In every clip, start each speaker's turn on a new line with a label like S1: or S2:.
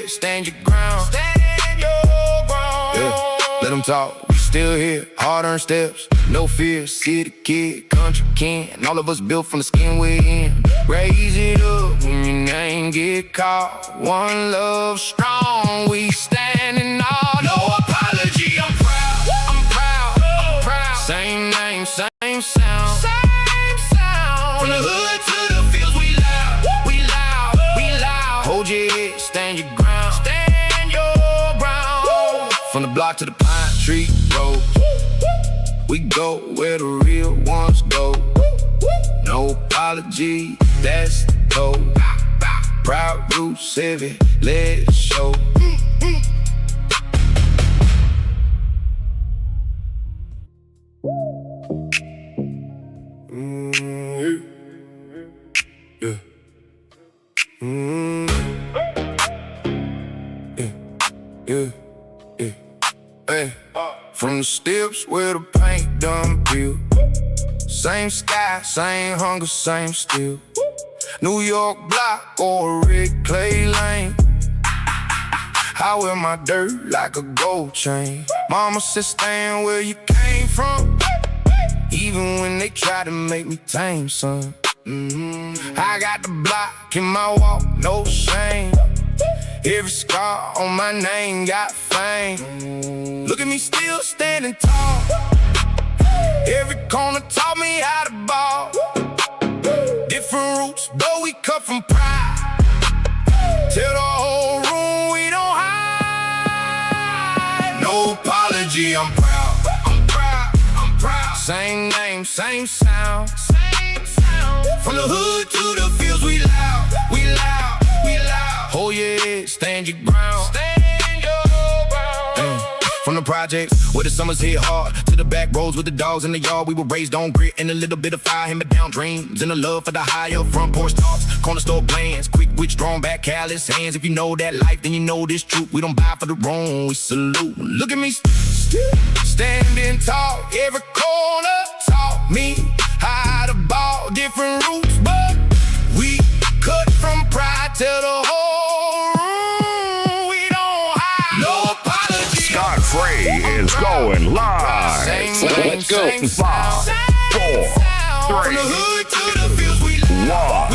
S1: head, stand your ground. Stand your ground. Yeah. Let them talk, we still here. Hard-earned steps, no fear. City kid, country kin. All of us built from the skin we're in. Raise it up when your name get called. One love strong, we standing all. No apology, I'm proud, I'm proud, I'm proud. Same name, same sound. Same sound. From the hood to the fields, we loud, we loud, we loud. Hold your head, stand your ground. Stand your ground. From the block to the Pine Tree Road, we go where the real ones go. No apology, that's the code. Proud roots heavy, let's show. Yeah. Yeah. Hey. From the steps where the paint done peeled. Same sky, same hunger, same steel. New York block or red clay lane. I wear my dirt like a gold chain. Mama said stand where you came from, even when they try to make me tame, son. I got the block in my walk, no shame. Every scar on my name got fame. Look at me still standing tall. Every corner taught me how to ball. Different roots, though we cut from pride. Tell the whole room we don't hide. No apology, I'm proud, I'm proud, I'm proud. Same name, same sound, same sound. From the hood to the fields, we loud, we loud, we loud. Hold your head, stand your ground. Stand your ground. From the projects where the summers hit hard to the back roads with the dogs in the yard, we were raised on grit and a little bit of fire, hammer down dreams and a love for the higher. Front porch talks, corner store plans, quick witch drawn back, callous hands. If you know that life, then you know this truth. We don't buy for the wrong, we salute. Look at me standing tall. Every corner taught me how to ball. Different roots, but we cut from pride. Tell the whole room we don't hide. No apology.
S2: Scott Free is going live.
S1: Let's go.
S2: 5, 4, 3, 1.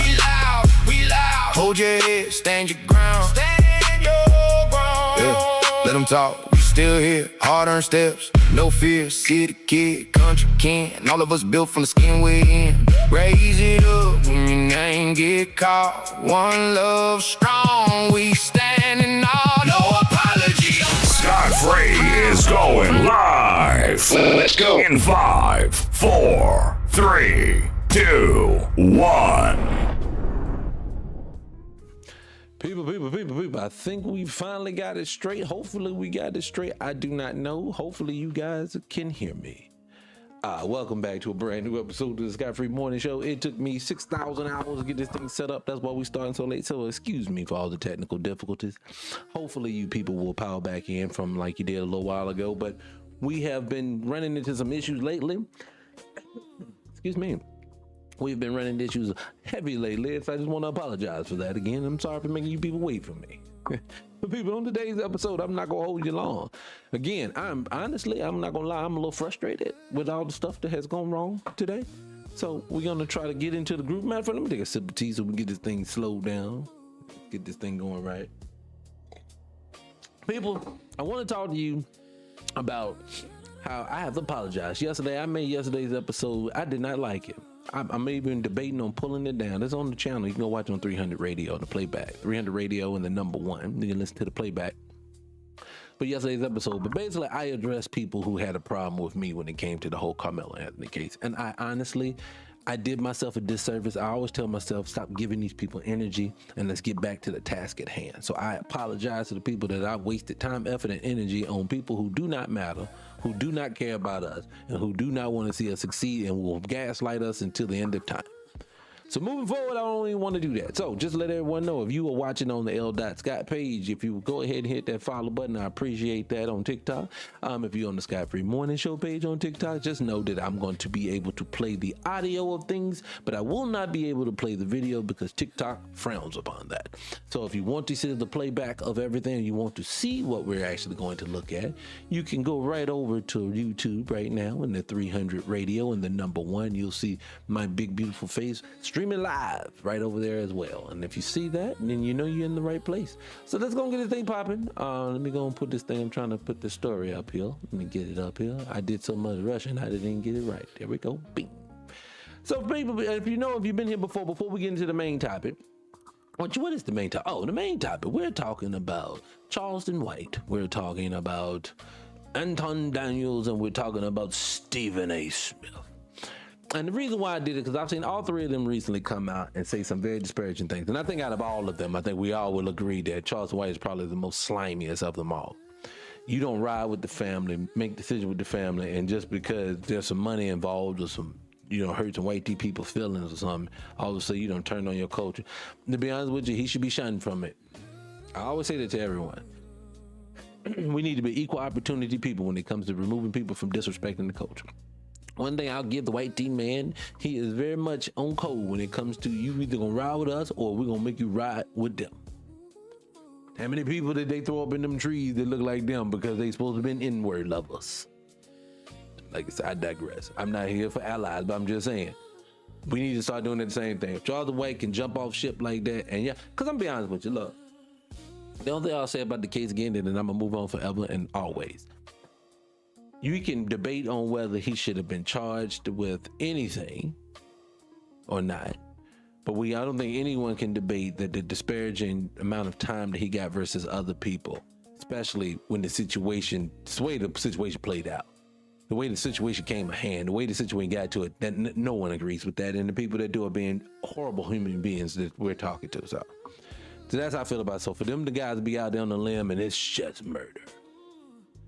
S1: We loud. Hold your head, stand your ground. Stand your ground. Yeah. Let them talk, we still here. Hard-earned steps, no fear. City kid, country kin. All of us built from the skin we're in. Raise it up when your name get called. One love strong, we standing all. No apology.
S2: Scott Free is going live.
S3: Let's go.
S2: In 5, 4, 3, 2, 1.
S4: People, I think we finally got it straight. Hopefully we got it straight. I do not know. Hopefully you guys can hear me. Welcome back to a brand new episode of the Scott Free Morning Show. It took me 6,000 hours to get this thing set up. That's why we starting so late. So excuse me for all the technical difficulties. Hopefully you people will power back in from like you did a little while ago. But we have been running into some issues lately. Excuse me. We've been running issues heavy lately, so I just want to apologize for that again. I'm sorry for making you people wait for me. But people, on today's episode, I'm not gonna hold you long. Again, I'm not gonna lie, I'm a little frustrated with all the stuff that has gone wrong today. So we're gonna try to get into the group. Matter of fact, let me take a sip of tea so we can get this thing slowed down, get this thing going right. People, I want to talk to you about how I have apologized. Yesterday, I made yesterday's episode. I did not like it. I'm even debating on pulling it down. It's on the channel. You can go watch on 300 Radio, the playback. 300 Radio and the number 1. You can listen to the playback. But yesterday's episode. But basically, I addressed people who had a problem with me when it came to the whole Carmelo Anthony case. And I honestly, I did myself a disservice. I always tell myself, stop giving these people energy and let's get back to the task at hand. So I apologize to the people that I wasted time, effort, and energy on people who do not matter, who do not care about us, and who do not want to see us succeed and will gaslight us until the end of time. So moving forward, I don't even want to do that. So just let everyone know, if you are watching on the L. Scott page, if you go ahead and hit that follow button, I appreciate that on TikTok. If you're on the Scott Free Morning Show page on TikTok, just know that I'm going to be able to play the audio of things, but I will not be able to play the video because TikTok frowns upon that. So if you want to see the playback of everything, you want to see what we're actually going to look at, you can go right over to YouTube right now in the 300 radio and the #1. You'll see my big, beautiful face streaming live right over there as well. And if you see that, then you know you're in the right place. So let's go get this thing popping. Let me go and put this thing. I'm trying to put this story up here. Let me get it up here. I did so much rushing, I didn't get it right. There we go. Bing. So people, if you've been here before we get into the main topic, what is the main topic? Oh, the main topic. We're talking about Charleston White. We're talking about Anton Daniels, and we're talking about Stephen A. Smith. And the reason why I did it, because I've seen all three of them recently come out and say some very disparaging things. And I think out of all of them, I think we all will agree that Charleston White is probably the most slimiest of them all. You don't ride with the family, make decisions with the family, and just because there's some money involved or some, hurt some white people's feelings or something, all of a sudden you don't turn on your culture. To be honest with you, he should be shunned from it. I always say that to everyone. We need to be equal opportunity people when it comes to removing people from disrespecting the culture. One thing I'll give the white team man, he is very much on code when it comes to you either gonna ride with us or we're gonna make you ride with them. How many people did they throw up in them trees that look like them because they supposed to be N-word lovers? Like I said, I digress. I'm not here for allies, but I'm just saying, we need to start doing the same thing. If Charleston White can jump off ship like that, and yeah, because I'm be honest with you, look, the only thing I'll say about the case again, and then I'm gonna move on forever and always. You can debate on whether he should have been charged with anything or not, but I don't think anyone can debate that the disparaging amount of time that he got versus other people, especially when the way the situation played out, the way the situation came to hand, the way the situation got to it, that no one agrees with that, and the people that do are being horrible human beings that we're talking to. So that's how I feel about it. So for them, the guys to be out there on the limb and it's just murder.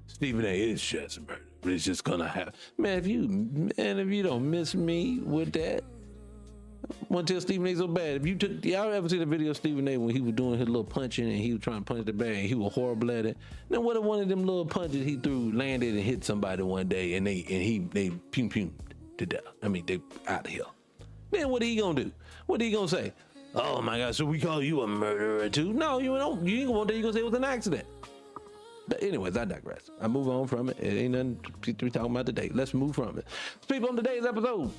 S4: Stephen A. is just murder. It's just gonna happen. Man, if you don't miss me with that, I want to tell Stephen A. so bad. Y'all ever see the video of Stephen A. when he was doing his little punching and he was trying to punch the bag and he was horrible at it? Then what if one of them little punches he threw landed and hit somebody one day and they pumed to death? I mean, they out of here. Then what are he gonna do? What are he gonna say? Oh my God, so we call you a murderer too? No, you don't. You ain't gonna say it was an accident. But anyways, I digress. I move on from it. It ain't nothing to be talking about today. Let's move from it. People, on today's episode,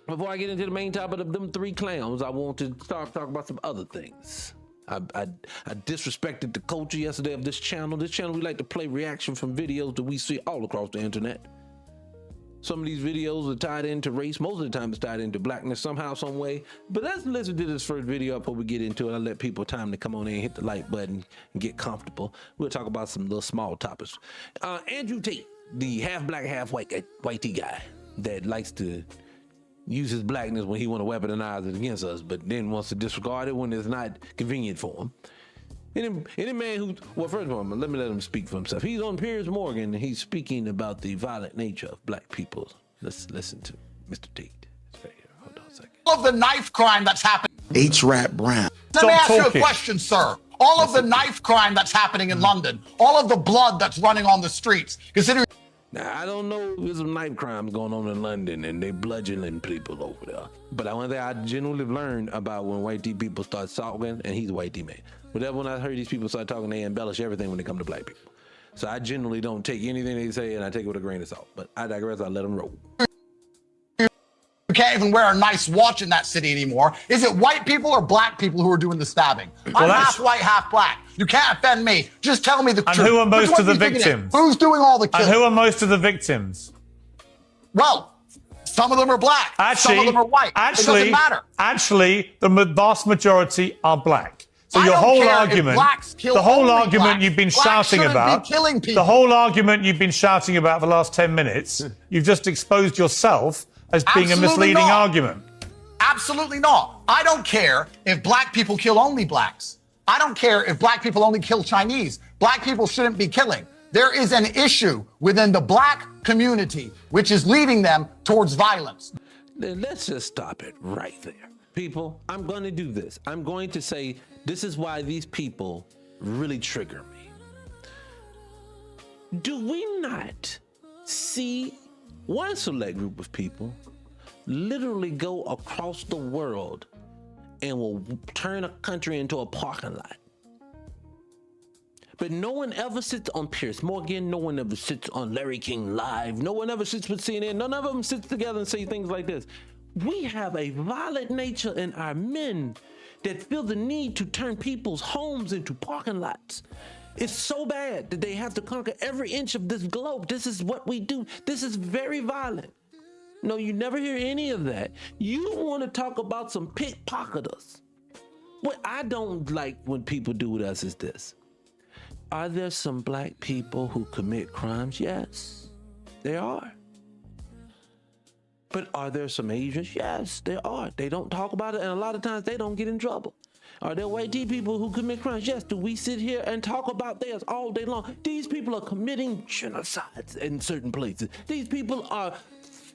S4: before I get into the main topic of them three clowns, I want to start talking about some other things. I disrespected the culture yesterday of this channel. This channel, we like to play reaction from videos that we see all across the internet. Some of these videos are tied into race. Most of the time it's tied into blackness somehow, some way. But let's listen to this first video before we get into it. I'll let people time to come on in and hit the like button and get comfortable. We'll talk about some little small topics. Andrew Tate, the half black, half whitey guy that likes to use his blackness when he want to weaponize it against us, but then wants to disregard it when it's not convenient for him. Any man who, well, first of all, let me let him speak for himself. He's on Piers Morgan, and he's speaking about the violent nature of black people. Let's listen to Mr. Tate. It's right here. Hold on a second.
S3: All of the knife crime that's happening.
S5: H-Rap Brown.
S3: Let me ask you a question, sir. All of the knife crime that's happening in London, all of the blood that's running on the streets, considering.
S4: Now, I don't know if there's some knife crimes going on in London and they bludgeoning people over there. But one thing I genuinely learned about when white people start talking, and he's a white man. Whatever, when I heard these people start talking, they embellish everything when they come to black people. So I generally don't take anything they say and I take it with a grain of salt. But I digress, I let them roll.
S3: You can't even wear a nice watch in that city anymore. Is it white people or black people who are doing the stabbing? I'm half white, half black. You can't offend me. Just tell me the truth.
S6: And who are most of the victims?
S3: Who's doing all the killing?
S6: And who are most of the victims?
S3: Well, some of them are black. Some of them are white. It doesn't matter.
S6: Actually, the vast majority are black. So your whole argument, you've been shouting about, the whole argument you've been shouting about for the last 10 minutes, you've just exposed yourself as being a misleading argument.
S3: Absolutely not. I don't care if black people kill only blacks. I don't care if black people only kill Chinese. Black people shouldn't be killing. There is an issue within the black community which is leading them towards violence.
S4: Then let's just stop it right there. people, I'm going to do this. I'm going to say this is why these people really trigger me. Do we not see one select group of people literally go across the world and will turn a country into a parking lot? But no one ever sits on Piers Morgan. No one ever sits on Larry King Live. No one ever sits with CNN. None of them sits together and say things like this. We have a violent nature in our men that feel the need to turn people's homes into parking lots. It's so bad that they have to conquer every inch of this globe. This is what we do. This is very violent. No, you never hear any of that. You want to talk about some pickpocketers. What I don't like when people do with us is this. Are there some black people who commit crimes? Yes, there are. But are there some Asians? Yes, there are. They don't talk about it, and a lot of times they don't get in trouble. Are there white people who commit crimes? Yes. Do we sit here and talk about theirs all day long? These people are committing genocides in certain places. These people are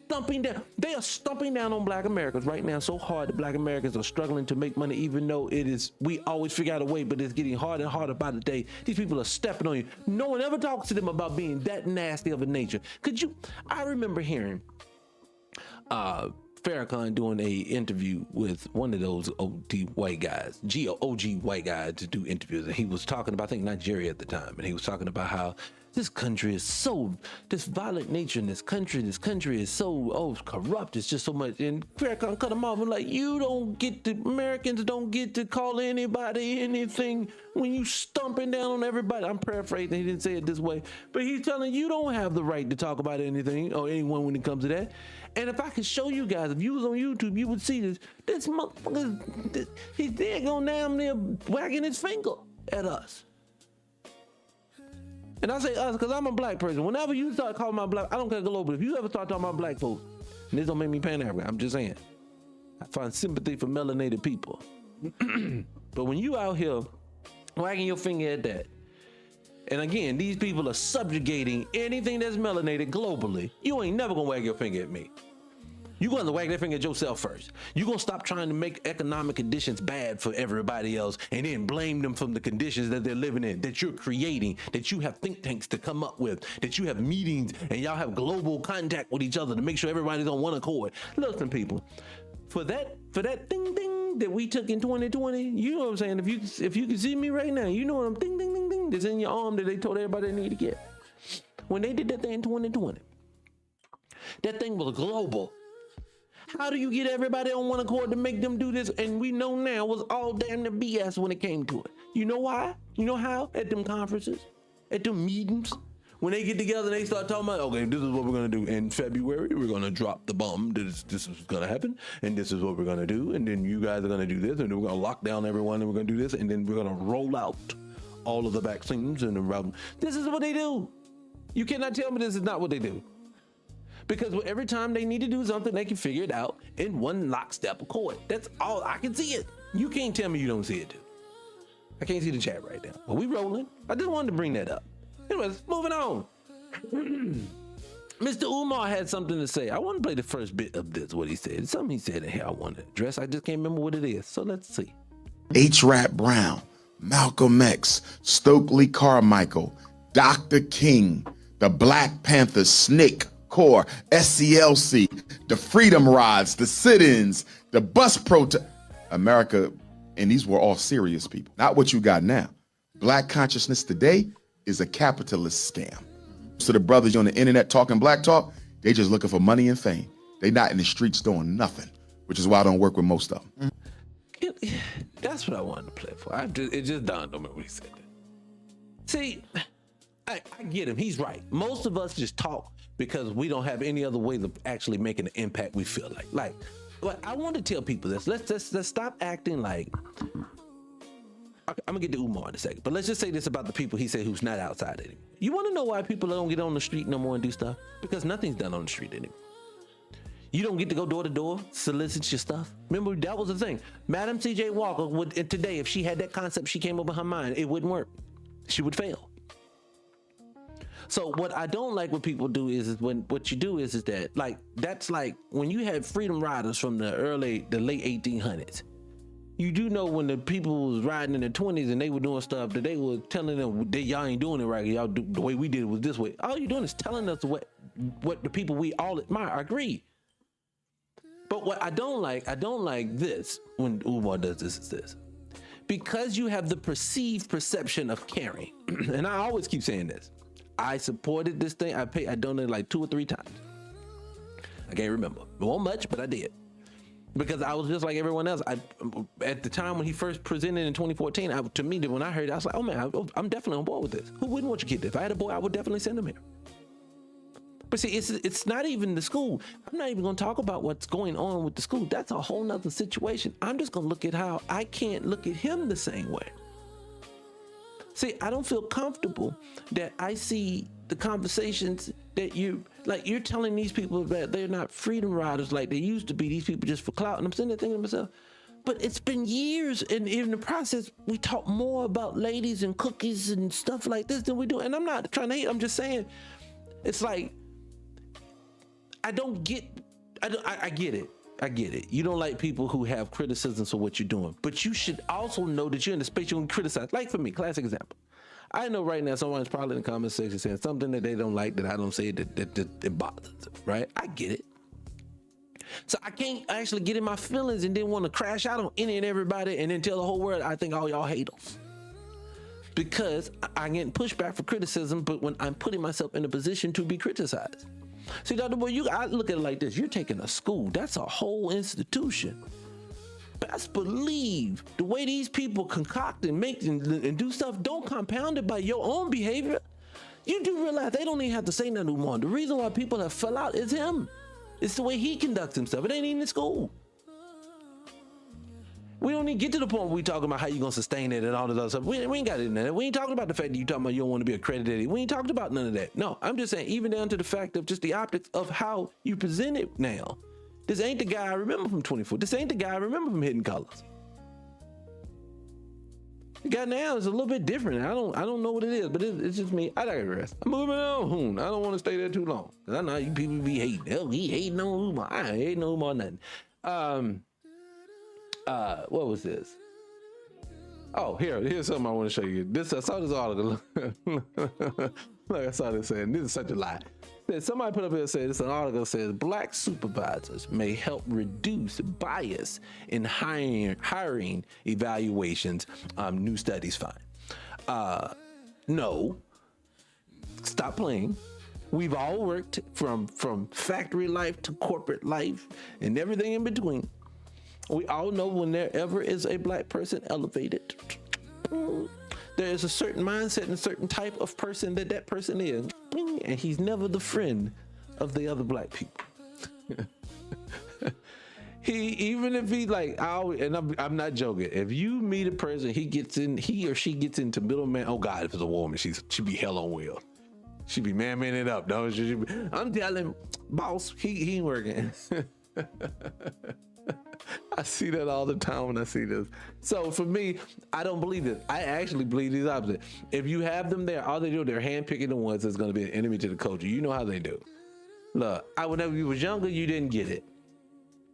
S4: stumping down. They are stumping down on black Americans right now so hard that black Americans are struggling to make money, even though it is, we always figure out a way, but it's getting harder and harder by the day. These people are stepping on you. No one ever talks to them about being that nasty of a nature. I remember hearing Farrakhan doing a interview with one of those OG white guys to do interviews. And he was talking about, I think, Nigeria at the time. And he was talking about how this country is this violent nature in this country is so corrupt. It's just so much. And Farrakhan cut him off and like, Americans don't get to call anybody anything when you stomping down on everybody. I'm paraphrasing, he didn't say it this way, but he's telling you don't have the right to talk about anything or anyone when it comes to that. And if I could show you guys, if you was on YouTube, you would see this motherfucker, he's there going down there wagging his finger at us. And I say us because I'm a black person. Whenever you start calling my black, I don't care global. If you ever start talking about black folks, and this don't make me Pan-African, I'm just saying, I find sympathy for melanated people. But when you out here wagging your finger at that, and again, these people are subjugating anything that's melanated globally, you ain't never gonna wag your finger at me. You're going to wag that finger at yourself first. You're going to stop trying to make economic conditions bad for everybody else and then blame them from the conditions that they're living in, that you're creating, that you have think tanks to come up with, that you have meetings and y'all have global contact with each other to make sure everybody's on one accord. Listen, people, for that ding ding that we took in 2020, you know what I'm saying? If you can see me right now, you know what I'm ding ding ding ding that's in your arm that they told everybody they need to get. When they did that thing in 2020, that thing was global. How do you get everybody on one accord to make them do this? And we know now was all damn near BS when it came to it. You know why? You know how? At them conferences, at them meetings, when they get together, they start talking about, okay, this is what we're gonna do in February. We're gonna drop the bomb. This is gonna happen, and this is what we're gonna do. And then you guys are gonna do this, and then we're gonna lock down everyone, and we're gonna do this, and then we're gonna roll out all of the vaccines and around. This is what they do. You cannot tell me this is not what they do. Because every time they need to do something, they can figure it out in one lockstep accord. That's all. I can see it. You can't tell me you don't see it, too. I can't see the chat right now. But we rolling. I just wanted to bring that up. Anyways, moving on. Mr. Umar had something to say. I want to play the first bit of this, what he said. It's something he said in here I want to address. I just can't remember what it is. So let's see.
S5: H. Rap Brown, Malcolm X, Stokely Carmichael, Dr. King, the Black Panthers, SNCC, Corps, SCLC, the Freedom Rides, the sit-ins, the bus protest. America, and these were all serious people. Not what you got now. Black consciousness today is a capitalist scam. So the brothers on the internet talking black talk, they just looking for money and fame. They not in the streets doing nothing, which is why I don't work with most of them.
S4: That's what I wanted to play for. It just dawned on me when he said that. See, I get him. He's right. Most of us just talk because we don't have any other way of actually making the impact we feel like. But I want to tell people this. Let's stop acting like. I'm gonna get to Umar in a second, but let's just say this about the people he said who's not outside anymore. You want to know why people don't get on the street no more and do stuff? Because nothing's done on the street anymore. You don't get to go door to door, solicit your stuff. Remember, that was the thing. Madam C.J. Walker would today, if she had that concept, she came up in her mind, it wouldn't work. She would fail. So what I don't like what people do is when what you do is that like that's like when you had freedom riders from the late 1800s. You do know when the people was riding in their 20s and they were doing stuff that they were telling them that y'all ain't doing it right. Y'all do the way we did it was this way. All you're doing is telling us what the people we all admire. I agree. But what I don't like this when Umar does this is this. Because you have the perceived perception of caring, and I always keep saying this. I supported this thing. I donated like 2 or 3 times. I can't remember. It wasn't much, but I did. Because I was just like everyone else. At the time when he first presented in 2014, to me, when I heard it, I was like, oh man, I'm definitely on board with this. Who wouldn't want your kid? If I had a boy, I would definitely send him here. But see, it's not even the school. I'm not even going to talk about what's going on with the school. That's a whole nother situation. I'm just going to look at how I can't look at him the same way. See, I don't feel comfortable that I see the conversations that you're telling these people that they're not freedom riders like they used to be, these people just for clout. And I'm sitting there thinking to myself, but it's been years, and in the process, we talk more about ladies and cookies and stuff like this than we do. And I'm not trying to hate, I'm just saying, it's like, I get it. I get it. You don't like people who have criticisms of what you're doing, but you should also know that you're in the space you can criticize. Like for me, classic example. I know right now someone's probably in the comment section saying something that they don't like that I don't say that bothers them, right? I get it. So I can't actually get in my feelings and then want to crash out on any and everybody and then tell the whole world I think all y'all haters. Because I get pushback for criticism, but when I'm putting myself in a position to be criticized. See, Dr. Boy, I look at it like this. You're taking a school. That's a whole institution. Best believe the way these people concoct and make and do stuff don't compound it by your own behavior. You do realize they don't even have to say nothing more. The reason why people have fell out is him. It's the way he conducts himself. It ain't even in school. We don't even get to the point where we talking about how you gonna sustain it and all this other stuff. We ain't got it in there. We ain't talking about the fact that you talking about you don't want to be accredited. We ain't talking about none of that. No, I'm just saying even down to the fact of just the optics of how you present it now. This ain't the guy I remember from 24. This ain't the guy I remember from Hidden Colors. The guy now is a little bit different. I don't know what it is, but it's just me. I digress. I'm moving on. I don't want to stay there too long. Cause I know you people be hating. Hell, he hating on Umar. I ain't hating on Umar nothing. What was this? Oh, here's something I want to show you. I saw this article. Like I saw this saying, this is such a lie. Somebody put up here and said, it's an article that says black supervisors may help reduce bias in hiring evaluations. New studies find. No, stop playing. We've all worked from factory life to corporate life and everything in between. We all know when there ever is a black person elevated, there is a certain mindset and a certain type of person that person is, and he's never the friend of the other black people. Even if he like, I'm not joking. If you meet a person, he or she gets into middleman. Oh God, if it's a woman, she'd be hell on wheel. She'd be man-manning it up, though. I'm telling boss, he ain't working. I see that all the time when I see this. So for me, I don't believe this. I actually believe the opposite. If you have them there, all they do, they're handpicking the ones that's going to be an enemy to the culture. You know how they do. Look, whenever you was younger, you didn't get it.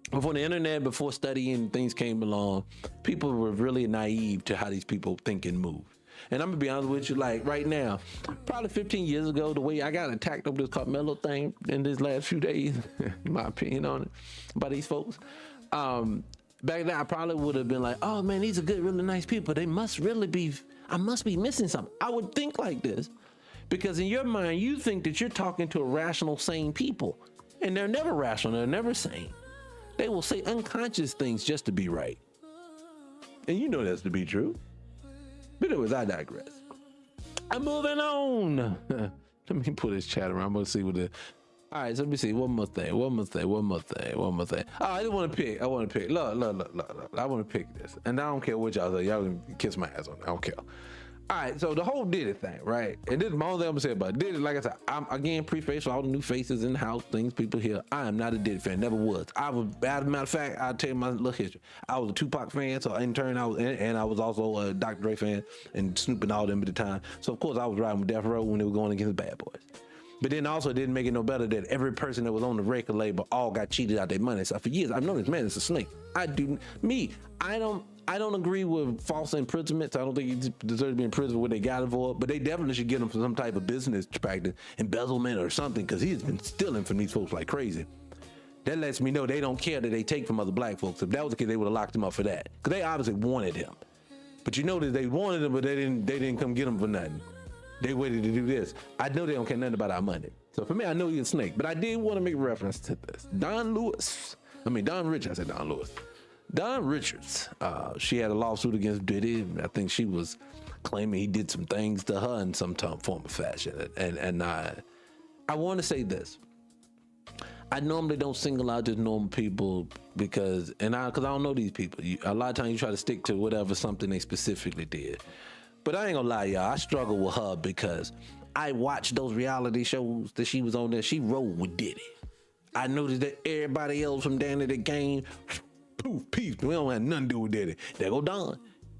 S4: Before the internet, before studying, things came along, people were really naive to how these people think and move. And I'm gonna be honest with you, like right now, probably 15 years ago, the way I got attacked over this Carmelo thing in these last few days, in my opinion on it, by these folks, back then I probably would have been like, oh man, these are good, really nice people. They must really be, I must be missing something. I would think like this because in your mind, you think that you're talking to a rational, sane people, and they're never rational, they're never sane. They will say unconscious things just to be right. And you know that's to be true. But anyways, I digress. I'm moving on. Let me put this chat around. I'm gonna see what the. All right, so let me see. One more thing. Oh, I want to pick. Look. I want to pick this, and I don't care what y'all say. Y'all can kiss my ass on it. I don't care. All right, so the whole Diddy thing, right? And this is my only thing I'm gonna say about Diddy. Like I said, I'm again preface for all the new faces in the house, things people hear. I am not a Diddy fan, never was. I was, as a matter of fact, I'll tell you my little history. I was a Tupac fan, so in turn, I was also a Dr. Dre fan and Snoop and all them at the time. So of course, I was riding with Death Row when they were going against the Bad Boys. But then also, it didn't make it no better that every person that was on the record label all got cheated out their money. So for years, I've known this man is a snake. I don't agree with false imprisonments. I don't think he deserves to be in prison for what they got him for, but they definitely should get him for some type of business practice, embezzlement or something, because he's been stealing from these folks like crazy. That lets me know they don't care that they take from other black folks. If that was the case, they would have locked him up for that, because they obviously wanted him. But you notice they wanted him, but they didn't come get him for nothing. They waited to do this. I know they don't care nothing about our money. So for me, I know he's a snake, but I did want to make reference to this. Don Richards. Don Richards, she had a lawsuit against Diddy. I think she was claiming he did some things to her in some form of fashion. And I want to say this. I normally don't single out just normal people because I don't know these people. A lot of times you try to stick to whatever something they specifically did. But I ain't gonna lie, y'all, I struggle with her because I watched those reality shows that she was on there. She rolled with Diddy. I noticed that everybody else from down at the game, poof, peace, we don't have nothing to do with Diddy. There go Don,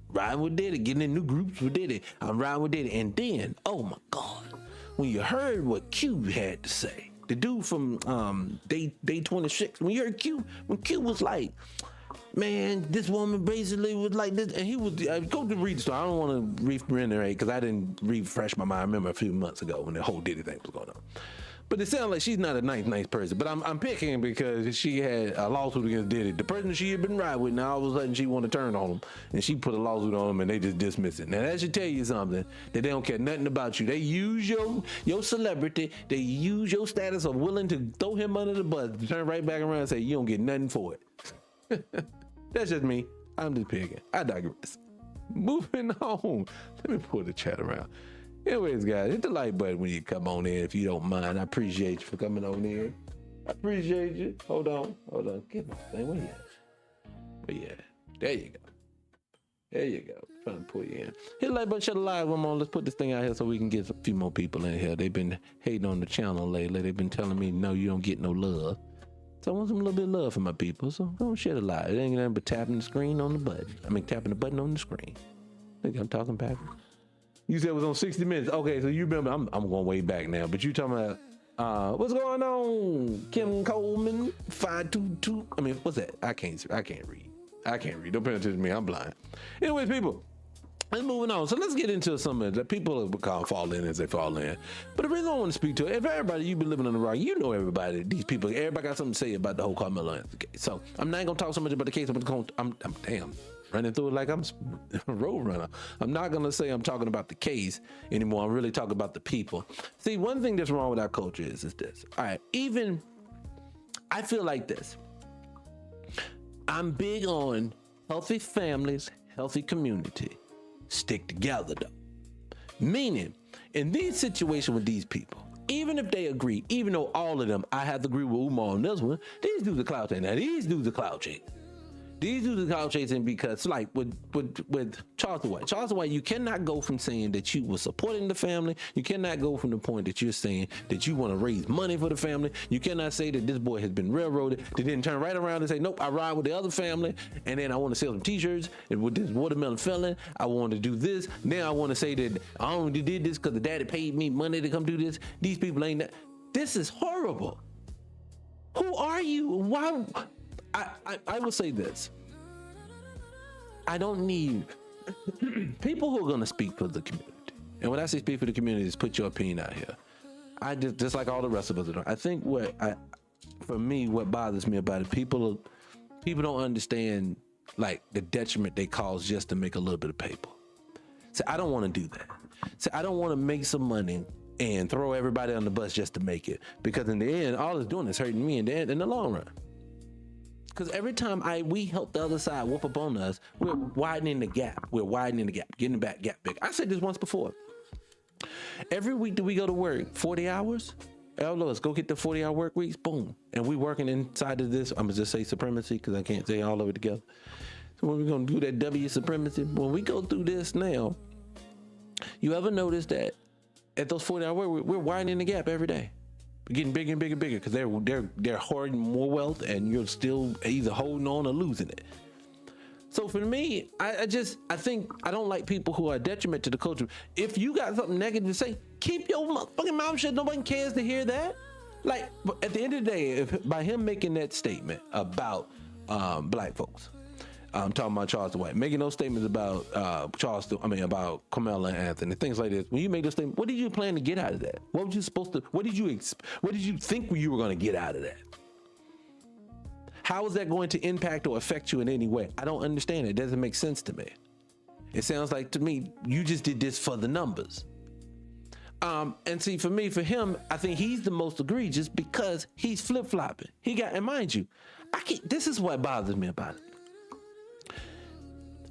S4: riding with Diddy, getting in new groups with Diddy. I'm riding with Diddy. And then, oh my God, when you heard what Q had to say, the dude from Day 26, when you heard Q, when Q was like, man, this woman basically was like this, and he was go to read the story. I don't want to reiterate because I didn't refresh my mind. I remember a few months ago when the whole Diddy thing was going on. But it sounds like she's not a nice person. But I'm picking because she had a lawsuit against Diddy. The person she had been riding with, now all of a sudden she want to turn on him, and she put a lawsuit on him, and they just dismiss it. Now that should tell you something, that they don't care nothing about you. They use your celebrity, they use your status of willing to throw him under the bus, to turn right back around and say you don't get nothing for it. That's just me. I'm just picking. I digress. Moving on. Let me pull the chat around. Anyways, guys, hit the like button when you come on in if you don't mind. I appreciate you for coming on in. I appreciate you. Hold on. Get my thing. Where you at? Where you at? There you go. There you go. Trying to pull you in. Hit the like button, shut the live one more. Let's put this thing out here so we can get a few more people in here. They've been hating on the channel lately. They've been telling me, no, you don't get no love. So I want some little bit of love for my people. So don't share the live. It ain't nothing but tapping the screen on the button. Tapping the button on the screen. I think I'm talking back. You said it was on 60 Minutes. Okay, so you remember, I'm going way back now, but you talking about, what's going on? Kim Coleman, 522. What's that? I can't read. Don't pay attention to me. I'm blind. Anyways, people. Let's moving on. So let's get into some of that people call fall in as they fall in. But the reason I want to speak to it, if everybody, you've been living on the rock, you know everybody, these people, everybody got something to say about the whole Carmelo Anthony case. So I'm not going to talk so much about the case. I'm running through it like I'm a road runner. I'm not going to say I'm talking about the case anymore. I'm really talking about the people. See, one thing that's wrong with our culture is this. All right, I feel like this. I'm big on healthy families, healthy community. Stick together though. Meaning, in these situations with these people, even if they agree, even though all of them, I have to agree with Umar on this one, these dudes are clout chasing. Now these dudes are clout chasing. These dudes are clout chasing because, like with Charleston White, you cannot go from saying that you were supporting the family. You cannot go from the point that you're saying that you want to raise money for the family. You cannot say that this boy has been railroaded. They didn't turn right around and say, nope, I ride with the other family, and then I want to sell some t-shirts and with this watermelon felon, I want to do this. Now I want to say that I only did this because the daddy paid me money to come do this. These people ain't that. This is horrible. Who are you? Why? I will say this. I don't need people who are going to speak for the community. And when I say speak for the community, is put your opinion out here. I just like all the rest of us. I think for me, what bothers me about it, people don't understand like the detriment they cause just to make a little bit of paper. So I don't want to do that. So I don't want to make some money and throw everybody on the bus just to make it, because in the end, all it's doing is hurting me in the long run. Because every time we help the other side whoop up on us, we're widening the gap. Getting the back gap big. I said this once before. Every week that we go to work, 40 hours, let's go get the 40-hour work weeks, boom. And we working inside of this, I'm going to just say supremacy because I can't say all of it together. So when we're going to do that W supremacy, when we go through this now, You ever notice that at those 40-hour we're widening the gap every day? We're getting bigger and bigger and bigger because they're hoarding more wealth, and you're still either holding on or losing it. So for me, I think I don't like people who are a detriment to the culture. If you got something negative to say, keep your motherfucking mouth shut. Nobody cares to hear that. Like, at the end of the day, by him making that statement about black folks, I'm talking about Charles White, making those statements about about Carmela and Anthony, things like this. When you make those statements, what did you plan to get out of that? What were you supposed to? What did you think you were going to get out of that? How is that going to impact or affect you in any way? I don't understand it. It doesn't make sense to me. It sounds like to me you just did this for the numbers. And see, for him, I think he's the most egregious because he's flip-flopping. And mind you, this is what bothers me about it.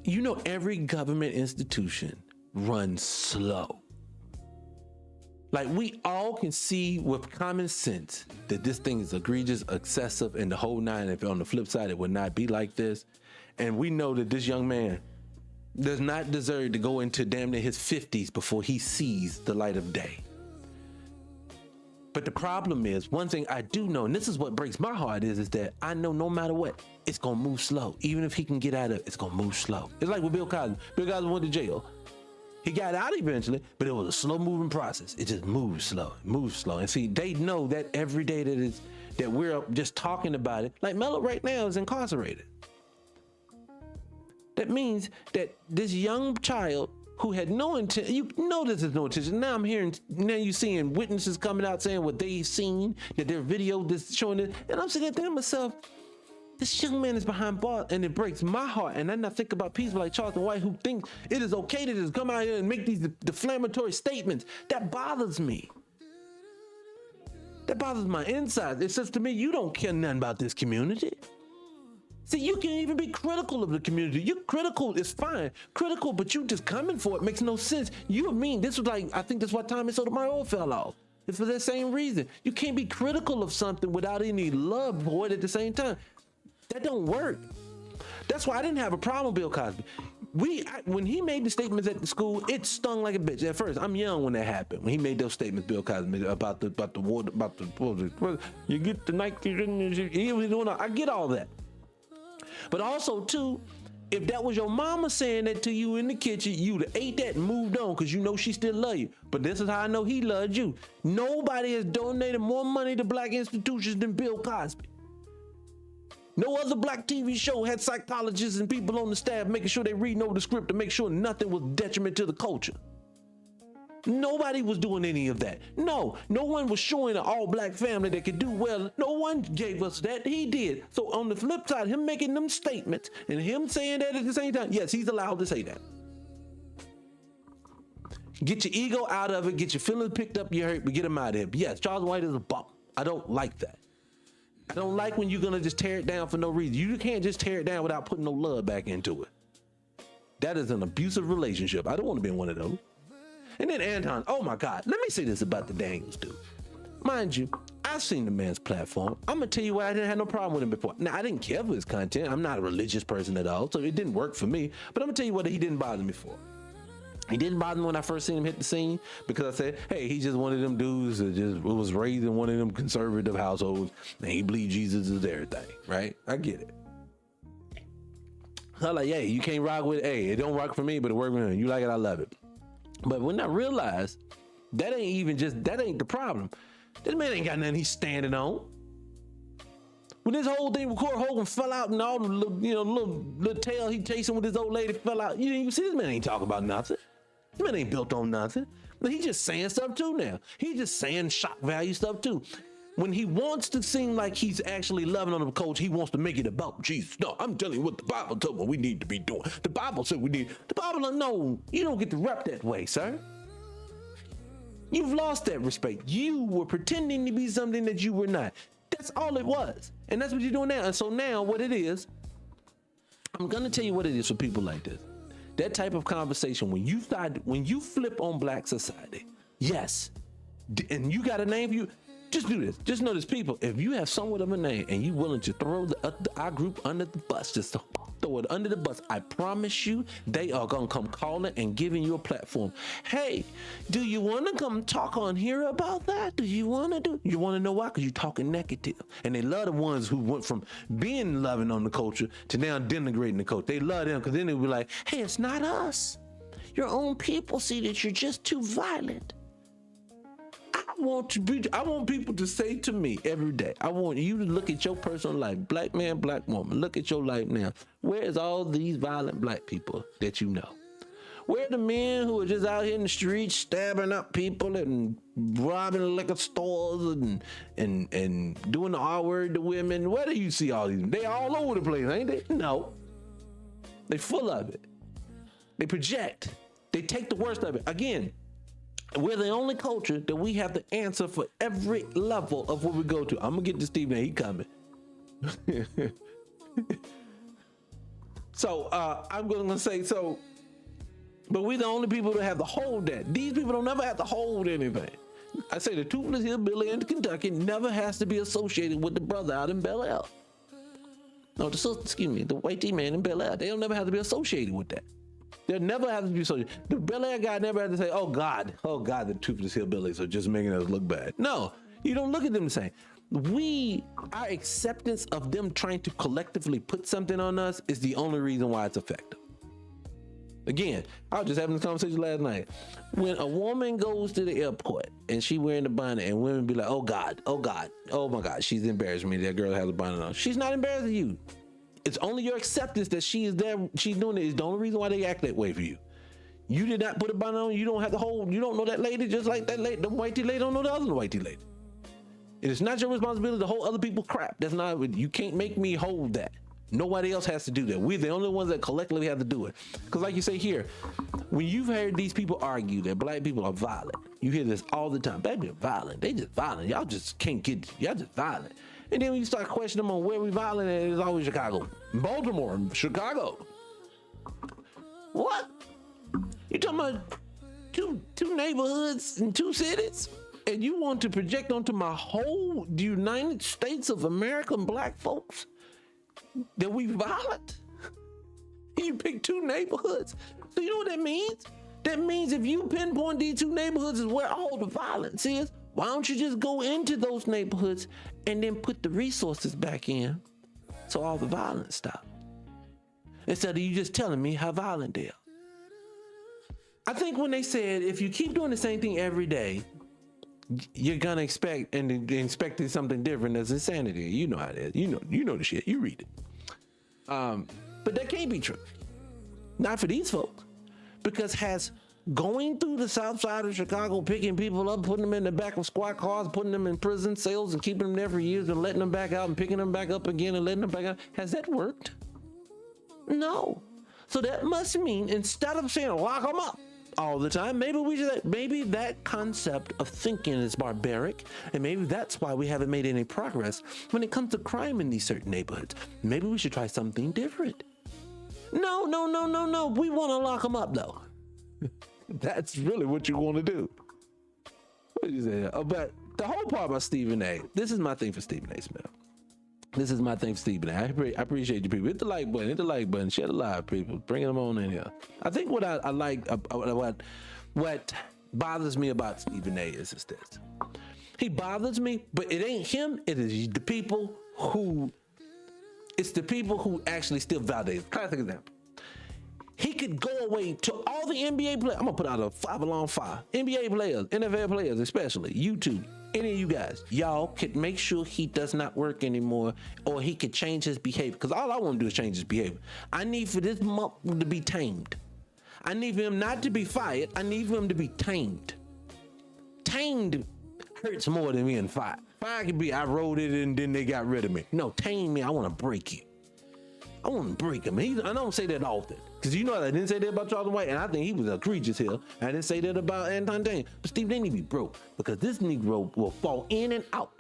S4: You know, every government institution runs slow. Like, we all can see with common sense that this thing is egregious, excessive, and the whole nine. If on the flip side, it would not be like this. And we know that this young man does not deserve to go into damn near his 50s before he sees the light of day. But the problem is, one thing I do know, and this is what breaks my heart, is that I know no matter what, it's going to move slow. Even if he can get out of it, it's going to move slow. It's like with Bill Cosby. Bill Cosby went to jail. He got out eventually, but it was a slow-moving process. It just moves slow, And see, they know that every day that we're just talking about it, like Mello right now is incarcerated. That means that this young child who had no intent, you know this is no intention. Now you're seeing witnesses coming out saying what they've seen, that their video this showing it, and I'm sitting there thinking to myself, this young man is behind bars, and it breaks my heart. And then I think about people like Charleston White who think it is okay to just come out here and make these defamatory statements. That bothers me. That bothers my insides. It says to me, you don't care nothing about this community. See, you can even be critical of the community. You're critical, it's fine. Critical, but you just coming for it makes no sense. You mean, this was like, I think that's why Tommy Sotomayor fell off. It's for that same reason. You can't be critical of something without any love for it at the same time. That don't work. That's why I didn't have a problem with Bill Cosby. When he made the statements at the school, it stung like a bitch. At first, I'm young when that happened. When he made those statements, Bill Cosby, about the water, you get the Nike, I get all that. But also, too, if that was your mama saying that to you in the kitchen, you'd have ate that and moved on because you know she still love you. But this is how I know he loved you. Nobody has donated more money to black institutions than Bill Cosby. No other black TV show had psychologists and people on the staff making sure they reading over the script to make sure nothing was detriment to the culture. Nobody was doing any of that. No one was showing an all-black family that could do well. No one gave us that. He did. So on the flip side, him making them statements and him saying that at the same time, yes, he's allowed to say that. Get your ego out of it. Get your feelings picked up. You hurt, but get him out of here. But yes, Charles White is a bum. I don't like that. I don't like when you're going to just tear it down for no reason. You can't just tear it down without putting no love back into it. That is an abusive relationship. I don't want to be in one of those. And then Anton, oh my God, let me say this about the Daniels dude. Mind you, I've seen the man's platform. I'm going to tell you why I didn't have no problem with him before. Now, I didn't care for his content. I'm not a religious person at all, so it didn't work for me. But I'm going to tell you what he didn't bother me for. He didn't bother me when I first seen him hit the scene because I said, hey, he's just one of them dudes that just was raised in one of them conservative households and he believes Jesus is everything, right? I get it. So I'm like, hey, you can't rock with it. Hey, it don't rock for me, but it works for him. You like it, I love it. But when I realized that ain't the problem. This man ain't got nothing he's standing on. When this whole thing with Court Hogan fell out and all the little tail he chasing with his old lady fell out, you see this man ain't talking about nothing. This man ain't built on nothing. He's just saying stuff too now. He's just saying shock value stuff too. When he wants to seem like he's actually loving on the coach, he wants to make it about Jesus. No, I'm telling you what the Bible told me we need to be doing. The Bible said we need. The Bible, no, you don't get to rep that way, sir. You've lost that respect. You were pretending to be something that you were not. That's all it was. And that's what you're doing now. And so now what it is, I'm going to tell you what it is for people like this. That type of conversation, when you flip on black society, yes, and you got a name for you, just do this. Just know this, people, if you have somewhat of a name and you willing to throw our group under the bus, just throw it under the bus. I promise you, they are gonna come calling and giving you a platform. Hey, do you want to come talk on here about that? Do you want to do? You want to know why? Because you're talking negative, and they love the ones who went from being loving on the culture to now denigrating the culture. They love them because then they be like, hey, it's not us. Your own people see that you're just too violent. I want people to say to me every day, I want you to look at your personal life, black man, black woman, look at your life now. Where is all these violent black people that you know? Where are the men who are just out here in the streets stabbing up people and robbing liquor stores and doing the R word to women? Where do you see all these? They all over the place, ain't they? No. They full of it. They project. They take the worst of it. Again, we're the only culture that we have the answer for every level of what we go to. I'm gonna get to Stephen A. He coming. So I'm gonna say so, but we're the only people that have to hold that. These people don't never have to hold anything. I say the toothless hillbilly in Kentucky never has to be associated with the brother out in Bel Air. No, the white T-man in Bel Air. They don't never have to be associated with that. They'll never have to be associated. The Bel Air guy never had to say, oh God, the toothless hillbillies are just making us look bad. No, you don't look at them the same. Our acceptance of them trying to collectively put something on us is the only reason why it's effective. Again, I was just having this conversation last night. When a woman goes to the airport and she wearing the bonnet and women be like, oh God, oh my God, she's embarrassed me. That girl has a bonnet on. She's not embarrassing you. It's only your acceptance that she is there. She's doing it is the only reason why they act that way for you. You did not put a bonnet on. You don't have to hold. You don't know that lady just like that lady. The white T lady don't know the other white T lady. And it's not your responsibility to hold other people crap. That's not. You can't make me hold that. Nobody else has to do that. We're the only ones that collectively have to do it. Because like you say here, when you've heard these people argue that black people are violent, you hear this all the time. Black people are violent. They just violent. Y'all just can't get. Y'all just violent. And then when you start questioning them on where we violent at, it's always Chicago. Baltimore, Chicago. What? You talking about two neighborhoods in two cities? And you want to project onto my whole United States of American black folks that we violent? You pick two neighborhoods. So you know what that means? That means if you pinpoint these two neighborhoods is where all the violence is, why don't you just go into those neighborhoods and then put the resources back in so all the violence stops? Instead of you just telling me how violent they are. I think when they said, if you keep doing the same thing every day, you're gonna expect expecting something different as insanity. You know how it is. You know the shit. You read it. But that can't be true. Not for these folks. Because going through the south side of Chicago, picking people up, putting them in the back of squad cars, putting them in prison cells and keeping them there for years and letting them back out and picking them back up again and letting them back out. Has that worked? No. So that must mean instead of saying lock them up all the time, maybe that concept of thinking is barbaric, and maybe that's why we haven't made any progress when it comes to crime in these certain neighborhoods. Maybe we should try something different. No. We want to lock them up though. That's really what you want to do. What you say? But the whole part about Stephen A. This is my thing for Stephen A. Smith. This is my thing for Stephen A. I appreciate you people. Hit the like button, share the live, people. Bring them on in here. I think what I like, what bothers me about Stephen A. is this. He bothers me, but it ain't him. It is the people who. It's the people who actually still validate. Classic example. He could go away to all the NBA players. I'm gonna put out a 5-alarm-fire. NBA players, NFL players, especially YouTube. Any of you guys, y'all could make sure he does not work anymore, or he could change his behavior. Because all I want to do is change his behavior. I need for this month to be tamed. I need for him not to be fired. I need for him to be tamed. Tamed hurts more than being fired. Fire could be I wrote it and then they got rid of me. No, tame me. I want to break you. I want to break him. I don't say that often. Because you know I didn't say that about Charles White, and I think he was egregious here. I didn't say that about Anton Dane. But Steve, they need to be broke. Because this Negro will fall in and out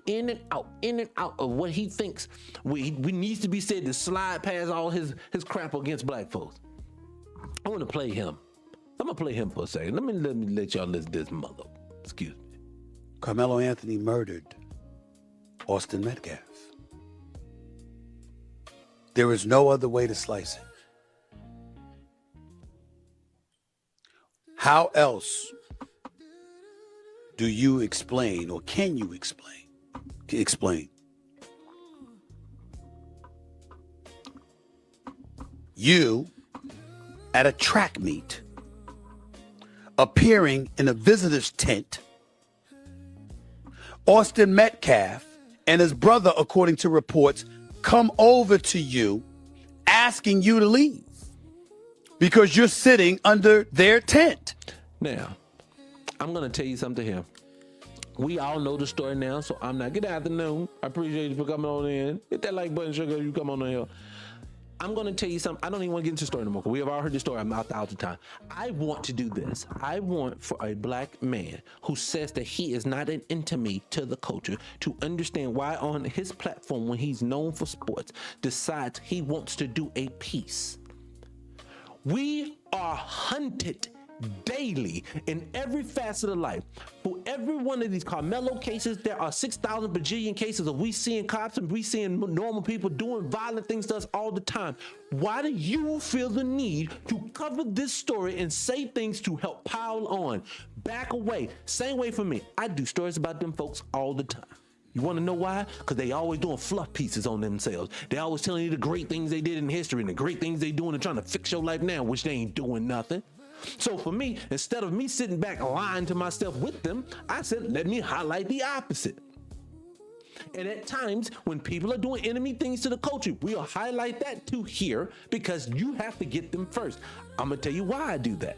S4: of what he thinks we needs to be said to slide past all his crap against black folks. I want to play him. I'm going to play him for a second. Let me let y'all listen to this mother. Excuse me.
S7: Carmelo Anthony murdered Austin Metcalf. There is no other way to slice it. How else do you explain, or can you explain you at a track meet appearing in a visitor's tent, Austin Metcalf and his brother, according to reports, come over to you asking you to leave because you're sitting under their tent?
S4: Now, I'm going to tell you something here. We all know the story now, so I'm not. Good afternoon. I appreciate you for coming on in. Hit that like button, sugar. You come on in here. I'm going to tell you something. I don't even want to get into the story anymore because we have all heard the story. I'm out the time. I want to do this. I want for a black man who says that he is not an enemy to the culture to understand why on his platform, when he's known for sports, decides he wants to do a piece. We are hunted daily in every facet of life. For every one of these Carmelo cases, there are 6,000 bajillion cases of we seeing cops and we seeing normal people doing violent things to us all the time. Why do you feel the need to cover this story and say things to help pile on? Back away. Same way for me. I do stories about them folks all the time. You want to know why? Because they always doing fluff pieces on themselves. They always telling you the great things they did in history and the great things they doing and trying to fix your life now, which they ain't doing nothing. So for me, instead of me sitting back lying to myself with them, I said, let me highlight the opposite. And at times, when people are doing enemy things to the culture, we'll highlight that too here because you have to get them first. I'm going to tell you why I do that.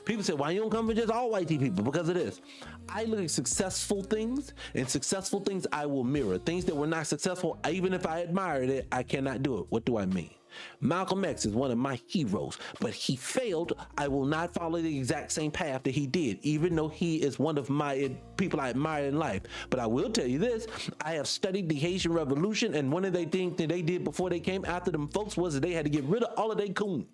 S4: People say, why you don't come for just all white people? Because of this. I look at successful things, and successful things I will mirror. Things that were not successful, even if I admired it, I cannot do it. What do I mean? Malcolm X is one of my heroes, but he failed. I will not follow the exact same path that he did, even though he is one of my people I admire in life. But I will tell you this, I have studied the Haitian Revolution, and one of the things that they did before they came after them folks was that they had to get rid of all of their coons.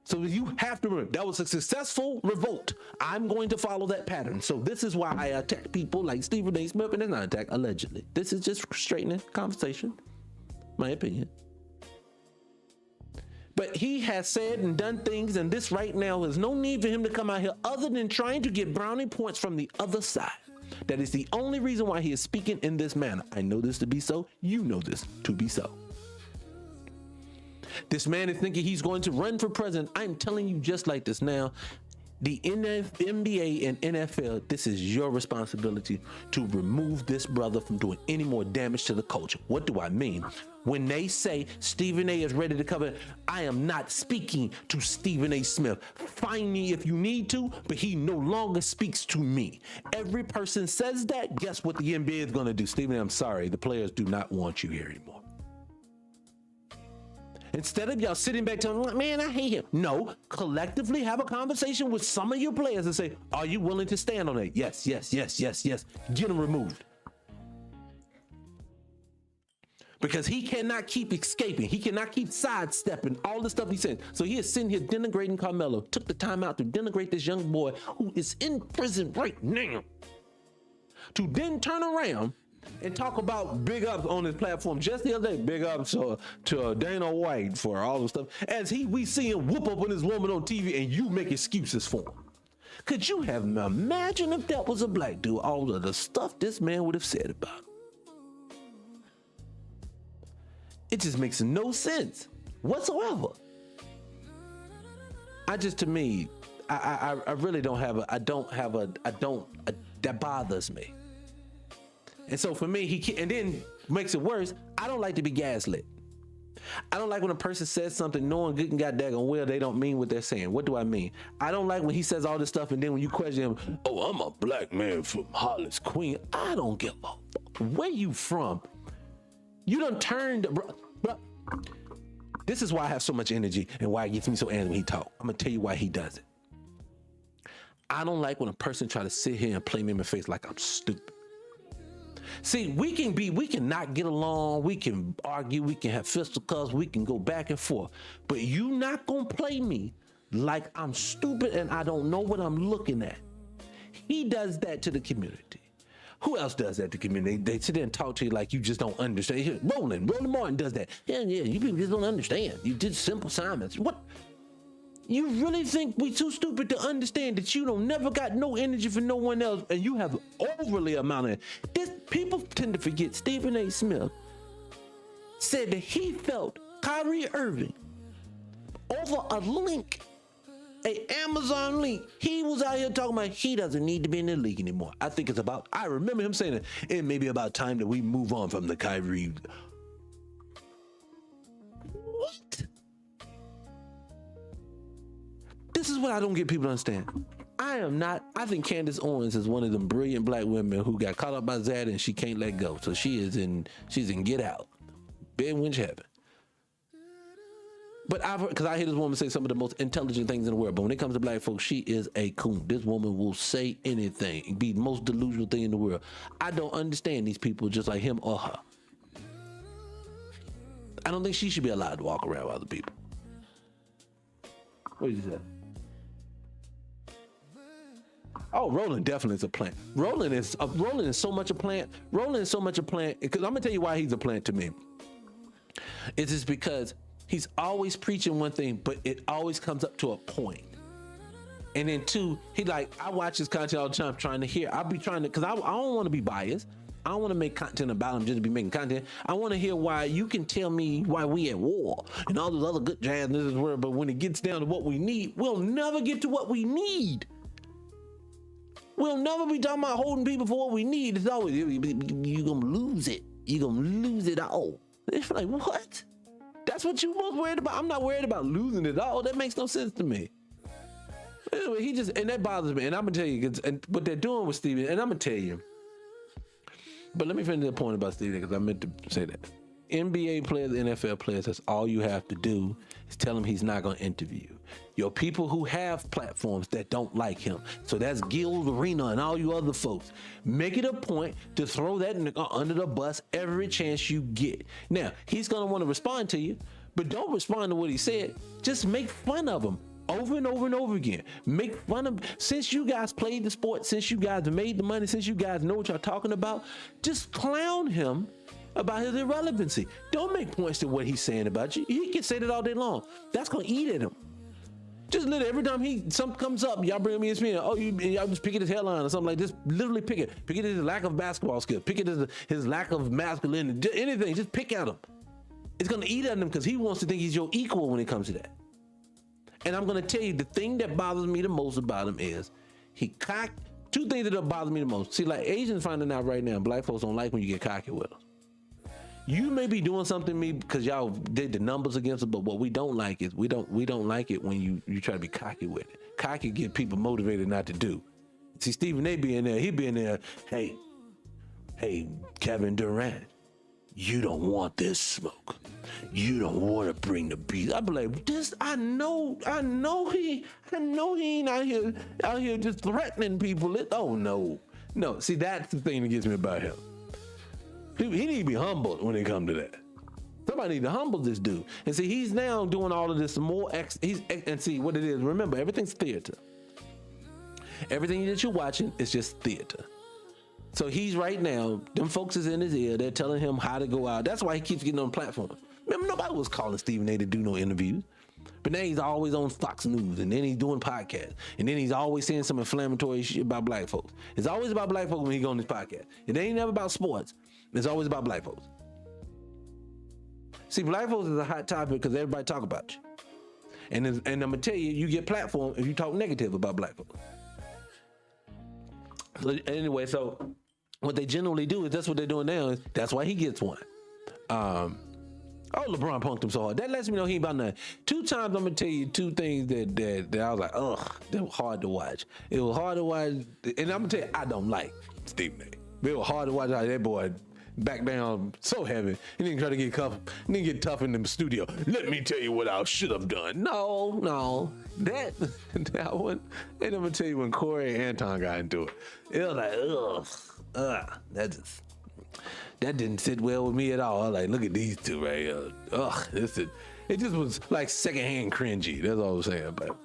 S4: So you have to remember, that was a successful revolt. I'm going to follow that pattern. So this is why I attack people like Stephen A. Smith, and it's not an attack, allegedly. This is just straightening conversation, my opinion. But he has said and done things, and this right now, there's no need for him to come out here other than trying to get brownie points from the other side. That is the only reason why he is speaking in this manner. I know this to be so. You know this to be so. This man is thinking he's going to run for president. I'm telling you just like this now. The NBA and NFL, this is your responsibility to remove this brother from doing any more damage to the culture. What do I mean? When they say Stephen A is ready to cover, I am not speaking to Stephen A. Smith. Find me if you need to, but he no longer speaks to me. Every person says that, guess what the NBA is going to do? Stephen A, I'm sorry, the players do not want you here anymore. Instead of y'all sitting back telling me, man, I hate him. No, collectively have a conversation with some of your players and say, are you willing to stand on that? Yes, yes, yes, yes, yes. Get him removed. Because he cannot keep escaping. He cannot keep sidestepping all the stuff he said. So he is sitting here denigrating Carmelo. Took the time out to denigrate this young boy who is in prison right now. To then turn around and talk about big ups on his platform just the other day. Big ups to Dana White for all the stuff. As we see him whoop up on this woman on TV and you make excuses for him. Could you have imagined if that was a black dude, all of the stuff this man would have said about him? It just makes no sense whatsoever. I really don't have that bothers me. And so for me, and then makes it worse, I don't like to be gaslit. I don't like when a person says something knowing good and goddamn well they don't mean what they're saying. What do I mean? I don't like when he says all this stuff and then when you question him, oh, I'm a black man from Hollis, Queen. I don't give a fuck. Where you from? You done turned, bro. This is why I have so much energy and why it gets me so angry when he talk. I'm gonna tell you why he does it. I don't like when a person try to sit here and play me in my face like I'm stupid. See, we can not get along, we can argue, we can have fisticuffs, we can go back and forth, but you not gonna play me like I'm stupid and I don't know what I'm looking at. He does that to the community. Who else does that to the community? They sit there and talk to you like you just don't understand. Roland Martin does that. Yeah, you people just don't understand. You did simple assignments. What? You really think we too stupid to understand that you don't never got no energy for no one else, and you have overly amount of this? People tend to forget Stephen A. Smith said that he felt Kyrie Irving over a link, a Amazon link. He was out here talking about he doesn't need to be in the league anymore. I remember him saying it may be about time that we move on from the Kyrie. What? This is what I don't get people to understand. I think Candace Owens is one of them brilliant black women who got caught up by Zad and she can't let go. So she's in Get Out, Bedwinch Heaven. But because I hear this woman say some of the most intelligent things in the world, but when it comes to black folks, she is a coon. This woman will say anything, be the most delusional thing in the world. I don't understand these people just like him or her. I don't think she should be allowed to walk around with other people. What did you say? Oh, Roland definitely is a plant. Roland is so much a plant. Roland is so much a plant because I'm gonna tell you why he's a plant to me. It's just because he's always preaching one thing, but it always comes up to a point. And then two, I watch his content all the time trying to hear. I'll be trying to, because I don't want to be biased. I don't want to make content about him just to be making content. I want to hear why you can tell me why we at war and all this other good jazz in this world, but when it gets down to what we need, we'll never get to what we need. We'll never be talking about holding people for what we need. It's always, you're going to lose it. You're going to lose it all. It's like, what? That's what you most worried about? I'm not worried about losing it all. That makes no sense to me. Anyway, and that bothers me. And I'm going to tell you, what they're doing with Stephen, and I'm going to tell you. But let me finish the point about Stephen, because I meant to say that. NBA players, NFL players, that's all you have to do is tell him he's not going to interview you. Your people who have platforms that don't like him, so that's Gil Arena and all you other folks, make it a point to throw that under the bus every chance you get. Now, he's going to want to respond to you, but don't respond to what he said. Just make fun of him over and over and over again. Make fun of, since you guys played the sport, since you guys made the money, since you guys know what y'all talking about, just clown him about his irrelevancy. Don't make points to what he's saying about you. He can say that all day long. That's gonna eat at him. Just literally every time something comes up, y'all bring me ESPN. Oh, y'all just pick it his headline or something like this. Literally pick it. Pick it as his lack of basketball skill. Pick it as his lack of masculinity. Anything. Just pick at him. It's gonna eat at him because he wants to think he's your equal when it comes to that. And I'm gonna tell you the thing that bothers me the most about him is two things that bother me the most. See, like Asians finding out right now, black folks don't like when you get cocky with them. You may be doing something to me because y'all did the numbers against it, but what we don't like is we don't like it when you try to be cocky with it. Cocky get people motivated not to do. See, Stephen A. be in there, he be in there, hey, Kevin Durant, you don't want this smoke. You don't want to bring the beat. I be like, I know he ain't out here just threatening people. Oh no. See, that's the thing that gets me about him. He need to be humbled when it comes to that. Somebody need to humble this dude. And see, he's now doing all of this more. And see what it is. Remember, everything's theater. Everything that you're watching is just theater. So he's right now, them folks is in his ear. They're telling him how to go out. That's why he keeps getting on platforms. Remember, nobody was calling Stephen A. to do no interviews. But now he's always on Fox News, and then he's doing podcasts, and then he's always saying some inflammatory shit about black folks. It's always about black folks when he go on this podcast. It ain't never about sports. It's always about black folks. See, black folks is a hot topic because everybody talk about you. And I'm gonna tell you, you get platform if you talk negative about black folks. So anyway, so what they generally do is that's what they're doing now. Is that's why he gets one. LeBron punked him so hard. That lets me know he ain't about nothing. 2 times I'm gonna tell you 2 things that I was like, ugh, they were hard to watch. It was hard to watch, and I'm gonna tell you, I don't like Stephen A. It was hard to watch how that boy back down so heavy. He didn't try to get tough. He didn't get tough in the studio. Let me tell you what I should have done. No, that one. And I'm gonna tell you when Corey and Anton got into it. It was like, that didn't sit well with me at all. I was like, look at these two right here. It just was like secondhand cringy. That's all I'm saying. But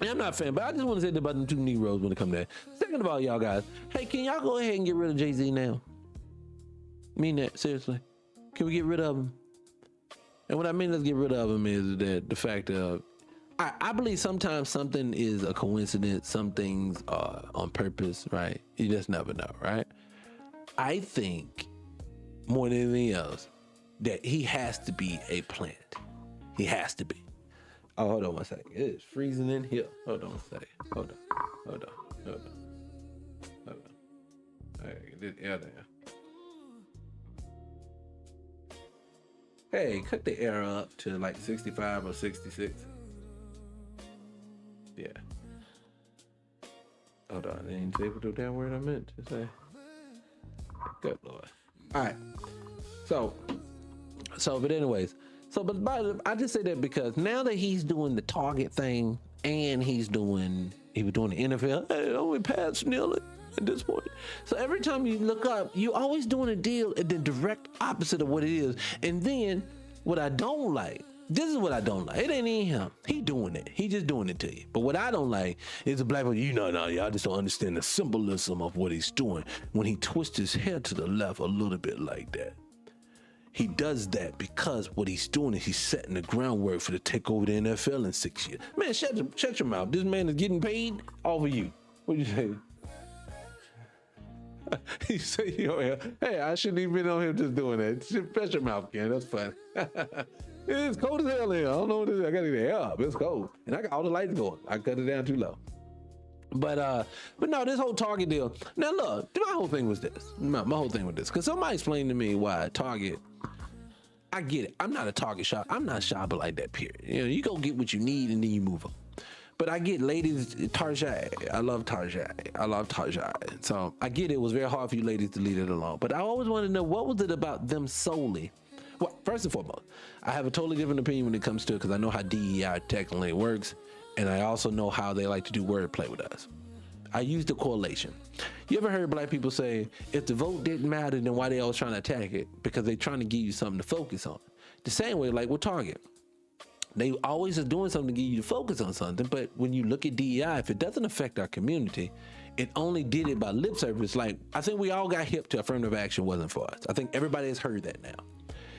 S4: I'm not a fan, but I just want to say about them 2 Negroes when it comes to that. Second of all, y'all guys, hey, can y'all go ahead and get rid of Jay-Z now? Mean that, seriously. Can we get rid of him? And what I mean let's get rid of him is that the fact of I believe sometimes something is a coincidence, some things are on purpose, right? You just never know, right? I think more than anything else that he has to be a plant. He has to be. Oh, hold on one second. It is freezing in here. Hold on a second. Hold on. All right, get the air down. Hey, cut the air up to like 65 or 66. Yeah. Hold on, I didn't say what the damn word I meant to say. Good Lord. All right. So, but anyways, but I just say that because now that he's doing the Target thing and he was doing the NFL, hey, only Pat Snell at this point. So every time you look up, you always doing a deal at the direct opposite of what it is. And then what I don't like, this is what I don't like. It ain't even him. He doing it. He just doing it to you. But what I don't like is a black person, y'all just don't understand the symbolism of what he's doing when he twists his head to the left a little bit like that. He does that because what he's doing is he's setting the groundwork for the take over the NFL in 6 years. Man, shut your mouth. This man is getting paid off of you. What'd you say? He say, hey, I shouldn't even been on here just doing that. Shut your mouth, Ken. That's fun. It's cold as hell here. I don't know what it is. I got to get the air up. It's cold. And I got all the lights going. I cut it down too low. But no, this whole Target deal. Now look, my whole thing was this. My whole thing was this. Because somebody explained to me why Target, I get it. I'm not a Target shop. I'm not shopping like that, period. You go get what you need and then you move on. But I get ladies, Target. I love Target. So I get it was very hard for you ladies to leave it alone. But I always wanted to know, what was it about them solely? Well, first and foremost, I have a totally different opinion when it comes to it because I know how DEI technically works. And I also know how they like to do wordplay with us. I use the correlation. You ever heard black people say, if the vote didn't matter, then why they always trying to attack it? Because they're trying to give you something to focus on. The same way, like with Target. They always are doing something to get you to focus on something, but when you look at DEI, if it doesn't affect our community, it only did it by lip service. Like, I think we all got hip to affirmative action wasn't for us. I think everybody has heard that now.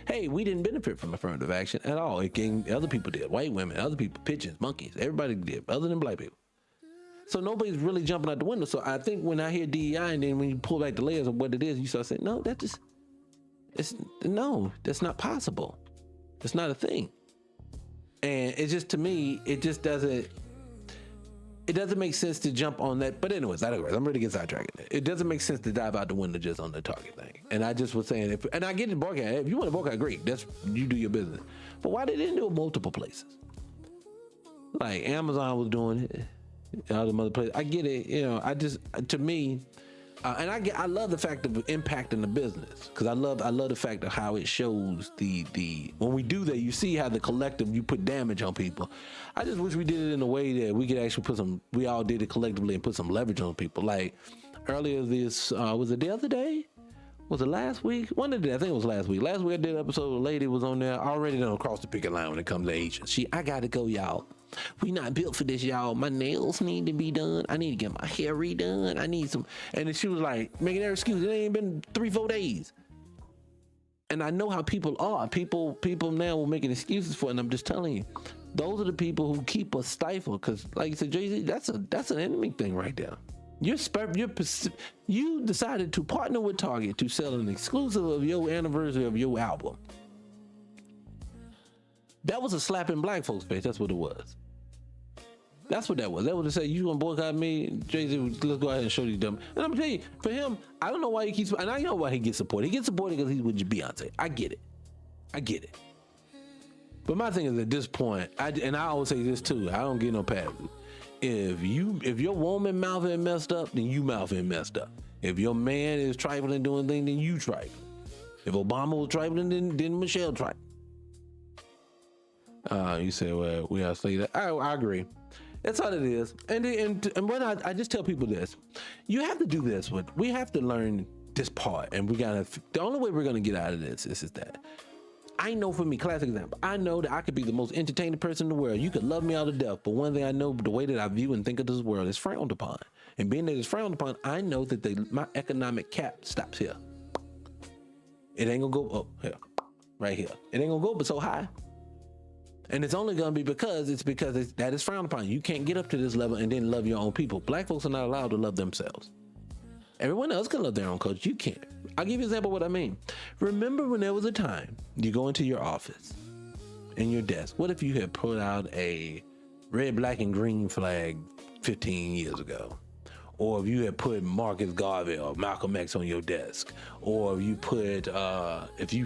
S4: Hey, we didn't benefit from affirmative action at all. Other people did. White women, other people, pigeons, monkeys, everybody did, other than black people. So nobody's really jumping out the window. So I think when I hear DEI and then when you pull back the layers of what it is, you start saying, no, that's not possible. It's not a thing. And it just, to me, it doesn't make sense to jump on that. But anyways, I digress. I'm ready to get sidetracked. It doesn't make sense to dive out the window just on the Target thing. And I just was saying, and I get it, boycott. If you want to boycott, great. You do your business. But why they didn't do it multiple places? Like Amazon was doing it, all the other places. I get it. To me, and I love the fact of impacting the business because I love the fact of how it shows the when we do that, you see how the collective, you put damage on people. I just wish we did it in a way that we could actually we all did it collectively and put some leverage on people. Like earlier was it the other day? Was it last week? One of the, I think it was last week. Last week I did an episode, a lady was on there already done across the picket line when it comes to Asians. I gotta go, y'all. We not built for this, y'all. My nails need to be done. I need to get my hair redone. I need some. And then she was like, making her excuse. It ain't been 3-4 days. And I know how people are. People now are making excuses for it. And I'm just telling you, those are the people who keep us stifled. Because, like you said, Jay-Z, that's an enemy thing right there. You decided to partner with Target to sell an exclusive of your anniversary of your album. That was a slap in black folks' face. That's what it was. That's what that was. That was to say, you gonna boycott me, Jay-Z, let's go ahead and show these dumb. And I'm gonna tell you, for him, I don't know why he keeps, and I know why he gets supported. He gets supported because he's with Beyonce. I get it. But my thing is, at this point, and I always say this too, I don't get no pass. If your woman mouth ain't messed up, then you mouth ain't messed up. If your man is trifling doing things, then you trifling. If Obama was trifling, then Michelle trifling. You say, well, we gotta say that. I agree. That's all it is. And when I just tell people this, you have to do this. We have to learn this part, and the only way we're gonna get out of this is that. I know for me, classic example, I know that I could be the most entertaining person in the world. You could love me all to death, but one thing I know, the way that I view and think of this world is frowned upon. And being that it's frowned upon, I know that my economic cap stops here. It ain't gonna go up here, right here. It ain't gonna go up so high. And it's only going to be because that is frowned upon. You can't get up to this level and then love your own people. Black folks are not allowed to love themselves. Everyone else can love their own culture. You can't. I'll give you an example of what I mean. Remember when there was a time you go into your office, in your desk. What if you had put out a red, black, and green flag 15 years ago? Or if you had put Marcus Garvey or Malcolm X on your desk, or if you put, if you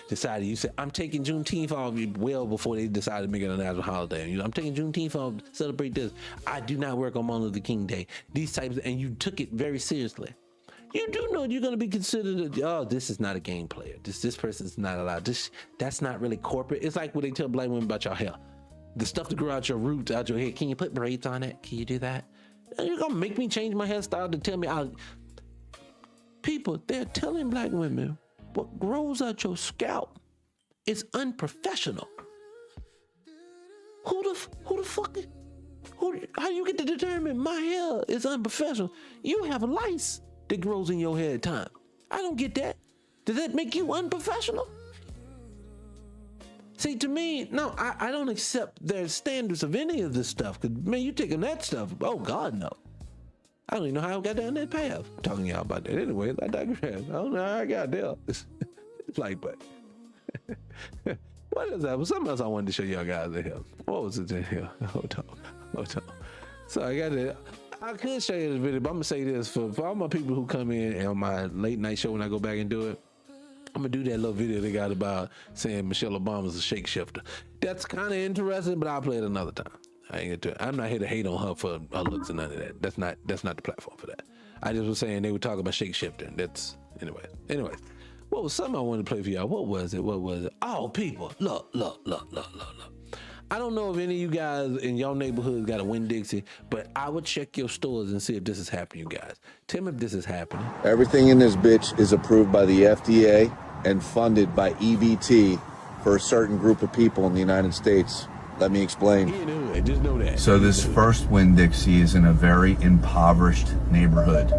S4: decided, you said, I'm taking Juneteenth off well before they decided to make it a national holiday. I'm taking Juneteenth off to celebrate this. I do not work on Martin Luther King Day. These types, and you took it very seriously. You do know you're going to be considered, this is not a game player. This person is not allowed. That's not really corporate. It's like when they tell black women about your hair. The stuff to grow out your roots, out your hair. Can you put braids on it? Can you do that? You're going to make me change my hairstyle to tell me people, they're telling black women what grows out your scalp is unprofessional. Who the fuck? How you get to determine my hair is unprofessional? You have lice that grows in your hair at times. I don't get that. Does that make you unprofessional? See, to me, no, I don't accept their standards of any of this stuff. Because, man, you taking that stuff, oh, God, no. I don't even know how I got down that path. I'm talking to y'all about that. Anyways, I digress. I don't know how I got there. It's like, but what is that? Well, something else I wanted to show y'all guys in here. What was it in here? Hold on. So I got it. I could show you this video, but I'm going to say this for all my people who come in on my late night show when I go back and do it. I'm gonna do that little video they got about saying Michelle Obama's a shapeshifter. That's kind of interesting, but I'll play it another time. I'm not here to hate on her for her looks and none of that. That's not the platform for that. I just was saying they were talking about shapeshifter. That's anyway. What was something I wanted to play for y'all? What was it? Oh, people, look. I don't know if any of you guys in y'all neighborhood got a Winn-Dixie, but I would check your stores and see if this is happening, you guys. Tell me if this is happening.
S8: Everything in this bitch is approved by the FDA and funded by EBT for a certain group of people in the United States. Let me explain.
S4: I just know that.
S9: So this first Winn-Dixie is in a very impoverished neighborhood.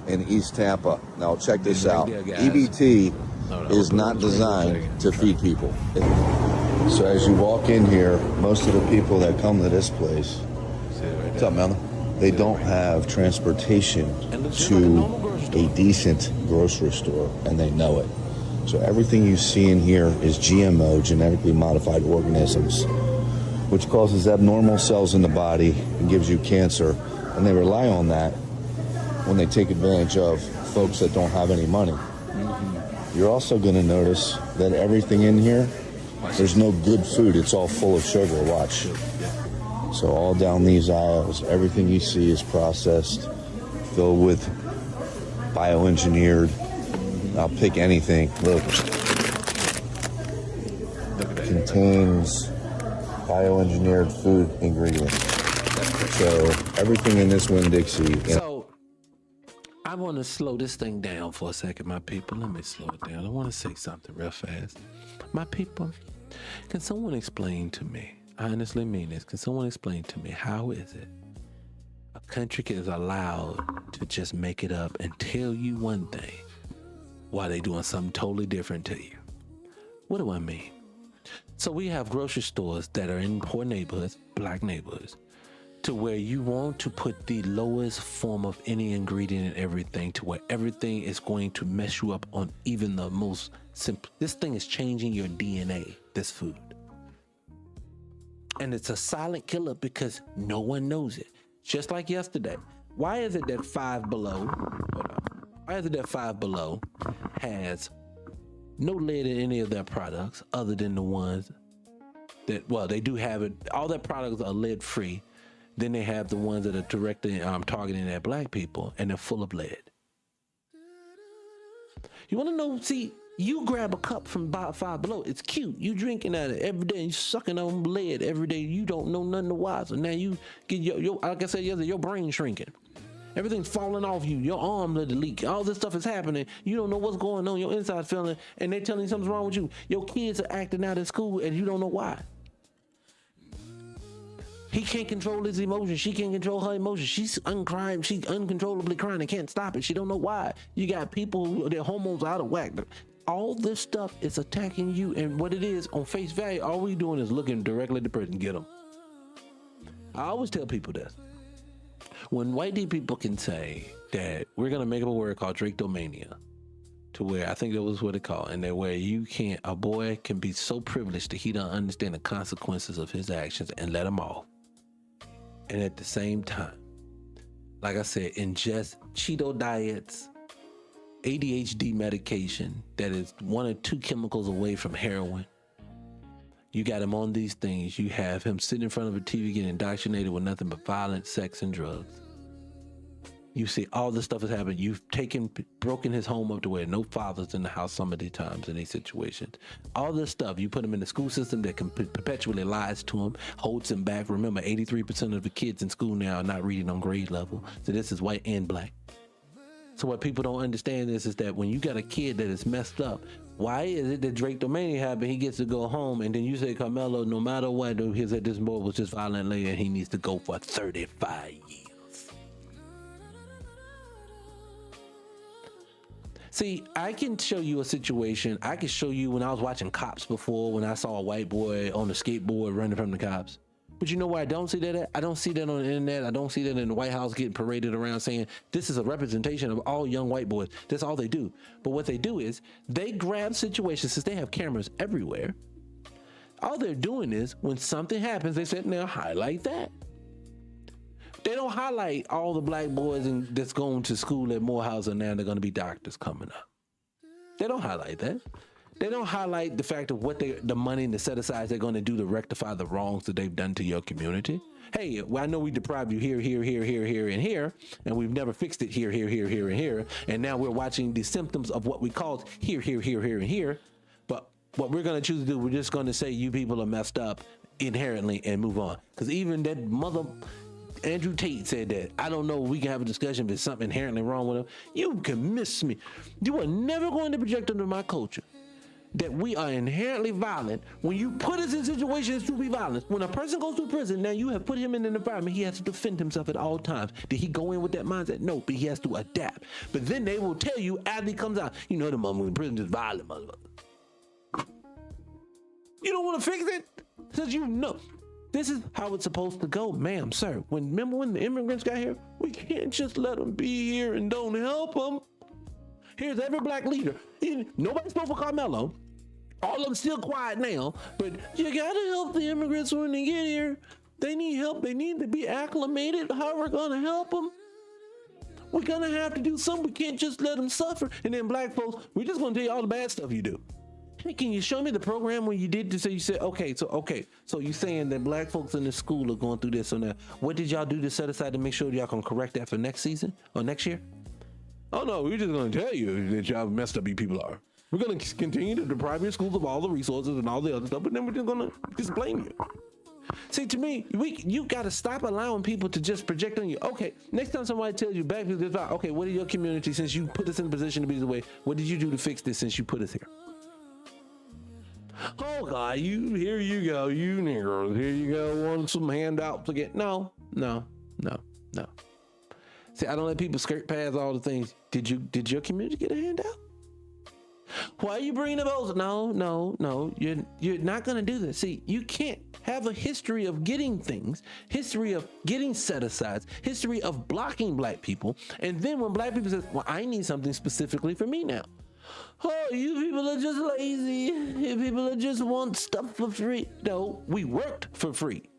S8: In East Tampa. Now check this
S4: Right
S8: out.
S4: there, guys.
S8: EBT is not designed to feed people. So as you walk in here, most of the people that come to this place, what's up, Melvin? They don't have transportation to a decent grocery store, and they know it. So everything you see in here is GMO, genetically modified organisms, which causes abnormal cells in the body and gives you cancer. And they rely on that when they take advantage of folks that don't have any money. You're also going to notice that everything in here, there's no good food. It's all full of sugar. Watch. So all down these aisles, everything you see is processed, filled with bioengineered. I'll pick anything. Look. Contains bioengineered food ingredients. So everything in this Winn-Dixie.
S4: So I want to slow this thing down for a second, my people. Let me slow it down. I want to say something real fast. My people, can someone explain to me, I honestly mean this, can someone explain to me how is it a country is allowed to just make it up and tell you one thing while they doing something totally different to you? What do I mean? So we have grocery stores that are in poor neighborhoods, black neighborhoods, to where you want to put the lowest form of any ingredient in everything, to where everything is going to mess you up on even the most simple. This thing is changing your DNA, this food. And it's a silent killer because no one knows it. Just like yesterday. Why is it that Five Below, why is it that Five Below has no lid in any of their products other than the ones that, well, they do have it. All their products are lid free. Then they have the ones that are directly targeting at black people, and they're full of lead. You want to know? See, you grab a cup from Five Below. It's cute. You drinking out of it every day. And you sucking on lead every day. You don't know nothing the why. So now you get your like I said yesterday, your brain shrinking. Everything's falling off you. Your arm let it leak. All this stuff is happening. You don't know what's going on. Your inside feeling, and they telling you something's wrong with you. Your kids are acting out at school, and you don't know why. He can't control his emotions. She can't control her emotions. She's uncrying. She's uncontrollably crying and can't stop it. She don't know why. You got people who their hormones out of whack. all this stuff is attacking you, and what it is on face value, all we doing is looking directly at the person, get them. I always tell people this. When white people can say that we're gonna make up a word called Drakedomania, to where I think that was what it called, and that where a boy can be so privileged that he don't understand the consequences of his actions and let him off. And at the same time, like I said, ingest Cheeto diets, ADHD medication that is 1 or 2 chemicals away from heroin. You got him on these things. You have him sitting in front of a TV getting indoctrinated with nothing but violence, sex, and drugs. You see all this stuff is happening. You've broken his home up to where no father's in the house some of the times in these situations. All this stuff, you put him in the school system that perpetually lies to him, holds him back. Remember, 83% of the kids in school now are not reading on grade level. So this is white and black. So what people don't understand is that when you got a kid that is messed up, why is it that Drakedomania happened? He gets to go home, and then you say, Carmelo, no matter what, he said this boy was just violently, and he needs to go for 35 years. See, I can show you a situation. I can show you when I was watching Cops before, when I saw a white boy on a skateboard running from the cops. But you know where I don't see that at? I don't see that on the internet. I don't see that in the White House getting paraded around saying this is a representation of all young white boys. That's all they do. But what they do is they grab situations, since they have cameras everywhere. All they're doing is when something happens, they say, now highlight that. They don't highlight all the black boys that's going to school at Morehouse and now they're going to be doctors coming up. They don't highlight that. They don't highlight the fact of what the money and the set asides they're going to do to rectify the wrongs that they've done to your community. Hey, well, I know we deprived you here, and here, and we've never fixed it here, and here. And now we're watching the symptoms of what we called here, and here. But what we're going to choose to do, we're just going to say you people are messed up inherently and move on. Because even that mother... Andrew Tate said that. I don't know. We can have a discussion if there's something inherently wrong with him. You can miss me. You are never going to project into my culture that we are inherently violent when you put us in situations to be violent. When a person goes to prison, now you have put him in an environment, he has to defend himself at all times. Did he go in with that mindset? No, but he has to adapt. But then they will tell you after he comes out, you know the mother in prison is violent, motherfucker. You don't want to fix it? Because you know. This is how it's supposed to go, ma'am, sir. Remember when the immigrants got here? We can't just let them be here and don't help them. Here's every black leader. Nobody spoke for Carmelo. All of them still quiet now, but you gotta help the immigrants when they get here. They need help. They need to be acclimated. How we're gonna help them? We're gonna have to do something. We can't just let them suffer. And then black folks, we're just gonna tell you all the bad stuff you do. Hey, can you show me the program when you did this? So you said, okay, so you're saying that black folks in the school are going through this. So now, what did y'all do to set aside to make sure y'all can correct that for next season or next year? Oh no, we're just gonna tell you that y'all messed up you people are. We're gonna continue to deprive your schools of all the resources and all the other stuff, but then we're just gonna just blame you. See, to me, you gotta stop allowing people to just project on you. Okay, next time somebody tells you back, okay, what is your community, since you put us in a position to be this way, what did you do to fix this since you put us here? Oh God, here you go, you Negroes, here you go, want some handouts to get, no. See, I don't let people skirt past all the things. Did your community get a handout? Why are you bringing the votes? No, you're not gonna do this. See, you can't have a history of getting things, history of getting set-asides, history of blocking black people, and then when black people say, well, I need something specifically for me now. Oh, you people are just lazy. You people just want stuff for free. No, we worked for free.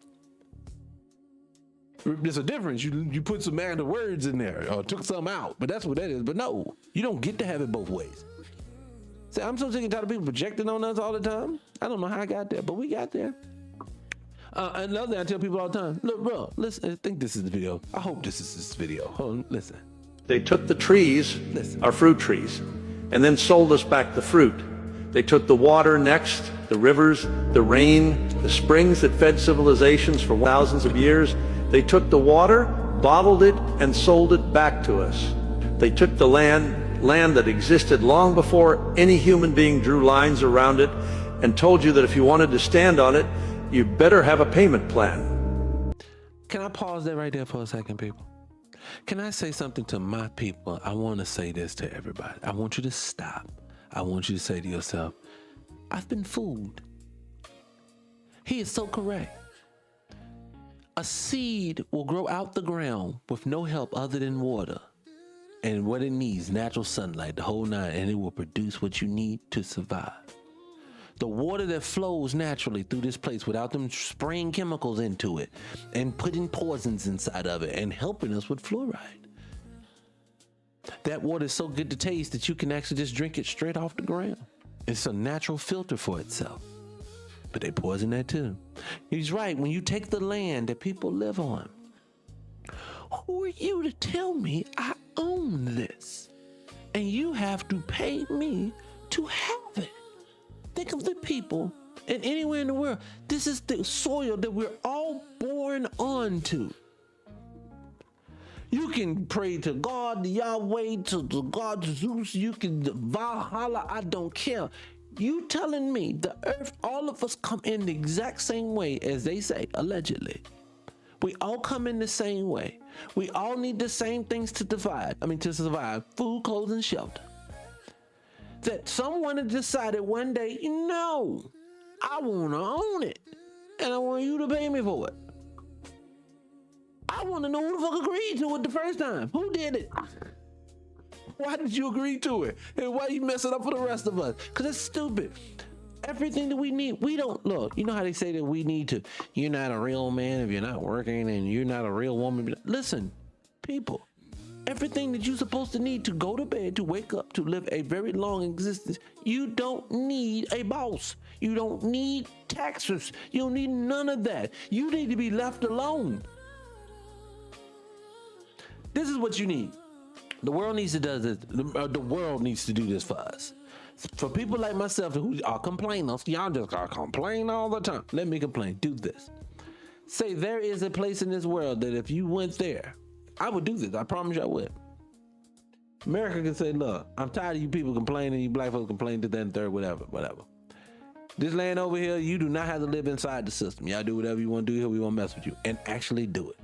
S4: There's a difference. You put some added words in there or took some out, but that's what that is. But no, you don't get to have it both ways. See, I'm so sick and tired of people projecting on us all the time. I don't know how I got there, but we got there. Another thing I tell people all the time, look, bro, listen, I think this is the video. I hope this is this video. Hold on, listen.
S10: They took the trees, our fruit trees, and then sold us back the fruit. They took the water next, the rivers, the rain, the springs that fed civilizations for thousands of years. They took the water, bottled it, and sold it back to us. They took the land that existed long before any human being drew lines around it, and told you that if you wanted to stand on it, you better have a payment plan.
S4: Can I pause there right there for a second, people? Can I say something to my people? I want to say this to everybody. I want you to stop. I want you to say to yourself, I've been fooled. He is so correct. A seed will grow out the ground with no help other than water. And what it needs, natural sunlight, the whole nine, and it will produce what you need to survive. The water that flows naturally through this place without them spraying chemicals into it and putting poisons inside of it and helping us with fluoride. That water is so good to taste that you can actually just drink it straight off the ground. It's a natural filter for itself. But they poison that too. He's right. When you take the land that people live on, who are you to tell me I own this? And you have to pay me to have it. Think of the people and anywhere in the world. This is the soil that we're all born onto. You can pray to God, Yahweh, to the God Zeus. You can Valhalla. I don't care. You telling me the earth, all of us come in the exact same way as they say, allegedly. We all come in the same way. We all need the same things to survive, food, clothes, and shelter. That someone has decided one day, no, I want to own it. And I want you to pay me for it. I want to know who the fuck agreed to it the first time. Who did it? Why did you agree to it? And why you mess it up for the rest of us? Because it's stupid. Everything that we need, we don't look. You know how they say that we need to, you're not a real man if you're not working, and you're not a real woman. Listen, people, everything that you're supposed to need to go to bed, to wake up, to live a very long existence, you don't need a boss. You don't need taxes. You don't need none of that. You need to be left alone. This is what you need. The world needs to do this. The world needs to do this for us. For people like myself who are complainers, y'all just gotta complain all the time. Let me complain. Do this. Say there is a place in this world that if you went there, I would do this. I promise you I would. America can say, look, I'm tired of you people complaining, you black folks complaining to that and third, whatever. This land over here, you do not have to live inside the system. Y'all do whatever you want to do here. We won't mess with you. And actually do it.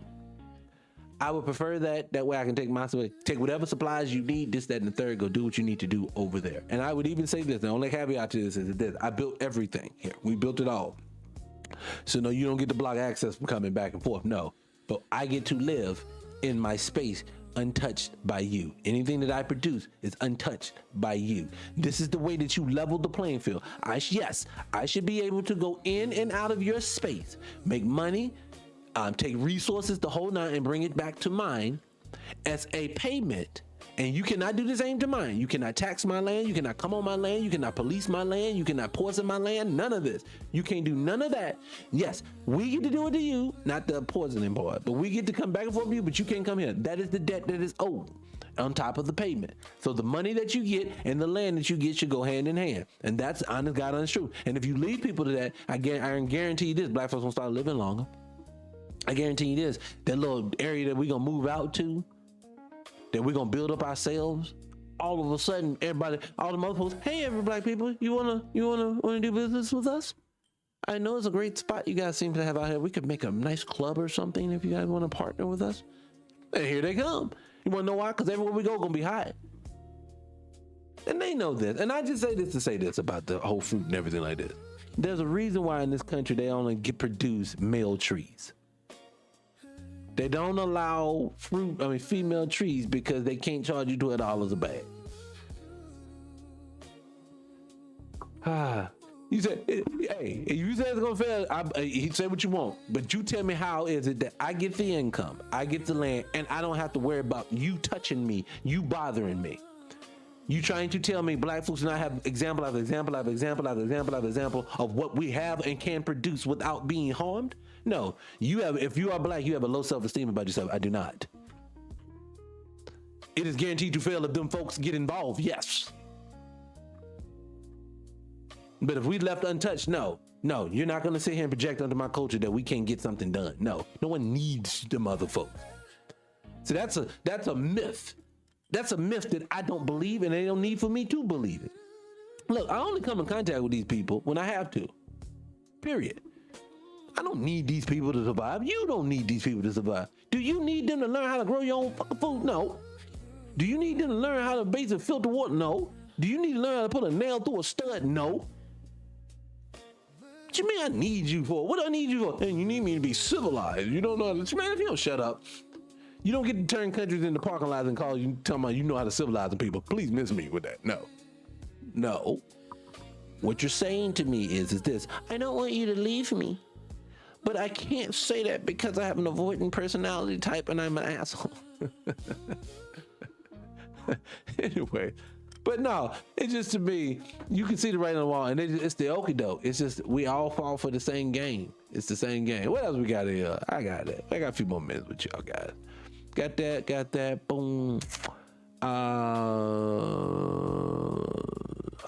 S4: I would prefer that. That way I can take whatever supplies you need, this, that, and the third, go do what you need to do over there. And I would even say this, the only caveat to this is this. I built everything here. We built it all. So no, you don't get to block access from coming back and forth. No, but I get to live in my space untouched by you. Anything that I produce is untouched by you. This is the way that you level the playing field. I should be able to go in and out of your space, make money, take resources, the whole nine, and bring it back to mine as a payment. And you cannot do the same to mine. You cannot tax my land. You cannot come on my land. You cannot police my land. You cannot poison my land. None of this. You can't do none of that. Yes, we get to do it to you, not the poisoning part, but we get to come back and forth with you, but you can't come here. That is the debt that is owed on top of the payment. So the money that you get and the land that you get should go hand in hand. And that's honest God, honest truth. And if you leave people to that, I guarantee you this, black folks gonna start living longer. I guarantee you this, that little area that we're gonna move out to, that we're gonna build up ourselves, all of a sudden everybody, all the mother folks, hey, every black people, you wanna do business with us? I know it's a great spot you guys seem to have out here. We could make a nice club or something if you guys want to partner with us. And here they come. You wanna know why? Because everywhere we go gonna be hot. And they know this. And I just say this to say this about the whole fruit and everything like this. There's a reason why in this country they only produce male trees. They don't allow female trees because they can't charge you $12 a bag. You said, hey, you said it's gonna fail. He said what you want, but you tell me how is it that I get the income, I get the land, and I don't have to worry about you touching me, you bothering me. You trying to tell me black folks do not have example of what we have and can produce without being harmed? No, you have. If you are black, you have a low self-esteem about yourself. I do not. It is guaranteed to fail if them folks get involved. Yes. But if we left untouched, no, you're not going to sit here and project onto my culture that we can't get something done. No one needs them other folks. So that's a myth. That's a myth that I don't believe, and they don't need for me to believe it. Look, I only come in contact with these people when I have to. Period. I don't need these people to survive. You don't need these people to survive. Do you need them to learn how to grow your own fucking food? No. Do you need them to learn how to basically filter water? No. Do you need to learn how to put a nail through a stud? No. What you mean I need you for? What do I need you for? And you need me to be civilized. You don't know how to, man, if you don't shut up, you don't get to turn countries into parking lots and call you, tell me you know how to civilize the people. Please miss me with that. No. What you're saying to me is this: I don't want you to leave me, but I can't say that because I have an avoidant personality type and I'm an asshole. Anyway, but no, it's just, to me, you can see the writing on the wall, and it's the okie doke. It's just we all fall for the same game. It's the same game. What else we got here? I got it. I got a few more minutes with y'all guys. Got that. Boom.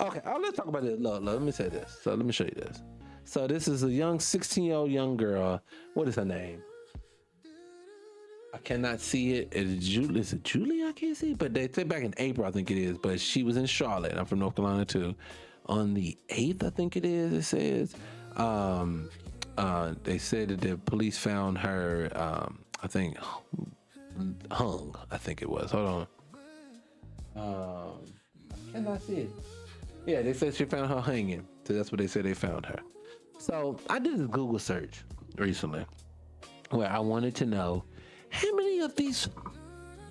S4: Okay, let's talk about this. Look, let me say this. So let me show you this. So this is a 16-year-old young girl. What is her name? I cannot see it. Is it Julie? I can't see. But they say back in April, I think it is. But she was in Charlotte. I'm from North Carolina too. On the 8th, I think it is. It says. They said that the police found her. I think hung. I think it was. Hold on. Cannot see it. Yeah, they said she found her hanging. So that's what they said they found her. So I did a Google search recently where I wanted to know how many of these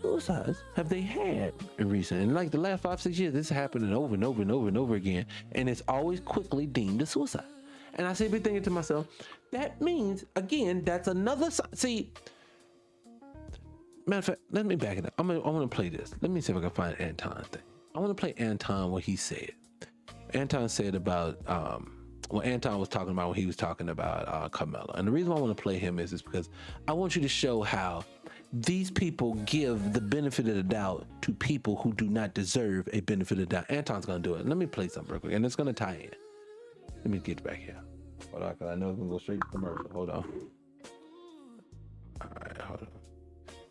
S4: suicides have they had in recent, and like the last 5-6 years, this is happening over and over and over and over again, and it's always quickly deemed a suicide. And I say, be thinking to myself, that means, again, that's another see. Matter of fact, let me back it up. I want to play this. Let me see if I can find Anton thing. I want to play Anton what he said. Anton said about what Anton was talking about when he was talking about Carmelo. And the reason why I want to play him is because I want you to show how these people give the benefit of the doubt to people who do not deserve a benefit of the doubt. Anton's going to do it. Let me play something real quick, and it's going to tie in. Let me get back here. Hold on, because I know it's going to go straight to commercial. Hold on. All right, hold on.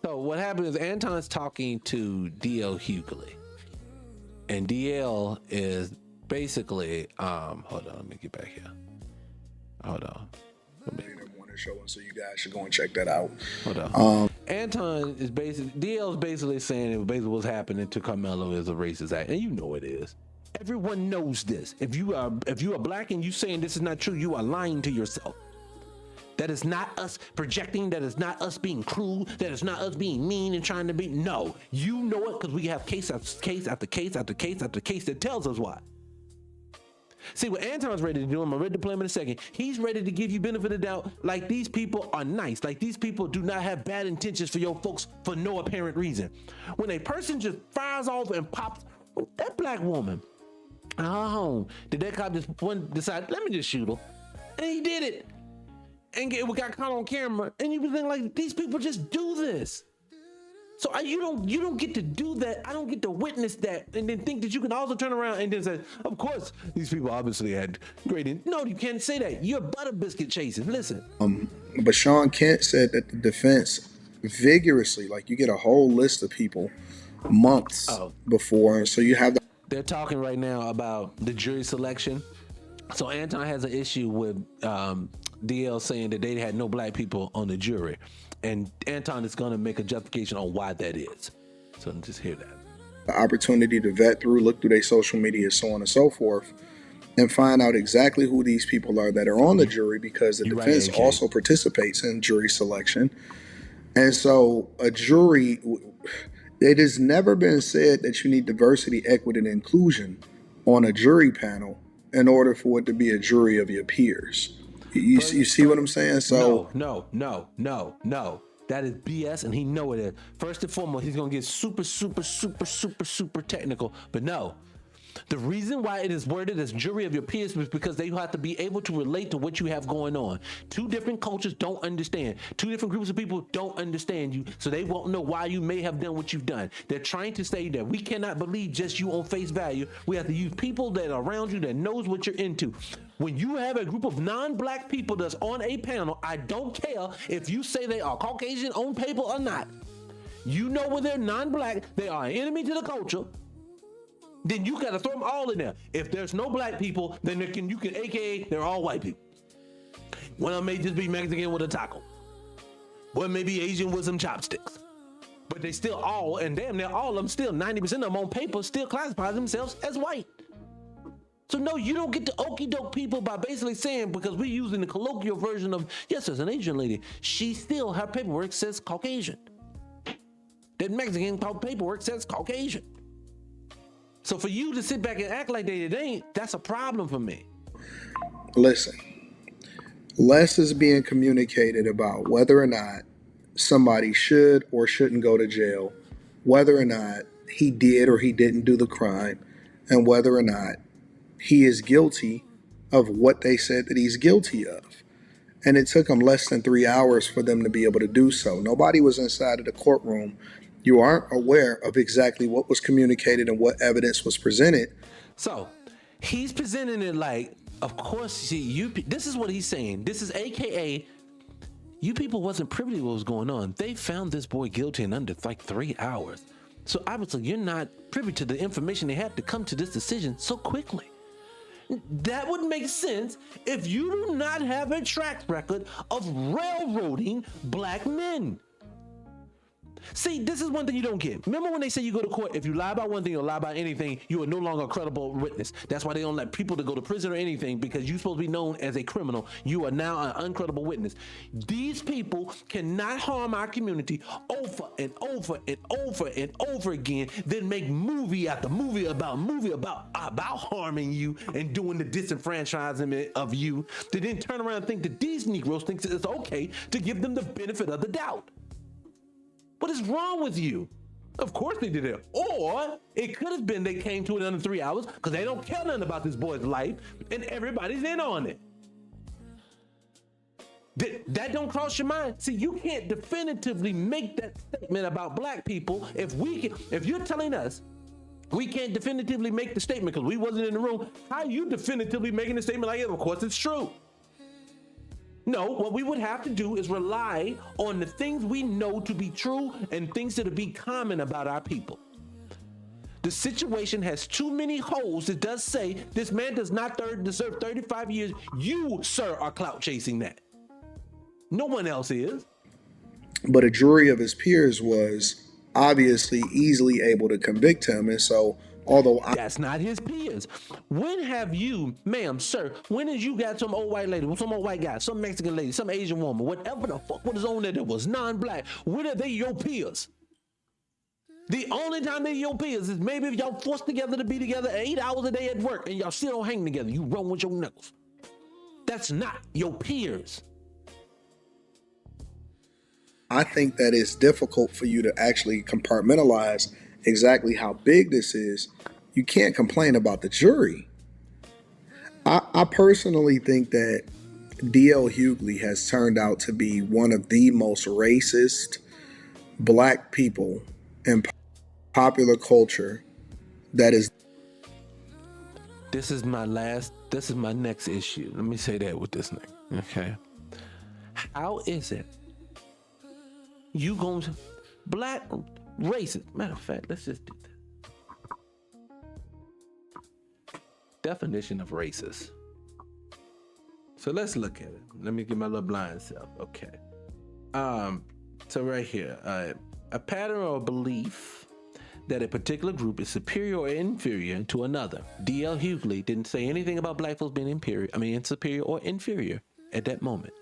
S4: So what happened is Anton's talking to DL Hughley. And DL is basically, hold on, let me get back here. Hold on.
S11: So you guys should go and check that out.
S4: Hold on. Anton is DL is basically saying that basically what's happening to Carmelo is a racist act, and you know it is. Everyone knows this. If you are black and you saying this is not true, you are lying to yourself. That is not us projecting. That is not us being cruel. That is not us being mean and trying to be. No, you know it because we have case after case after case after case after case that tells us why. See, what Anton's ready to do, I'm ready to play him in a second. He's ready to give you benefit of the doubt like these people are nice. Like these people do not have bad intentions for your folks for no apparent reason. When a person just fires off and pops, that black woman, at her home, did that cop just decide, let me just shoot her? And he did it. And it got caught on camera, and you would think like these people just do this. So you don't get to do that. I don't get to witness that, and then think that you can also turn around and then say, of course, these people obviously had great. No, you can't say that. You're butter biscuit chasing. Listen.
S11: But Sean Kent said that the defense vigorously, like you get a whole list of people months before, and so you have.
S4: They're talking right now about the jury selection. So Anton has an issue with DL saying that they had no black people on the jury. And Anton is going to make a justification on why that is. So just hear that.
S11: The opportunity to vet through, look through their social media, so on and so forth, and find out exactly who these people are that are on the jury, because the defense also participates in jury selection. And so a jury, it has never been said that you need diversity, equity, and inclusion on a jury panel in order for it to be a jury of your peers. You see what I'm saying? So
S4: no. That is BS, and he know it is. First and foremost, he's gonna get super technical. But no, the reason why it is worded as jury of your peers is because they have to be able to relate to what you have going on. Two different cultures don't understand. Two different groups of people don't understand you, so they won't know why you may have done what you've done. They're trying to say that we cannot believe just you on face value. We have to use people that are around you that knows what you're into. When you have a group of non-black people that's on a panel, I don't care if you say they are Caucasian on paper or not. You know when they're non-black, they are an enemy to the culture. Then you gotta throw them all in there. If there's no black people, then you can AKA they're all white people. One of them may just be Mexican with a taco. One may be Asian with some chopsticks. But they still all, and damn near all of them still, 90% of them on paper still classify themselves as white. So no, you don't get to okey doke people by basically saying, because we're using the colloquial version of, yes, there's an Asian lady. She still, her paperwork says Caucasian. That Mexican paperwork says Caucasian. So for you to sit back and act like it ain't, that's a problem for me.
S11: Listen, less is being communicated about whether or not somebody should or shouldn't go to jail, whether or not he did or he didn't do the crime, and whether or not he is guilty of what they said that he's guilty of. And it took them less than 3 hours for them to be able to do so. Nobody was inside of the courtroom. You aren't aware of exactly what was communicated and what evidence was presented.
S4: So he's presenting it like, of course, this is what he's saying. This is AKA, you people wasn't privy to what was going on. They found this boy guilty in under like 3 hours. So obviously you're not privy to the information they had to come to this decision so quickly. That would make sense if you do not have a track record of railroading black men. See, this is one thing you don't get. Remember when they say you go to court, if you lie about one thing or lie about anything, you are no longer a credible witness. That's why they don't let people to go to prison or anything, because you're supposed to be known as a criminal. You are now an uncredible witness. These people cannot harm our community over and over and over and over again, then make movie after movie about harming you and doing the disenfranchisement of you, to then turn around and think that these Negroes think it's okay to give them the benefit of the doubt. What is wrong with you? Of course they did it. Or it could have been they came to it under 3 hours because they don't care nothing about this boy's life and everybody's in on it. That don't cross your mind? See, you can't definitively make that statement about black people if you're telling us we can't definitively make the statement because we wasn't in the room. How are you definitively making a statement like it? Of course it's true. No, what we would have to do is rely on the things we know to be true and things that be common about our people. The situation has too many holes that does say this man does not deserve 35 years. You, sir, are clout chasing that. No one else is.
S11: But a jury of his peers was obviously easily able to convict him. And so,
S4: that's not his peers. When have you, ma'am, sir, when has you got some old white lady, some old white guy, some Mexican lady, some Asian woman, whatever the fuck was on there that was non-black, when are they your peers? The only time they're your peers is maybe if y'all forced together to be together 8 hours a day at work and y'all still don't hang together. You run with your knuckles. That's not your peers.
S11: I think that it's difficult for you to actually compartmentalize exactly how big this is. You can't complain about the jury. I personally think that D.L. Hughley has turned out to be one of the most racist black people in popular culture that is.
S4: This is my next issue. Let me say that with this thing, okay? How is it you going to black racist? Matter of fact, let's just do that. Definition of racist. So let's look at it. Let me get my little blind self. Okay. So right here, a pattern or belief that a particular group is superior or inferior to another. D.L. Hughley didn't say anything about black folks being superior or inferior at that moment.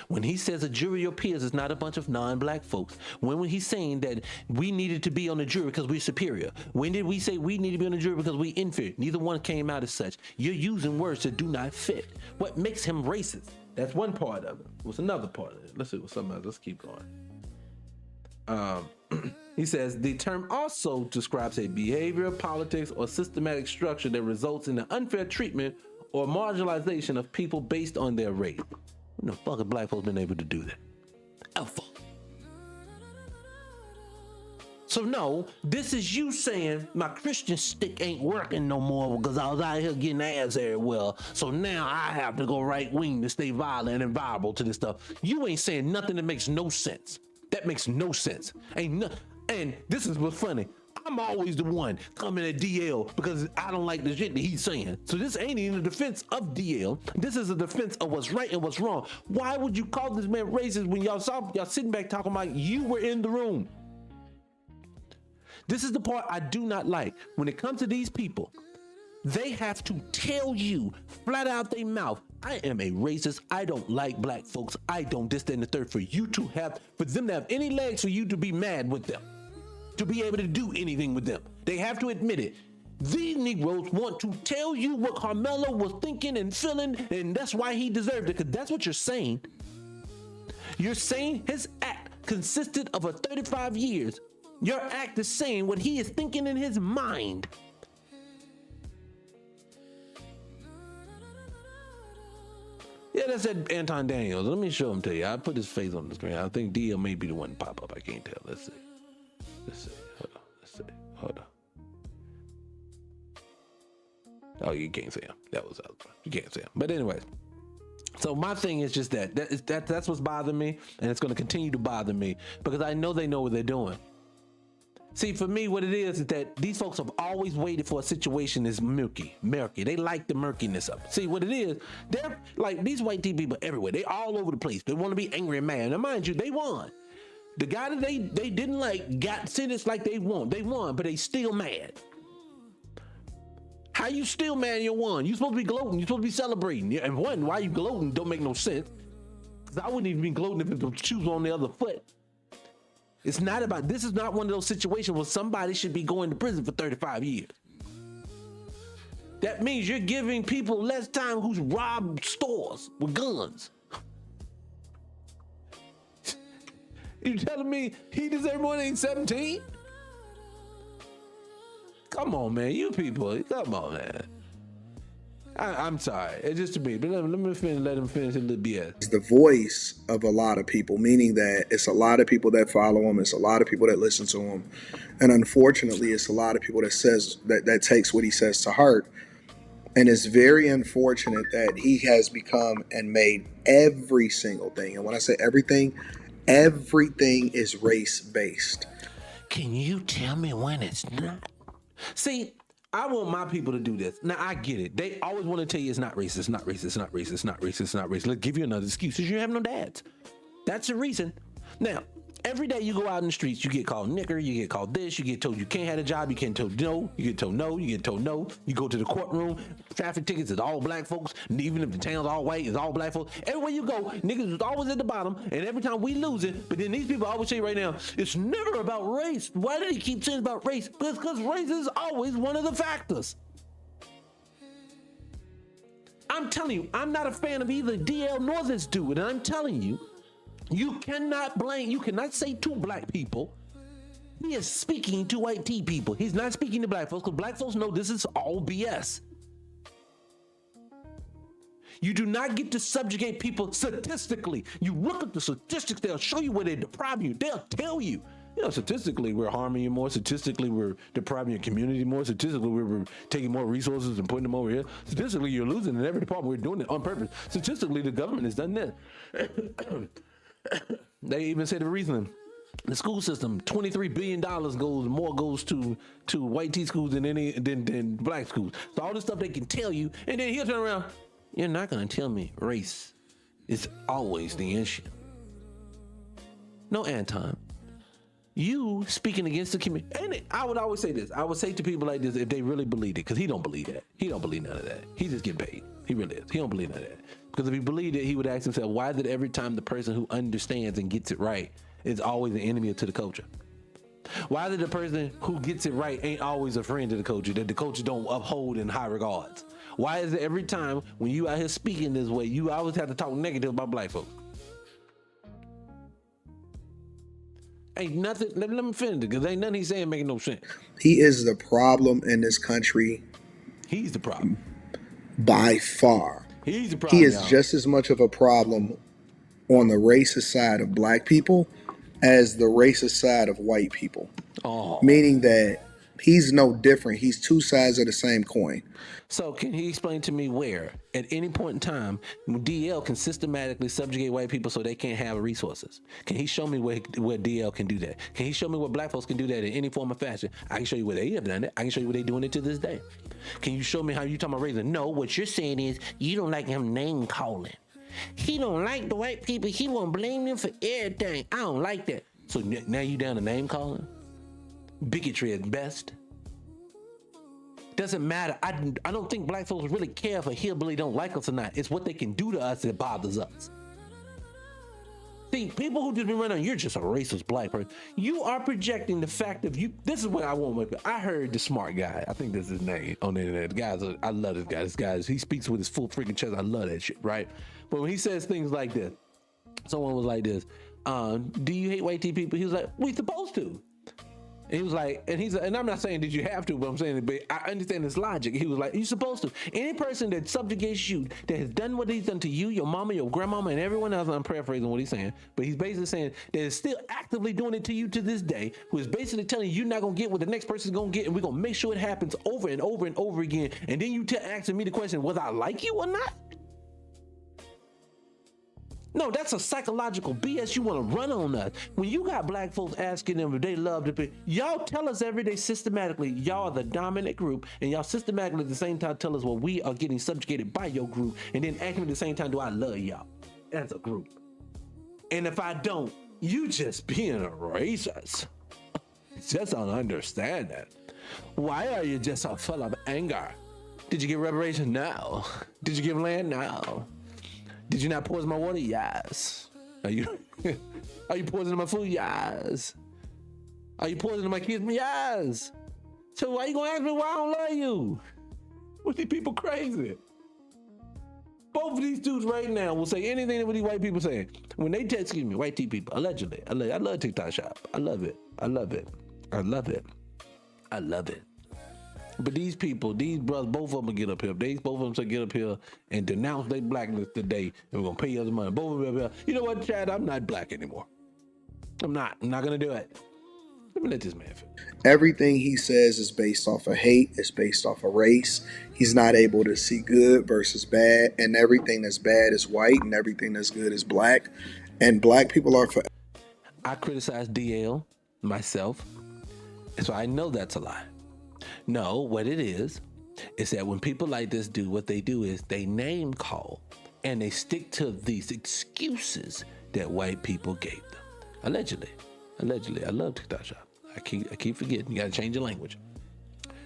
S4: When he says a jury of peers is not a bunch of non-black folks, when he's saying that we needed to be on the jury because we're superior, when did we say we need to be on the jury because we inferior? Neither one came out as such. You're using words that do not fit. What makes him racist? That's one part of it. What's another part of it? Let's see what's something else. Let's keep going. He says the term also describes a behavior, politics, or systematic structure that results in the unfair treatment or marginalization of people based on their race. When the fuck have black folks been able to do that? Oh, fuck. So no, this is you saying my Christian stick ain't working no more because I was out here getting ass everywhere. So now I have to go right wing to stay violent and viable to this stuff. You ain't saying nothing that makes no sense. That makes no sense. And this is what's funny. I'm always the one coming at DL because I don't like the shit that he's saying. So this ain't even a defense of DL. This is a defense of what's right and what's wrong. Why would you call this man racist when y'all sitting back talking about you were in the room? This is the part I do not like. When it comes to these people, they have to tell you flat out their mouth, I am a racist. I don't like black folks. I don't this, that, and the third. For them to have any legs for you to be mad with them, to be able to do anything with them. They have to admit it. These Negroes want to tell you what Carmelo was thinking and feeling, and that's why he deserved it, because that's what you're saying. You're saying his act consisted of 35 years. Your act is saying what he is thinking in his mind. Yeah, that's that Anton Daniels. Let me show him to you. I put his face on the screen. I think DL may be the one to pop up. I can't tell. Let's see. Hold on. Oh, you can't see him. You can't see him. But anyways, so my thing is just that's what's bothering me, and it's going to continue to bother me because I know they know what they're doing. See, for me, what it is that these folks have always waited for a situation that's murky. They like the murkiness of it. See, what it is, they're like these white people everywhere. They all over the place. They want to be angry and mad. Now, mind you, they won. The guy that they didn't like got sentenced like they won. They won, but they still mad. How you still mad and you won? You supposed to be gloating. You supposed to be celebrating. And one, why you gloating don't make no sense. Because I wouldn't even be gloating if the shoes were on the other foot. It's not about, this is not one of those situations where somebody should be going to prison for 35 years. That means you're giving people less time who's robbed stores with guns. You telling me he deserves more than 17? Come on, man. You people, come on, man. I'm sorry. It's just to me. But let him finish a little BS.
S11: It's the voice of a lot of people, meaning that it's a lot of people that follow him. It's a lot of people that listen to him. And unfortunately, it's a lot of people that takes what he says to heart. And it's very unfortunate that he has become and made every single thing. And when I say everything is race-based.
S4: Can you tell me when it's not? See, I want my people to do this. Now, I get it. They always want to tell you it's not racist, not racist, not racist, not racist, not racist. Let's give you another excuse because you have no dads. That's the reason. Now, every day you go out in the streets, you get called nigger, you get called this, you get told you can't have a job, you can't told no, you get told no, you get told no. You go to the courtroom, traffic tickets is all black folks, and even if the town's all white, it's all black folks. Everywhere you go, niggas is always at the bottom, and every time we lose it, but then these people always say right now, it's never about race. Why do they keep saying about race? Because race is always one of the factors. I'm telling you, I'm not a fan of either DL nor this dude, and I'm telling you, you cannot say to black people, he is speaking to white people. He's not speaking to black folks because black folks know this is all BS. You do not get to subjugate people statistically. You look at the statistics, they'll show you where they deprive you. They'll tell you, statistically we're harming you more. Statistically we're depriving your community more. Statistically we're taking more resources and putting them over here. Statistically you're losing in every department. We're doing it on purpose. Statistically the government has done this. They even say the reason the school system, $23 billion goes to white T schools than black schools. So all this stuff they can tell you, and then he'll turn around. You're not gonna tell me race is always the issue. No, Anton. You speaking against the community. And I would always say this. I would say to people like this if they really believed it, because he don't believe that. He don't believe none of that. He just get paid. He really is. He don't believe none of that. Because if he believed it, he would ask himself, why is it every time the person who understands and gets it right is always an enemy to the culture? Why is it the person who gets it right ain't always a friend to the culture, that the culture don't uphold in high regards? Why is it every time when you out here speaking this way, you always have to talk negative about black folks? Ain't nothing, let me finish it, because ain't nothing he's saying making no sense.
S11: He is the problem in this country.
S4: He's the problem.
S11: By far.
S4: He's the problem.
S11: He is just as much of a problem on the racist side of black people as the racist side of white people.
S4: Oh.
S11: Meaning that he's no different. He's two sides of the same coin.
S4: So can he explain to me where, at any point in time, DL can systematically subjugate white people so they can't have resources? Can he show me where DL can do that? Can he show me where black folks can do that in any form or fashion? I can show you where they have done it. I can show you where they're doing it to this day. Can you show me how you talking about racism? No, what you're saying is you don't like him name calling. He don't like the white people. He won't blame them for everything. I don't like that. So now you down to name calling? bigotry at best. Doesn't matter. I don't think black folks really care if a hillbilly don't like us or not. It's what they can do to us that bothers us. See, people who just been running, you're just a racist black person. You are projecting the fact of you. This is what I want. I heard the smart guy. I think that's his name on the internet. The guys, I love this guy. This guy, he speaks with his full freaking chest. I love that shit, right? But when he says things like this, someone was like this, do you hate white people? He was like, we supposed to. And he was like, and I'm not saying that you have to, but I'm saying, but I understand his logic. He was like, you're supposed to. Any person that subjugates you, that has done what he's done to you, your mama, your grandmama, and everyone else, I'm paraphrasing what he's saying, but he's basically saying that is still actively doing it to you to this day, who is basically telling you you're not going to get what the next person's going to get, and we're going to make sure it happens over and over and over again. And then you asking me the question, whether I like you or not? No, that's a psychological BS you want to run on us. When you got black folks asking them if they love to be, y'all tell us every day systematically, y'all are the dominant group, and y'all systematically at the same time tell us, well, we are getting subjugated by your group, and then ask me at the same time, do I love y'all as a group? And if I don't, you just being a racist. Just don't understand that. Why are you just so full of anger? Did you get reparations? No. Did you give land? No. Did you not poison my water? Yes. Are you poisoning my food? Yes. Are you poisoning my kids? Yes. So why you gonna ask me why I don't love you? What these people crazy? Both of these dudes right now will say anything that these white people saying. When they excuse me, white people, allegedly. I love TikTok shop. I love it. I love it. I love it. I love it. But these people, these brothers, both of them will get up here. Both of them should get up here and denounce their blackness today, and we're gonna pay you the money. Both of them up here. You know what, Chad? I'm not black anymore. I'm not gonna do it. Let me let this man finish.
S11: Everything he says is based off of hate. It's based off of race. He's not able to see good versus bad, and everything that's bad is white, and everything that's good is black. And black people are for.
S4: I criticize DL myself, so I know that's a lie. No, what it is that when people like this do, what they do is they name call and they stick to these excuses that white people gave them. Allegedly. I love TikTok shop. I keep forgetting. You gotta change your language.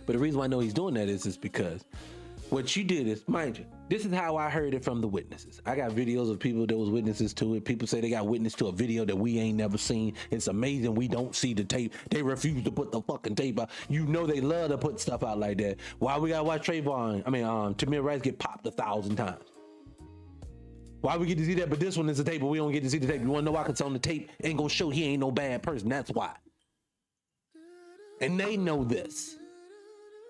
S4: But the reason why I know he's doing that is because what you did is, mind you, this is how I heard it from the witnesses. I got videos of people that was witnesses to it. People say they got witness to a video that we ain't never seen. It's amazing we don't see the tape. They refuse to put the fucking tape out. You know they love to put stuff out like that. Why we gotta watch Tamir Rice get popped 1,000 times? Why we get to see that, but this one is a tape, but we don't get to see the tape? You wanna know why? Because on the tape ain't gonna show he ain't no bad person. That's why. And they know this.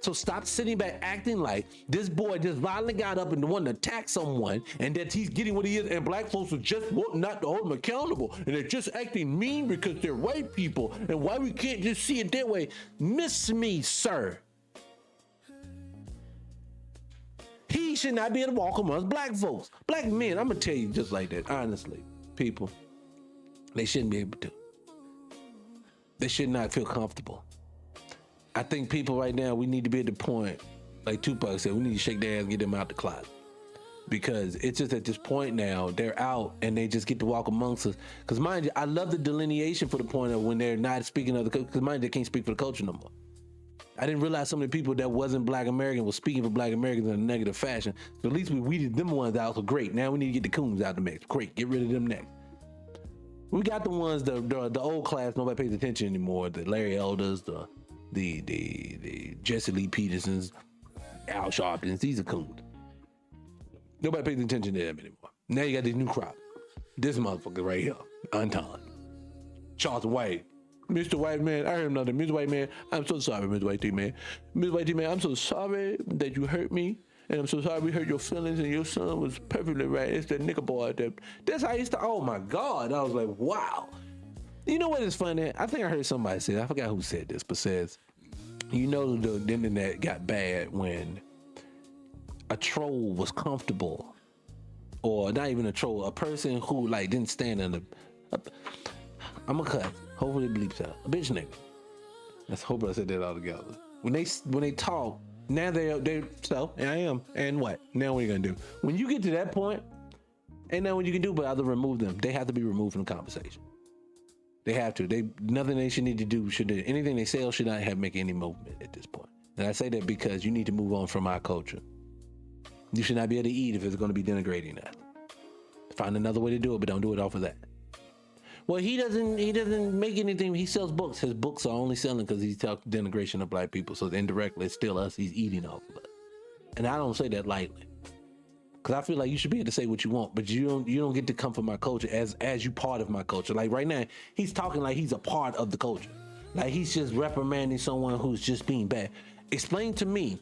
S4: So stop sitting back acting like this boy just violently got up and wanted to attack someone and that he's getting what he is, and black folks are just wanting not to hold him accountable, and they're just acting mean because they're white people, and why we can't just see it that way. Miss me, sir. He should not be able to walk amongst black folks. Black men, I'm gonna tell you just like that, honestly, people, they shouldn't be able to. They should not feel comfortable. I think people right now, we need to be at the point, like Tupac said, we need to shake their ass and get them out the closet. Because it's just at this point now, they're out and they just get to walk amongst us. Because mind you, I love the delineation for the point of when they're not speaking of the culture, because mind you, they can't speak for the culture no more. I didn't realize some of the people that wasn't black American was speaking for black Americans in a negative fashion. So at least we weeded them ones out, so great. Now we need to get the coons out the mix. Great, get rid of them next. We got the ones, the old class, nobody pays attention anymore. The Larry Elders, the Jesse Lee Petersons, Al Sharptons, these are coons. Nobody pays attention to them anymore. Now you got this new crop. This motherfucker right here, Anton. Charles White. Mr. White Man, I heard him nothing. Mr. White Man, I'm so sorry, Mr. White T Man. Mr. White T Man, I'm so sorry that you hurt me. And I'm so sorry we hurt your feelings, and your son was perfectly right. It's that nigga boy. That's how he used to, oh my God. I was like, wow. You know what is funny? I think I heard somebody say, I forgot who said this, but says, you know, the internet got bad when a troll was comfortable, or not even a troll, a person who like didn't stand in the, I'm gonna cut, hopefully it bleeps out, a bitch nigga. Let's hope I said that all together. When they talk, now they so, and I am, and what? Now what are you gonna do? When you get to that point, ain't nothing you can do but either remove them. They have to be removed from the conversation. They have to. Nothing they should need to do anything they sell should not make any movement at this point. And I say that because you need to move on from our culture. You should not be able to eat if it's going to be denigrating us. Find another way to do it, but don't do it off of that. Well, he doesn't make anything. He sells books. His books are only selling because he's talking denigration of black people. So indirectly, it's still us. He's eating off of us. And I don't say that lightly, because I feel like you should be able to say what you want, but you don't get to come from my culture as you part of my culture. Like right now, he's talking like he's a part of the culture. Like he's just reprimanding someone who's just being bad. Explain to me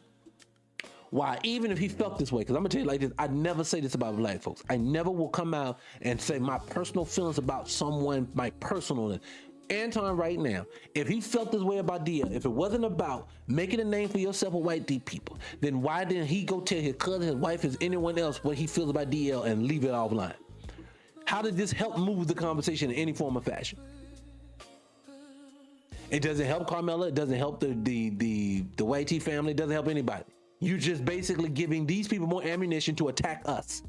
S4: why, even if he felt this way, because I'm gonna tell you like this, I never say this about black folks. I never will come out and say my personal feelings about someone, my personal. Anton right now, if he felt this way about DL, if it wasn't about making a name for yourself with white deep people, then why didn't he go tell his cousin, his wife, his anyone else what he feels about DL and leave it offline? How did this help move the conversation in any form or fashion? It doesn't help Carmella. It doesn't help the White T family. It doesn't help anybody. You're just basically giving these people more ammunition to attack us.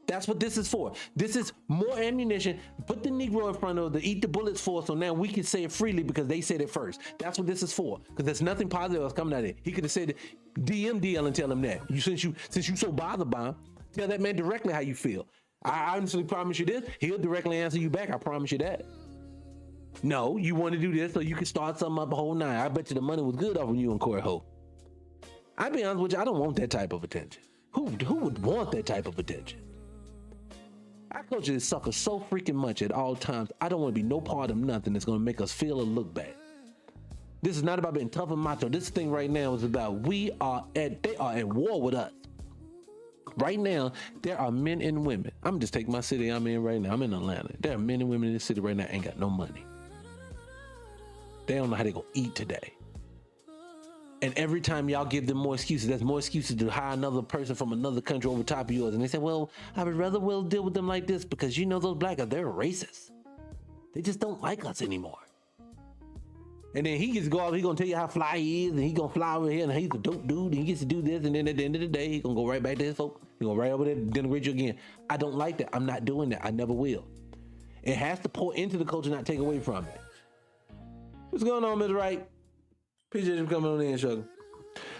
S4: That's what this is for. This is more ammunition. Put the Negro in front of the eat the bullets for, so now we can say it freely because they said it first. That's what this is for. Because there's nothing positive that's coming out of it. He could have said DM DL and tell him that. Since you so bothered by him, tell that man directly how you feel. I honestly promise you this. He'll directly answer you back. I promise you that. No, you want to do this so you can start something up a whole nine. I bet you the money was good off of you and Corey Hope. I'll be honest with you, I don't want that type of attention. Who would want that type of attention? I coach this sucker so freaking much at all times. I don't want to be no part of nothing that's going to make us feel or look bad. This is not about being tough and macho. This thing right now is about they are at war with us. Right now, there are men and women. I'm just taking my city I'm in right now. I'm in Atlanta. There are men and women in this city right now ain't got no money. They don't know how they gonna eat today. And every time y'all give them more excuses, there's more excuses to hire another person from another country over top of yours. And they say, well, I would rather deal with them like this because you know those black guys, they're racist. They just don't like us anymore. And then he gets to go out, he's gonna tell you how fly he is, and he's gonna fly over here, and he's a dope dude, and he gets to do this, and then at the end of the day, he's gonna go right back to his folk. He's gonna right over there, denigrate you again. I don't like that. I'm not doing that. I never will. It has to pour into the culture, not take away from it. What's going on, Mr. Wright? Appreciate him coming on in, Sugar.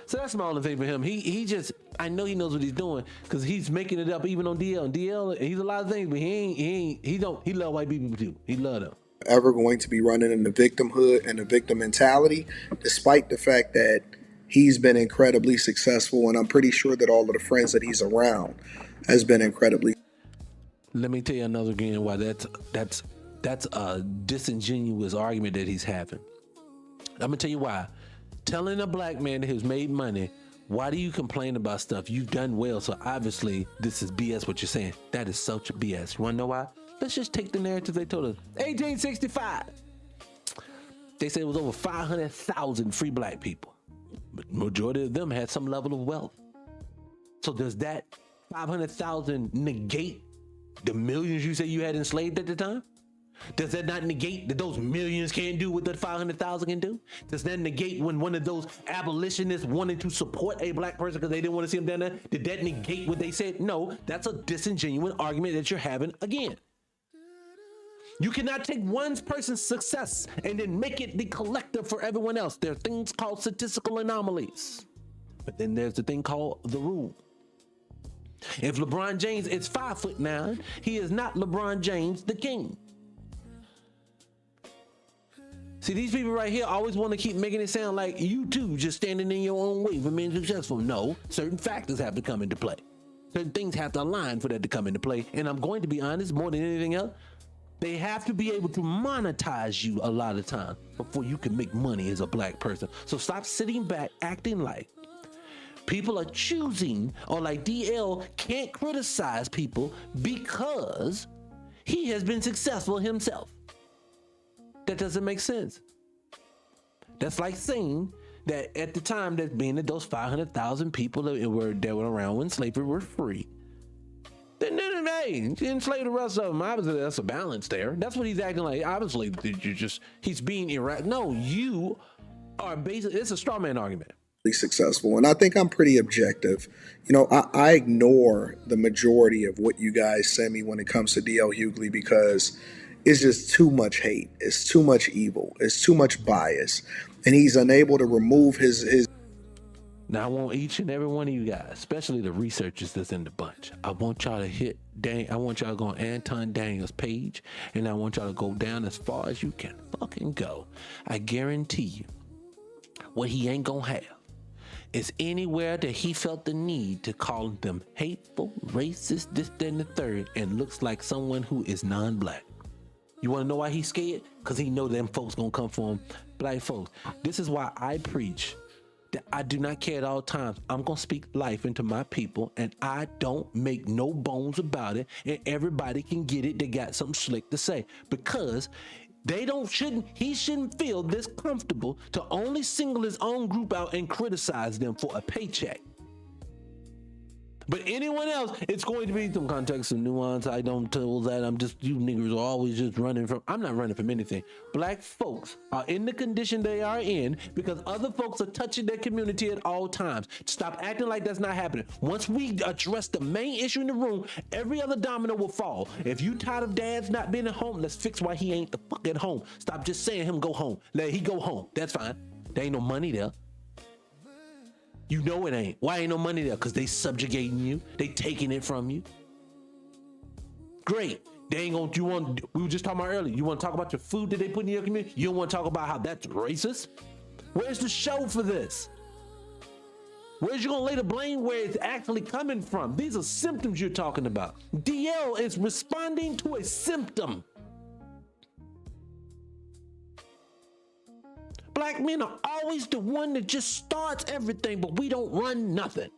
S4: So that's my only thing for him. He just, I know he knows what he's doing because he's making it up even on DL. And DL, he's a lot of things, but he love white people too. He love them.
S11: Ever going to be running in the victimhood and the victim mentality, despite the fact that he's been incredibly successful, and I'm pretty sure that all of the friends that he's around has been incredibly.
S4: Let me tell you another again why that's a disingenuous argument that he's having. I'm gonna tell you why. Telling a black man who's made money, why do you complain about stuff? You've done well, so obviously this is BS what you're saying. That is such a BS. You wanna know why? Let's just take the narrative they told us. 1865. They said it was over 500,000 free black people. But majority of them had some level of wealth. So does that 500,000 negate the millions you say you had enslaved at the time? Does that not negate that those millions can't do what that 500,000 can do? Does that negate when one of those abolitionists wanted to support a black person because they didn't want to see him down there? Did that negate what they said? No, that's a disingenuous argument that you're having again. You cannot take one person's success and then make it the collective for everyone else. There are things called statistical anomalies. But then there's the thing called the rule. If LeBron James is 5'9", he is not LeBron James the king. See, these people right here always want to keep making it sound like you too just standing in your own way for being successful. No, certain factors have to come into play. Certain things have to align for that to come into play. And I'm going to be honest, more than anything else, they have to be able to monetize you a lot of time before you can make money as a black person. So stop sitting back acting like people are choosing, or like DL can't criticize people because he has been successful himself. That doesn't make sense. That's like saying that at the time that being that those 500,000 people that were around when slavery were free, then hey, enslave the rest of them. Obviously, that's a balance there. That's what he's acting like. Obviously, he's being irrational. No, you are basically, it's a straw man argument.
S11: Successful, and I think I'm pretty objective. You know, I ignore the majority of what you guys send me when it comes to DL Hughley because it's just too much hate. It's too much evil. It's too much bias. And he's unable to remove his.
S4: Now I want each and every one of you guys, especially the researchers that's in the bunch, I want y'all to hit I want y'all to go on Anton Daniels' page, and I want y'all to go down as far as you can fucking go. I guarantee you, what he ain't gonna have is anywhere that he felt the need to call them hateful, racist, this, that, and the third, and looks like someone who is non-black. You wanna know why he's scared? Because he know them folks gonna come for him. Black folks, this is why I preach that I do not care at all times. I'm gonna speak life into my people, and I don't make no bones about it, and everybody can get it. They got something slick to say, because he shouldn't feel this comfortable to only single his own group out and criticize them for a paycheck. But anyone else, it's going to be some context and nuance. I don't tell that. You niggas are always just running from. I'm not running from anything. Black folks are in the condition they are in because other folks are touching their community at all times. Stop acting like that's not happening. Once we address the main issue in the room, every other domino will fall. If you tired of dads not being at home, let's fix why he ain't the fuck at home. Stop just saying him go home. Let he go home. That's fine. There ain't no money there. You know it ain't. Why ain't no money there? Because they subjugating you. They taking it from you. Great. They ain't gonna, we were just talking about earlier. You want to talk about the food that they put in your community? You don't want to talk about how that's racist? Where's the show for this? Where's you gonna lay the blame where it's actually coming from? These are symptoms you're talking about. DL is responding to a symptom. Black men are always the one that just starts everything, but we don't run nothing.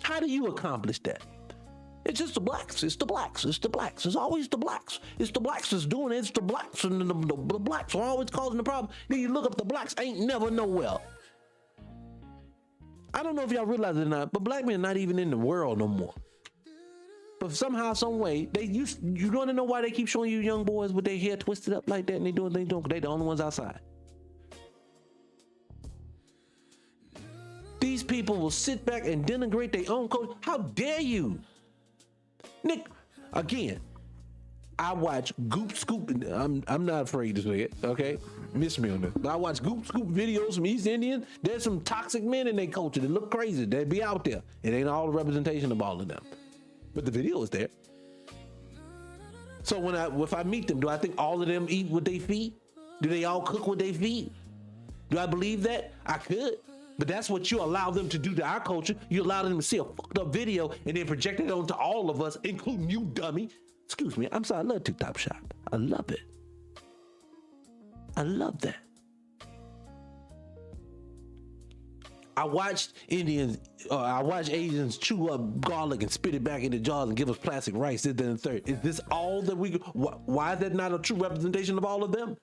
S4: How do you accomplish that? It's just the blacks. It's the blacks. It's the blacks. It's always the blacks. It's the blacks that's doing it. It's the blacks, and the blacks are always causing the problem. Then you look up, the blacks ain't never nowhere. I don't know if y'all realize it or not, but black men are not even in the world no more. But somehow, some way, you want to know why they keep showing you young boys with their hair twisted up like that, and they doing, because they the only ones outside. These people will sit back and denigrate their own culture. How dare you? Nick, again, I watch Goop Scoop. I'm not afraid to say it, okay? Miss me on this. But I watch Goop Scoop videos from East Indians. There's some toxic men in their culture that look crazy. They be out there. It ain't all the representation of all of them. But the video is there. So if I meet them, do I think all of them eat what they feed? Do they all cook what they feed? Do I believe that? I could. But that's what you allow them to do to our culture. You allow them to see a fucked up video and then project it onto all of us, including you, dummy. Excuse me, I'm sorry, I love Two Top Shop. I love it. I love that. I watched Asians chew up garlic and spit it back into jars and give us plastic rice, this, and the third. Is this all that why is that not a true representation of all of them?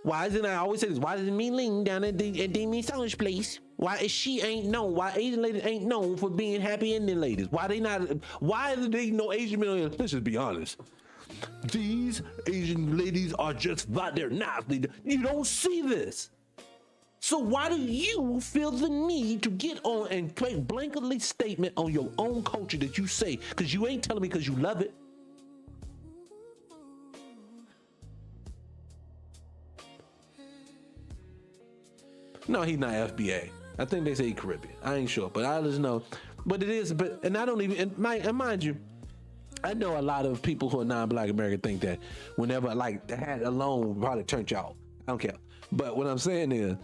S4: Why isn't I always say this? Why doesn't Me Ling down at Demi Sandwich place? Why is she ain't known? Why Asian ladies ain't known for being happy Indian ladies? Why are they no Asian men? Let's just be honest. These Asian ladies are just they're nasty. You don't see this. So why do you feel the need to get on and make blanketly statement on your own culture that you say? Because you ain't telling me because you love it. No, he's not FBA. I think they say Caribbean. I ain't sure, but I just know. But it is, and I don't even, and mind you, I know a lot of people who are non-Black American think that whenever, like, that alone probably turned you out. I don't care. But what I'm saying is,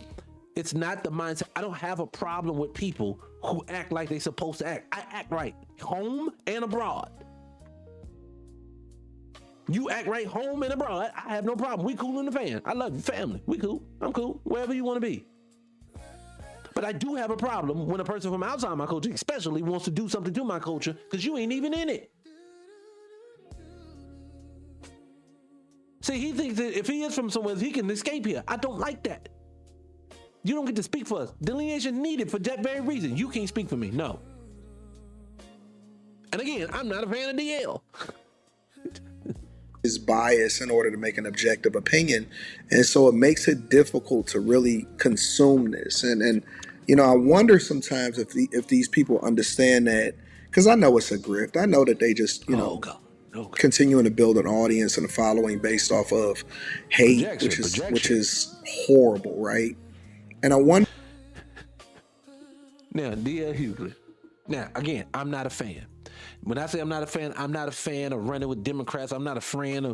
S4: it's not the mindset. I don't have a problem with people who act like they're supposed to act. I act right, home and abroad. You act right home and abroad, I have no problem. We cool in the fan. I love you, family. We cool. I'm cool. Wherever you want to be. But I do have a problem when a person from outside my culture especially wants to do something to my culture because you ain't even in it. See, he thinks that if he is from somewhere, he can escape here. I don't like that. You don't get to speak for us. Delineation needed for that very reason. You can't speak for me. No. And again, I'm not a fan of DL.
S11: Is bias in order to make an objective opinion, and so it makes it difficult to really consume this. And you know, I wonder sometimes if these people understand that, because I know it's a grift. I know that they just continuing to build an audience and a following based off of hate, which is horrible, right? And I wonder.
S4: Now, D.L. Hughley. Now, again, I'm not a fan. When I say I'm not a fan of running with Democrats. I'm not a fan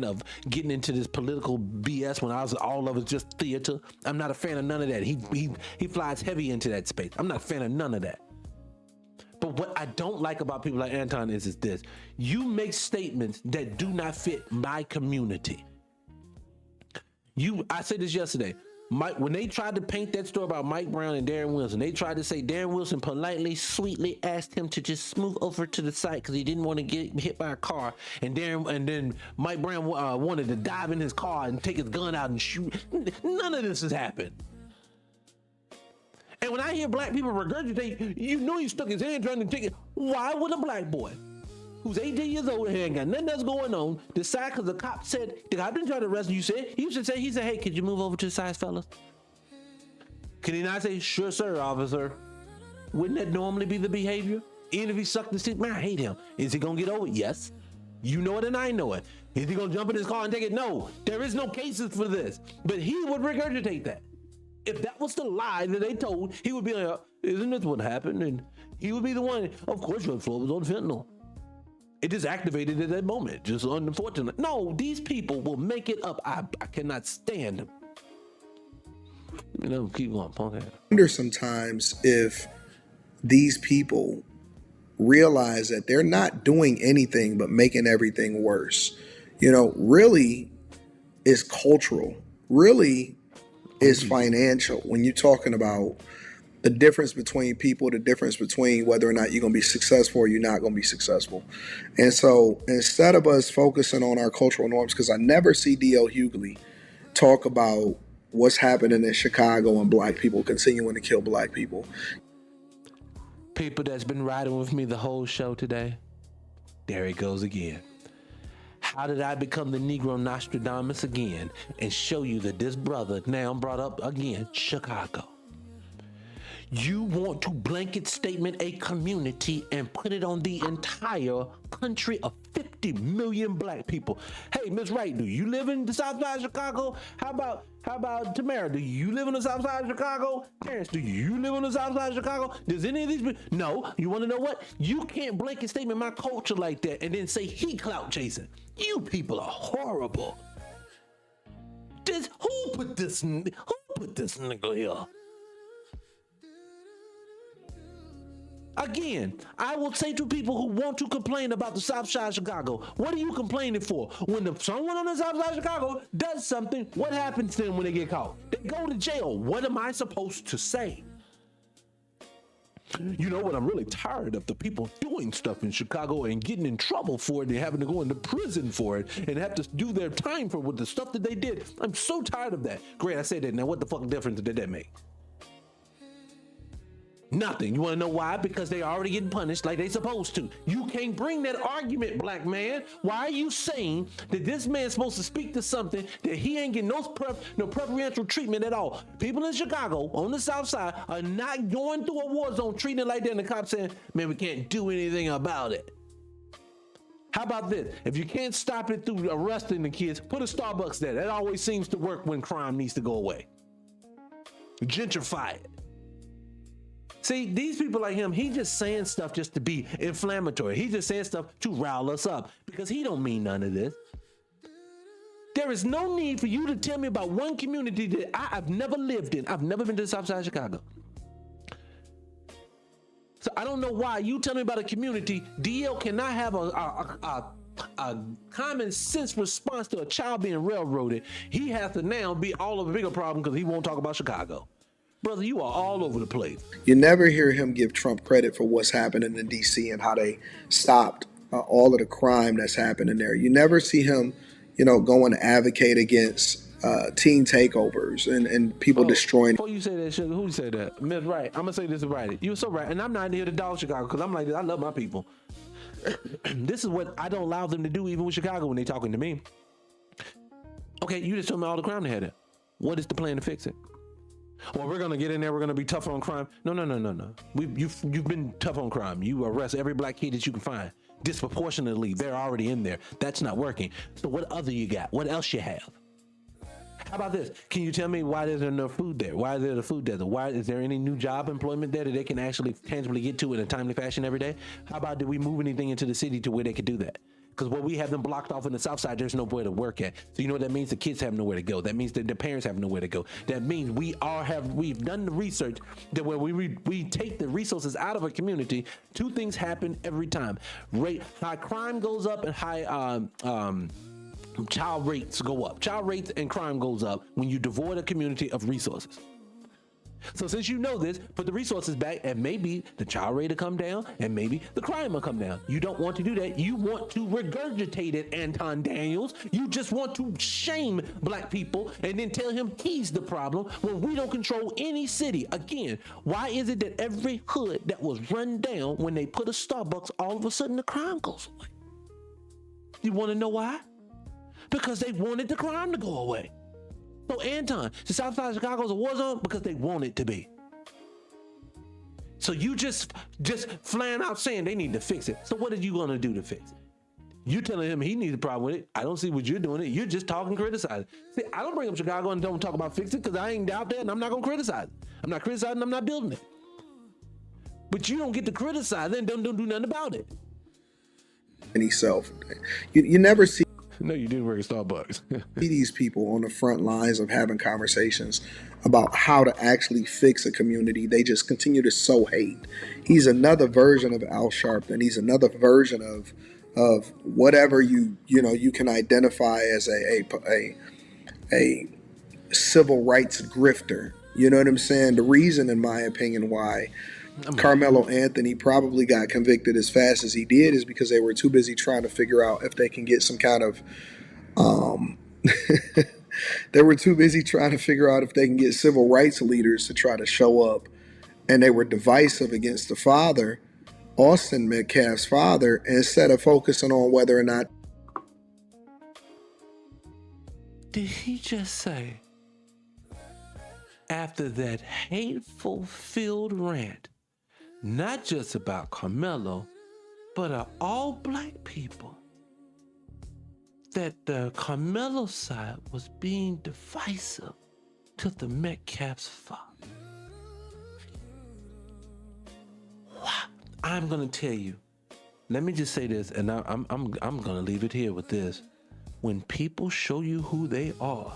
S4: of getting into this political BS when all of it's just theater. I'm not a fan of none of that. He flies heavy into that space. I'm not a fan of none of that. But what I don't like about people like Anton is this. You make statements that do not fit my community. I said this yesterday. When they tried to paint that story about Mike Brown and Darren Wilson, they tried to say Darren Wilson politely, sweetly asked him to just move over to the side because he didn't want to get hit by a car. And then Mike Brown wanted to dive in his car and take his gun out and shoot. None of this has happened. And when I hear black people regurgitate, he stuck his hand trying to take it. Why would a black boy who's 18 years old and ain't got nothing else going on decide because the cop said, the cop didn't try to arrest you, he said, hey, could you move over to the side, fellas? Can he not say, sure, sir, officer? Wouldn't that normally be the behavior? Even if he sucked the seat, man, I hate him. Is he going to get over it? Yes. You know it and I know it. Is he going to jump in his car and take it? No. There is no cases for this. But he would regurgitate that. If that was the lie that they told, he would be like, isn't this what happened? And he would be the one, of course, your floor was on fentanyl. It just activated at that moment, just unfortunate. No, these people will make it up. I cannot stand them. Keep going, punk ass.
S11: I wonder sometimes if these people realize that they're not doing anything but making everything worse. Really is cultural. Really is financial. When you're talking about the difference between people, the difference between whether or not you're going to be successful or you're not going to be successful. And so instead of us focusing on our cultural norms, because I never see D.L. Hughley talk about what's happening in Chicago and black people continuing to kill black people.
S4: People that's been riding with me the whole show today, there it goes again. How did I become the Negro Nostradamus again and show you that this brother now brought up again Chicago? You want to blanket statement a community and put it on the entire country of 50 million black people. Hey, Miss Wright, do you live in the South Side of Chicago? How about Tamara? Do you live in the South Side of Chicago? Terrence, do you live on the South Side of Chicago? Does any of these people? No. You want to know what? You can't blanket statement my culture like that and then say he clout chasing. You people are horrible. Who put this nigga here? Again, I will say to people who want to complain about the South Side of Chicago, what are you complaining for? When someone on the South Side of Chicago does something, what happens to them when they get caught? They go to jail. What am I supposed to say? You know what? I'm really tired of the people doing stuff in Chicago and getting in trouble for it and having to go into prison for it and have to do their time for the stuff that they did. I'm so tired of that. Great, I said that. Now what the fuck difference did that make? Nothing. You want to know why? Because they already getting punished like they supposed to. You can't bring that argument, black man. Why are you saying that this man's supposed to speak to something that he ain't getting no preferential treatment at all? People in Chicago on the South Side are not going through a war zone treating it like that, and the cops saying, man, we can't do anything about it. How about this? If you can't stop it through arresting the kids, put a Starbucks there. That always seems to work when crime needs to go away. Gentrify it. See, these people like him, he just saying stuff just to be inflammatory. He just saying stuff to rile us up because he don't mean none of this. There is no need for you to tell me about one community that I've never lived in. I've never been to the South Side of Chicago. So I don't know why you tell me about a community. DL cannot have a common sense response to a child being railroaded. He has to now be all of a bigger problem because he won't talk about Chicago. Brother, you are all over the place.
S11: You never hear him give Trump credit for what's happening in D.C. and how they stopped all of the crime that's happening there. You never see him, going to advocate against teen takeovers and people destroying.
S4: Before you say that, Sugar, who said that? Miss Right. I'm going to say this right. You're so right. And I'm not here to dog Chicago because I'm like this. I love my people. This is what I don't allow them to do even with Chicago when they're talking to me. Okay, you just told me all the crime they had there. What is the plan to fix it? Well, we're gonna get in there. We're gonna be tough on crime. No. You've been tough on crime. You arrest every black kid that you can find. disproportionately. They're already in there. That's not working. So what other you got? What else you have? How about this? Can you tell me why there's no food there? Why is there a food desert? Why is there any new job employment there that they can actually tangibly get to in a timely fashion every day? How about did we move anything into the city to where they could do that? Because where we have them blocked off in the south side, there's nowhere to work at. So you know what that means? The kids have nowhere to go. That means that their parents have nowhere to go. That means we've done the research that when we take the resources out of a community, two things happen every time. High crime goes up and high child rates go up. Child rates and crime goes up when you devoid a community of resources. So since you know this, put the resources back and maybe the child rate will come down and maybe the crime will come down. You don't want to do that. You want to regurgitate it, Anton Daniels. You just want to shame black people and then tell him he's the problem when we don't control any city. Again, why is it that every hood that was run down when they put a Starbucks, all of a sudden the crime goes away? You want to know why? Because they wanted the crime to go away. So Anton, the south side of Chicago is a war zone because they want it to be. So you just flying out saying they need to fix it. So what are you gonna do to fix it? You telling him he needs a problem with it. I don't see what you're doing it. You're just talking, criticizing. See, I don't bring up Chicago and don't talk about fixing it because I ain't out there and I'm not gonna criticize it. I'm not criticizing, I'm not building it. But you don't get to criticize and don't do nothing about it.
S11: Any self. You never see.
S4: No, you didn't work at Starbucks.
S11: See these people on the front lines of having conversations about how to actually fix a community. They just continue to sow hate. He's another version of Al Sharpton. He's another version of whatever you can identify as a civil rights grifter. You know what I'm saying? The reason, in my opinion, why Carmelo Anthony probably got convicted as fast as he did is because they were too busy trying to figure out if they can get some kind of they were too busy trying to figure out if they can get civil rights leaders to try to show up, and they were divisive against the father, Austin Metcalf's father, instead of focusing on whether or not.
S4: Did he just say, after that hateful filled rant, not just about Carmelo, but of all black people, that the Carmelo side was being divisive to the Metcalf's father? Wow. I'm gonna tell you. Let me just say this, and I'm gonna leave it here with this. When people show you who they are,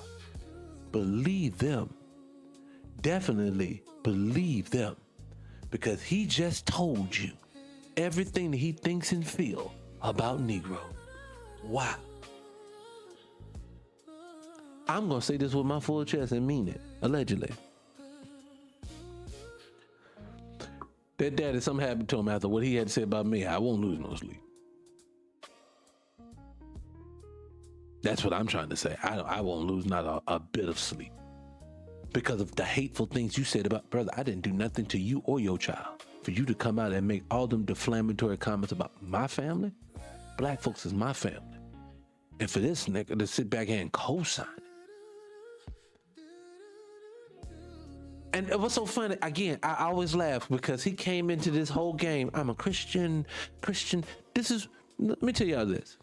S4: believe them. Definitely believe them, because he just told you everything that he thinks and feels about Negro. Wow. I'm gonna say this with my full chest and mean it, allegedly. That daddy, something happened to him after what he had to say about me. I won't lose no sleep. That's what I'm trying to say. I won't lose not a bit of sleep. Because of the hateful things you said about, brother, I didn't do nothing to you or your child. For you to come out and make all them deflammatory comments about my family, black folks is my family. And for this nigga to sit back here and co-sign it. And what's so funny, again, I always laugh because he came into this whole game. I'm a Christian. Let me tell y'all this.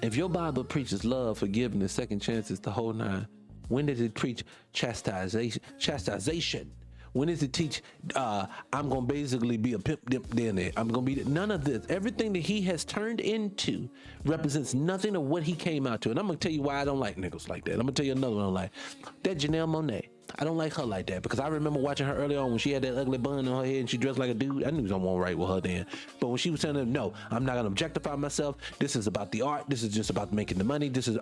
S4: If your Bible preaches love, forgiveness, second chances, the whole nine, when does it preach chastisation? When does it teach, I'm going to basically be a pimp down there? I'm going to be, none of this. Everything that he has turned into represents nothing of what he came out to. And I'm going to tell you why I don't like niggas like that. I'm going to tell you another one I don't like. That Janelle Monáe. I don't like her like that because I remember watching her early on when she had that ugly bun on her head and she dressed like a dude. I knew something wasn't right with her then. But when she was telling them, no, I'm not going to objectify myself. This is about the art. This is just about making the money. This is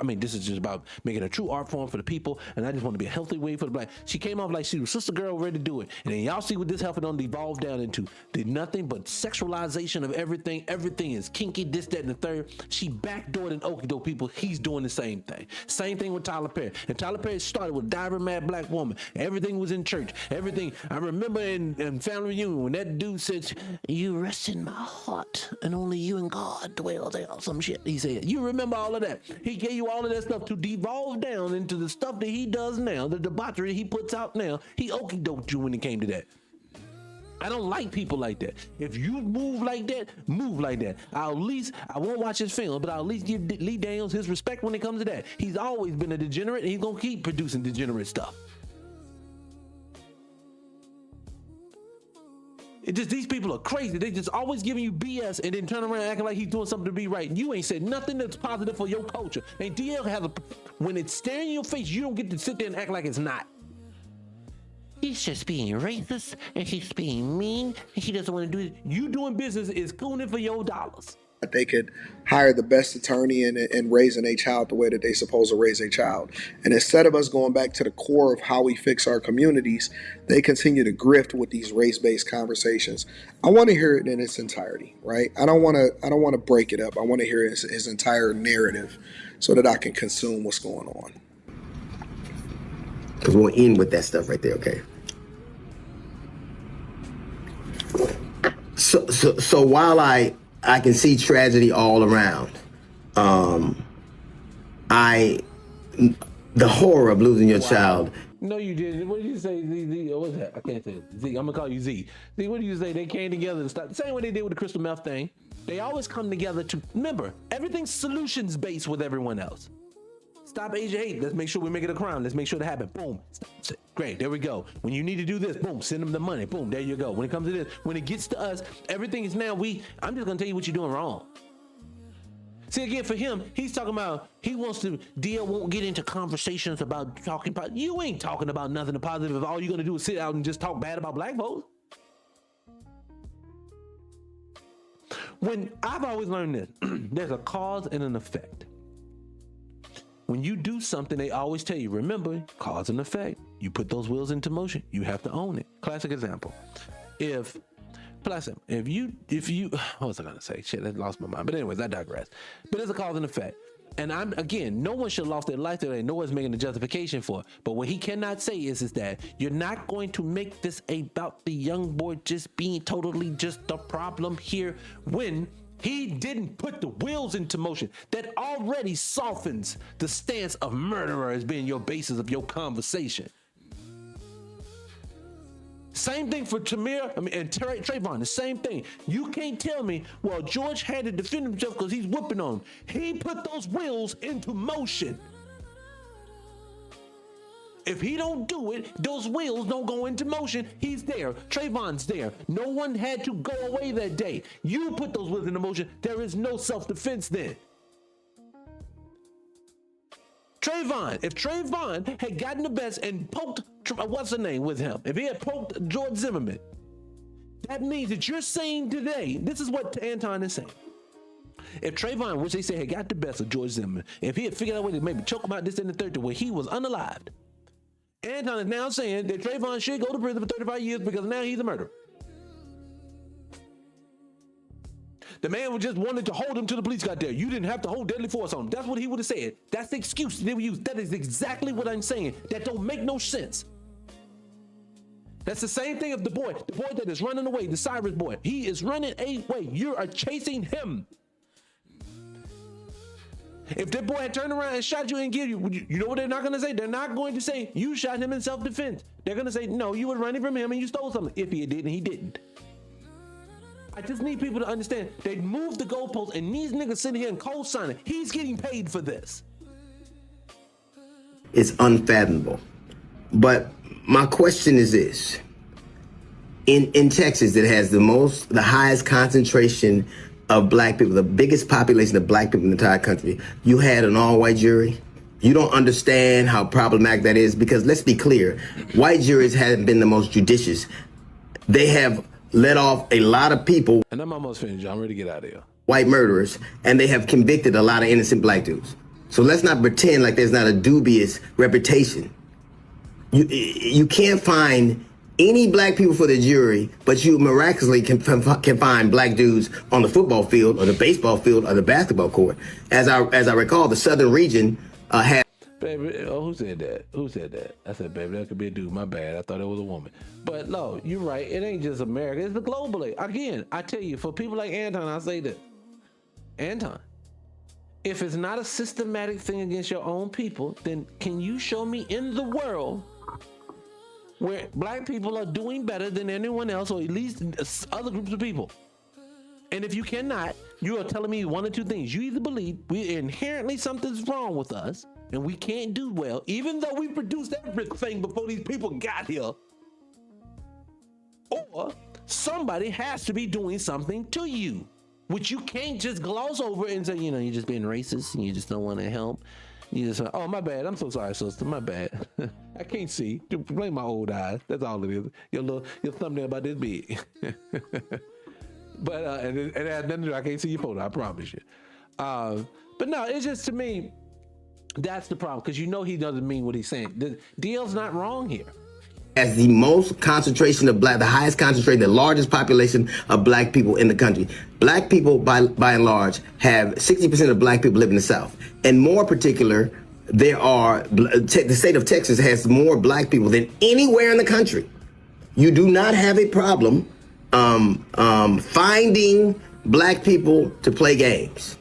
S4: just about making a true art form for the people. And I just want to be a healthy way for the black. She came off like she was sister girl ready to do it. And then y'all see what this heifer done devolved down into. Did nothing but sexualization of everything. Everything is kinky, this, that, and the third. She backdoored and okie doke people. He's doing the same thing. Same thing with Tyler Perry. And Tyler Perry started with Diver Mad Black Woman. Everything was in church. Everything. I remember in family reunion when that dude said, "You rest in my heart, and only you and God dwell there." Some shit he said. You remember all of that? He gave you all of that stuff to devolve down into the stuff that he does now, the debauchery he puts out now. He okey doked you when it came to that. I don't like people like that. If you move like that, move like that. I won't watch his film, but I'll at least give Lee Daniels his respect when it comes to that. He's always been a degenerate, and he's gonna keep producing degenerate stuff. It just, these people are crazy. They just always giving you BS and then turn around acting like he's doing something to be right. And you ain't said nothing that's positive for your culture. And DL has when it's staring in your face, you don't get to sit there and act like it's not. He's just being racist and he's being mean and he doesn't want to do it. You doing business is cooning for your dollars.
S11: They could hire the best attorney and raising a child the way that they supposed to raise a child. And instead of us going back to the core of how we fix our communities, they continue to grift with these race-based conversations. I want to hear it in its entirety, right? I don't want to break it up. I want to hear his entire narrative so that I can consume what's going on.
S12: Because we'll end with that stuff right there, okay? So while I can see tragedy all around, the horror of losing your child.
S4: No, you didn't. What did you say? What's that? I can't say it. Z. I'm gonna call you Z. Z, what do you say? They came together and stopped. The same way they did with the crystal meth thing. They always come together to remember everything's solutions based with everyone else. Stop Asian hate. Let's make sure we make it a crime. Let's make sure that happens. Boom. Great. There we go. When you need to do this, boom, send them the money. Boom. There you go. When it comes to this, when it gets to us, everything is now I'm just going to tell you what you're doing wrong. See, again, for him, he's talking about, he wants to, DL won't get into conversations about talking about, you ain't talking about nothing positive if all you're going to do is sit out and just talk bad about black folks. When I've always learned this, there's a cause and an effect. When you do something, they always tell you, remember, cause and effect. You put those wheels into motion, you have to own it. Classic example. If you, what was I gonna say? Shit, I lost my mind. But anyways, I digress. But there's a cause and effect. And no one should have lost their life today. No one's making a justification for it. But what he cannot say is that you're not going to make this about the young boy just being totally just the problem here when he didn't put the wheels into motion. That already softens the stance of murderer as being your basis of your conversation. Same thing for Tamir, and Trayvon, the same thing. You can't tell me, well, George had to defend himself because he's whooping on him. He put those wheels into motion. If he don't do it, those wheels don't go into motion. He's there. Trayvon's there. No one had to go away that day. You put those wheels into motion. There is no self-defense then. Trayvon, if Trayvon had gotten the best and poked, what's her name with him? If he had poked George Zimmerman, that means that you're saying today, this is what Anton is saying. If Trayvon, which they say had got the best of George Zimmerman, if he had figured out a way to maybe choke him out this and the third to where he was unalived, Anton is now saying that Trayvon should go to prison for 35 years because now he's a murderer. The man just wanted to hold him till the police got there. You didn't have to hold deadly force on him. That's what he would have said. That's the excuse they would use. That is exactly what I'm saying. That don't make no sense. That's the same thing of the boy that is running away, the Cyrus boy. He is running away. You are chasing him. If that boy had turned around and shot you and killed you, you know what they're not going to say? They're not going to say you shot him in self-defense. They're going to say, no, you were running from him and you stole something. If he did and he didn't. I just need people to understand they moved the goalposts and these niggas sitting here and co-signing. He's getting paid for this.
S12: It's unfathomable. But my question is this. In Texas, that has the highest concentration of black people, the biggest population of black people in the entire country, you had an all-white jury. You don't understand how problematic that is because let's be clear, white juries haven't been the most judicious. They have let off a lot of people.
S4: And I'm almost finished. I'm ready to get out of here.
S12: White murderers, and they have convicted a lot of innocent black dudes. So let's not pretend like there's not a dubious reputation. You can't find any black people for the jury, but you miraculously can find black dudes on the football field or the baseball field or the basketball court. As I recall, the Southern region had.
S4: Baby, who said that? Who said that? I said, baby, that could be a dude. My bad. I thought it was a woman. But no, you're right. It ain't just America. It's the globally. Again, I tell you, for people like Anton, I say this. Anton, if it's not a systematic thing against your own people, then can you show me in the world where black people are doing better than anyone else, or at least other groups of people. And if you cannot, you are telling me one or two things. You either believe we inherently something's wrong with us and we can't do well, even though we produced everything before these people got here, or somebody has to be doing something to you, which you can't just gloss over and say, you're just being racist and you just don't want to help. You just, oh, my bad. I'm so sorry, sister. My bad. I can't see. Blame my old eyes. That's all it is. Your thumbnail about this big. But and it has nothing to do. I can't see your photo. I promise you. But no, it's just, to me, that's the problem, because he doesn't mean what he's saying. The DL's not wrong here.
S12: As the most concentration of the highest concentration, the largest population of black people in the country. Black people, by and large, have 60% of black people live in the South. And more particular, the state of Texas has more black people than anywhere in the country. You do not have a problem finding black people to play games.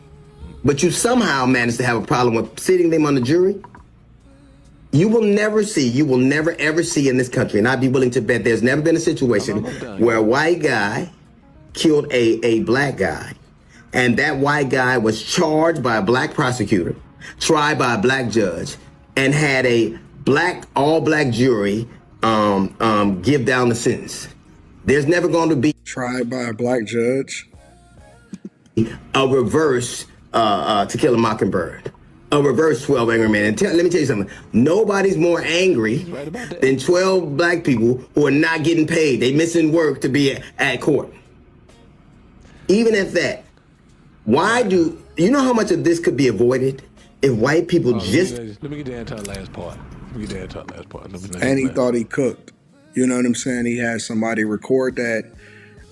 S12: But you somehow manage to have a problem with sitting them on the jury. You will never ever see in this country, and I'd be willing to bet there's never been a situation where a white guy killed a black guy, and that white guy was charged by a black prosecutor, tried by a black judge, and had a all black jury give down the sentence. There's never going to be
S11: tried by a black judge.
S12: A reverse To Kill a Mockingbird. A reverse 12 Angry Men. And let me tell you something. Nobody's more angry than 12 black people who are not getting paid. They missing work to be at court. Even at that, you know how much of this could be avoided if white people just...
S4: Let me get down to the last part.
S11: And he thought he cooked. You know what I'm saying? He had somebody record that,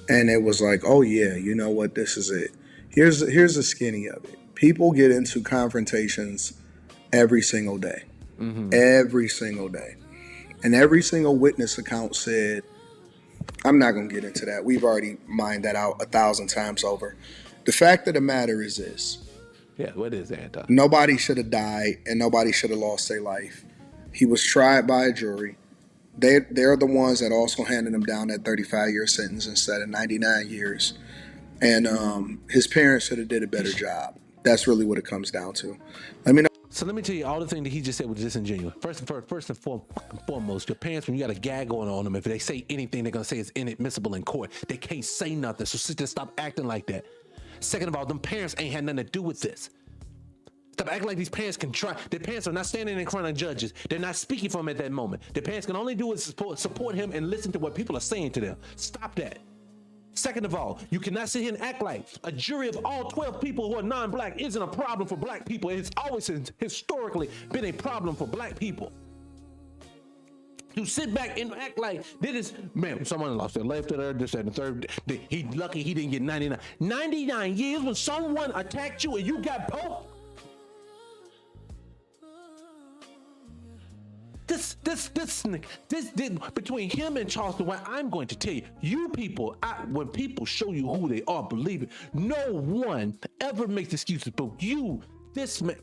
S11: and it was like, oh yeah, you know what? This is it. Here's the skinny of it. People get into confrontations every single day. Every single day. And every single witness account said, I'm not going to get into that. We've already mined that out 1,000 times over. The fact of the matter is this.
S4: Yeah, what is that?
S11: Nobody should have died and nobody should have lost their life. He was tried by a jury. They're the ones that also handed him down that 35-year sentence instead of 99 years. And his parents should have did a better job. That's really what it comes down to.
S4: So let me tell you, all the thing that he just said was disingenuous. First and foremost, your parents, when you got a gag on them, if they say anything, they're going to say it's inadmissible in court. They can't say nothing, so just stop acting like that. Second of all, them parents ain't had nothing to do with this. Stop acting like these parents can try. Their parents are not standing in front of judges. They're not speaking for him at that moment. Their parents can only do is support him and listen to what people are saying to them. Stop that. Second of all, you cannot sit here and act like a jury of all 12 people who are non-black isn't a problem for black people. It's always historically been a problem for black people. To sit back and act like this is, man, someone lost their life to their this and the third. He lucky he didn't get 99. 99 years when someone attacked you and you got poked. This between him and Charleston White, I'm going to tell you, you people, when people show you who they are, believe it. No one ever makes excuses, but this man,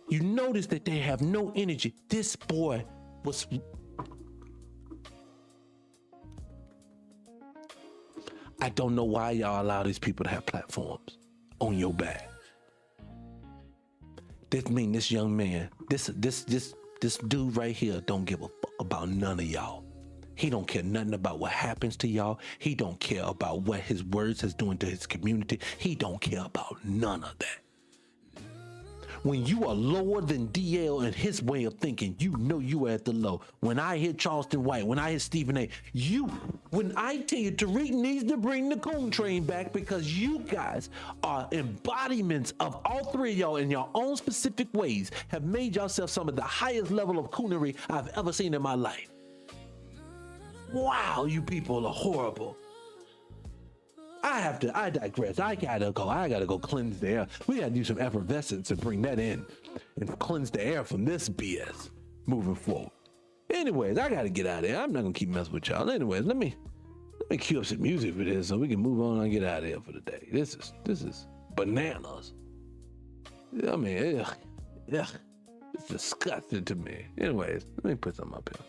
S4: you notice that they have no energy. This boy was. I don't know why y'all allow these people to have platforms on your back. This young man, this dude right here don't give a fuck about none of y'all. He don't care nothing about what happens to y'all. He don't care about what his words is doing to his community. He don't care about none of that. When you are lower than DL and his way of thinking, you know you are at the low. When I hear Charleston White, when I hear Stephen A., when I tell you, Tariq needs to bring the coon train back because you guys are embodiments of all three of y'all in your own specific ways have made yourself some of the highest level of coonery I've ever seen in my life. Wow, you people are horrible. I digress. I gotta go cleanse the air. We gotta do some effervescence and bring that in and cleanse the air from this BS moving forward. Anyways, I gotta get out of here. I'm not gonna keep messing with y'all. Anyways, let me cue up some music for this so we can move on and get out of here for the day. This is bananas. I mean, it's disgusting to me. Anyways, let me put something up here.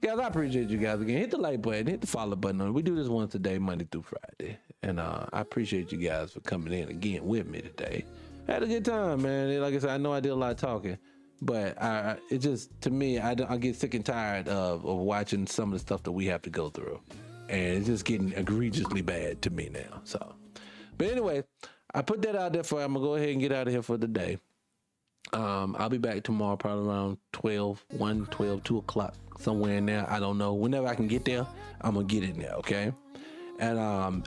S4: Guys, I appreciate you guys again. Hit the like button, hit the follow button. We do this once a day, Monday through Friday. And I appreciate you guys for coming in again with me today. I had a good time, man. Like I said, I know I did a lot of talking, but it just, to me, I get sick and tired of watching some of the stuff that we have to go through. And it's just getting egregiously bad to me now. So, but anyway, I put that out there for you. I'm going to go ahead and get out of here for the day. I'll be back tomorrow probably around 2 o'clock, somewhere in there. I don't know. Whenever I can get there, I'm going to get in there, okay? And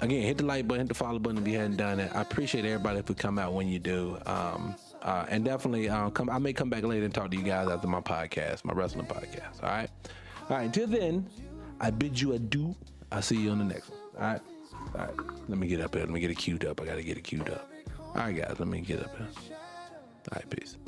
S4: again, hit the like button, hit the follow button if you hadn't done it. I appreciate everybody if you come out when you do. And definitely, I may come back later and talk to you guys after my podcast, my wrestling podcast, all right? All right, until then, I bid you adieu. I'll see you on the next one, all right? All right, let me get up here. Let me get it queued up. I got to get it queued up. All right, guys, let me get up here. All right, peace.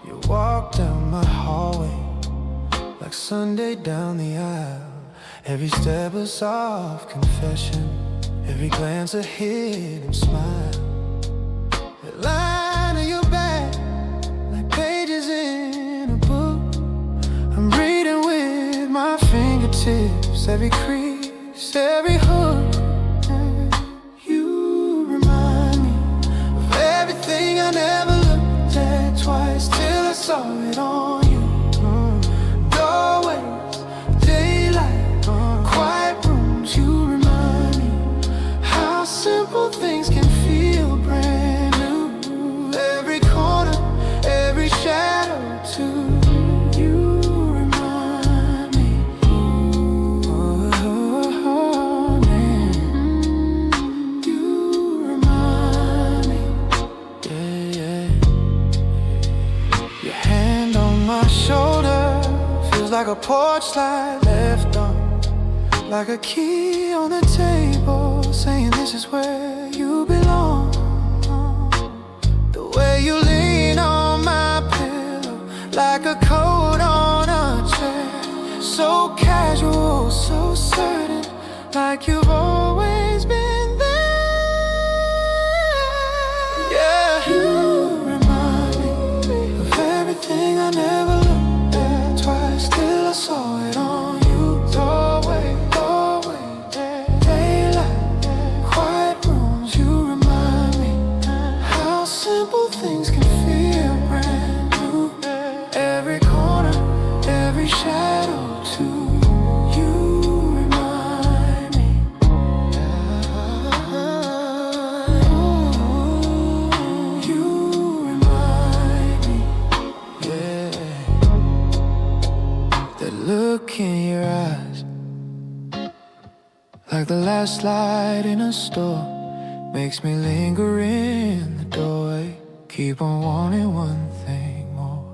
S13: You walk down my hallway like Sunday down the aisle. Every step a soft confession, every glance a hidden smile. The line of your back like pages in a book. I'm reading with my fingertips, every crease, every hook. You remind me of everything I never looked at twice till I saw it on you. Doorways, daylight, quiet rooms. You remind me how simple things can feel brand new. Every corner, every shadow too. Like a porch light left on, like a key on the table, saying this is where you belong. The way you lean on my pillow, like a coat on a chair, so casual, so certain, like you've always been there. Yeah, you remind me of everything I never looked at twice till I saw it on you. Doorway, daylight, quiet rooms. You remind me how simple things can feel brand new. Every corner, every shadow too. You remind me. You remind me. Yeah. That look in your eyes, like the last light in a store, makes me linger in the doorway, keep on wanting one thing more.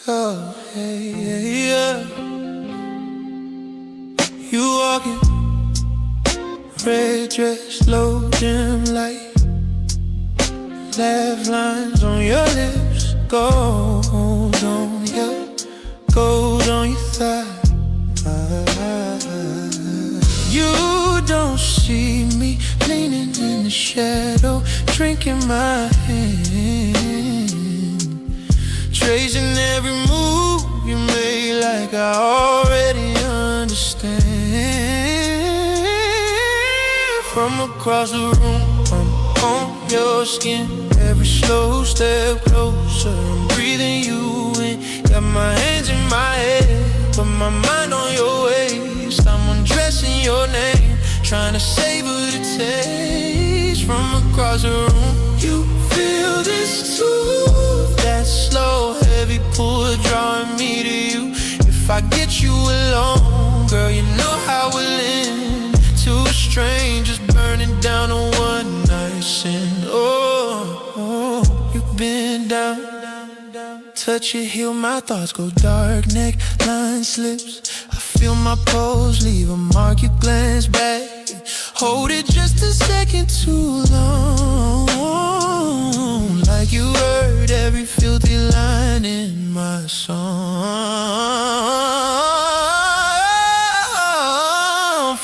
S13: Oh, hey, yeah. You walking, red dress, low dim light, laugh lines on your lips, gold on your thigh. You don't see me leaning in the shadow, drinking my hand, tracing every move you made like I already understand. From across the room, I'm on your skin, every slow step closer, I'm breathing you in. Got my hands in my head, put my mind on your waist. I'm undressing your name, trying to savor the taste. From across the room, you feel this too. That slow, heavy pull drawing me to you. If I get you alone, girl, you know how we'll end. Two strangers burning down a one night stand. Oh, you've been down. Touch your heel, my thoughts go dark. Neckline slips, I feel my pose leave a mark. You glance back, hold it just a second too long. Like you heard every filthy line in my song.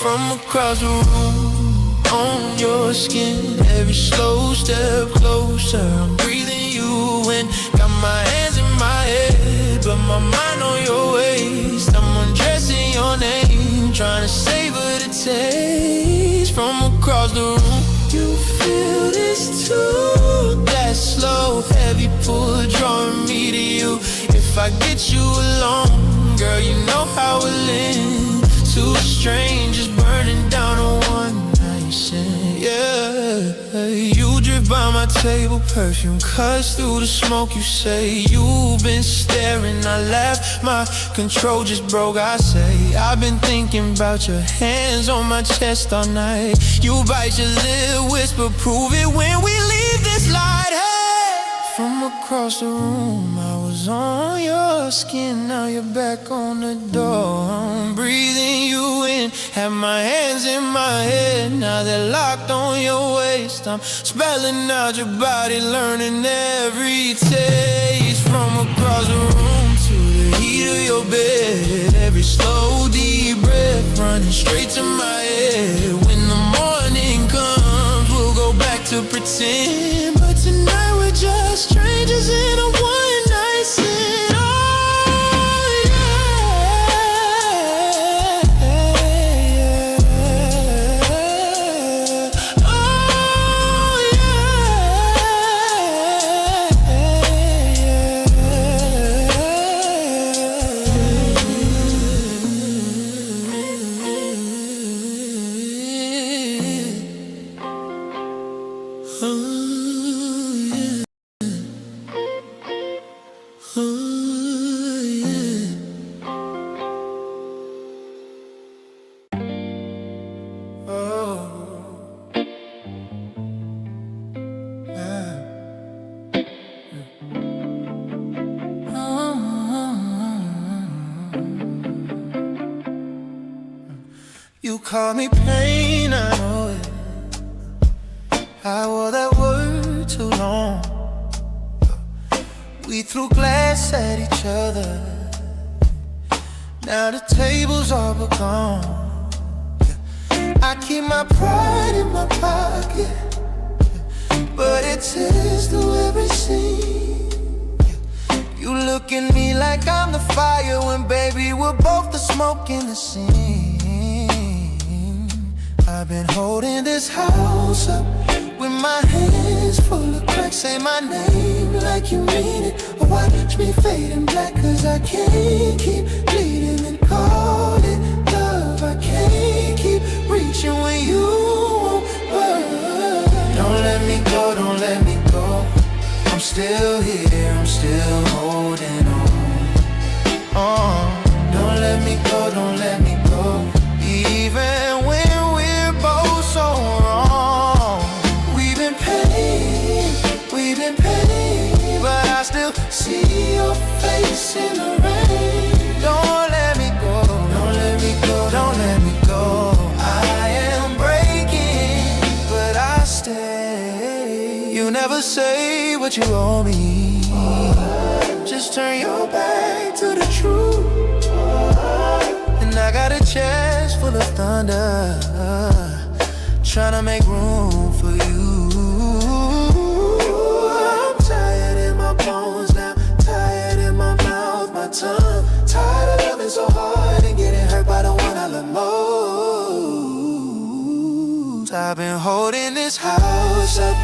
S13: From across the room, on your skin, every slow step closer, I'm breathing you in. Got my hands in my head, but my mind on your waist. I'm undressing your name, trying to savor the taste. From across the room, you feel this too. That slow, heavy pull drawing me to you. If I get you alone, girl, you know how it ends. Two strangers burning down a one night stand. Yeah, you drift by my table, perfume cuts through the smoke. You say you've been staring, I laugh, my control just broke. I say I've been thinking about your hands on my chest all night. You bite your lip, whisper, prove it when we leave this light. Hey, from across the room, I was on your skin, now you're back on the door. I'm breathing you in, have my hands in my head, now they're locked on your waist. I'm spelling out your body, learning every taste. From across the room to the heat of your bed, every slow deep breath running straight to my head. When the morning comes, we'll go back to pretend, but tonight we're just strangers in a one night stand. Oh yeah, oh You call me pain, I know it. I wore that word too long. We threw glass at each other. Now the tables all but gone. I keep my pride in my pocket, but it tears through every scene. You look at me like I'm the fire when, baby, we're both the smoke in the scene. I've been holding this house up with my hands full of cracks. Say my name like you mean it, or watch me fade in black, cause I can't keep bleeding and call it love. I can't keep reaching when you won't burn. Don't let me go, don't let me go. I'm still here, I'm still holding on. Don't let me go, don't let me go. Even when we're both so wrong. We've been pain, but I still see your face in the rain. Don't let me go, don't let me go, don't let me go. I am breaking, but I stay. You never say what you owe me, just turn your back to the truth. And I got a chest full of thunder, tryna make room for you. I'm tired in my bones now, tired in my mouth, my tongue. Tired of loving so hard and getting hurt by the one I love most. I've been holding this house up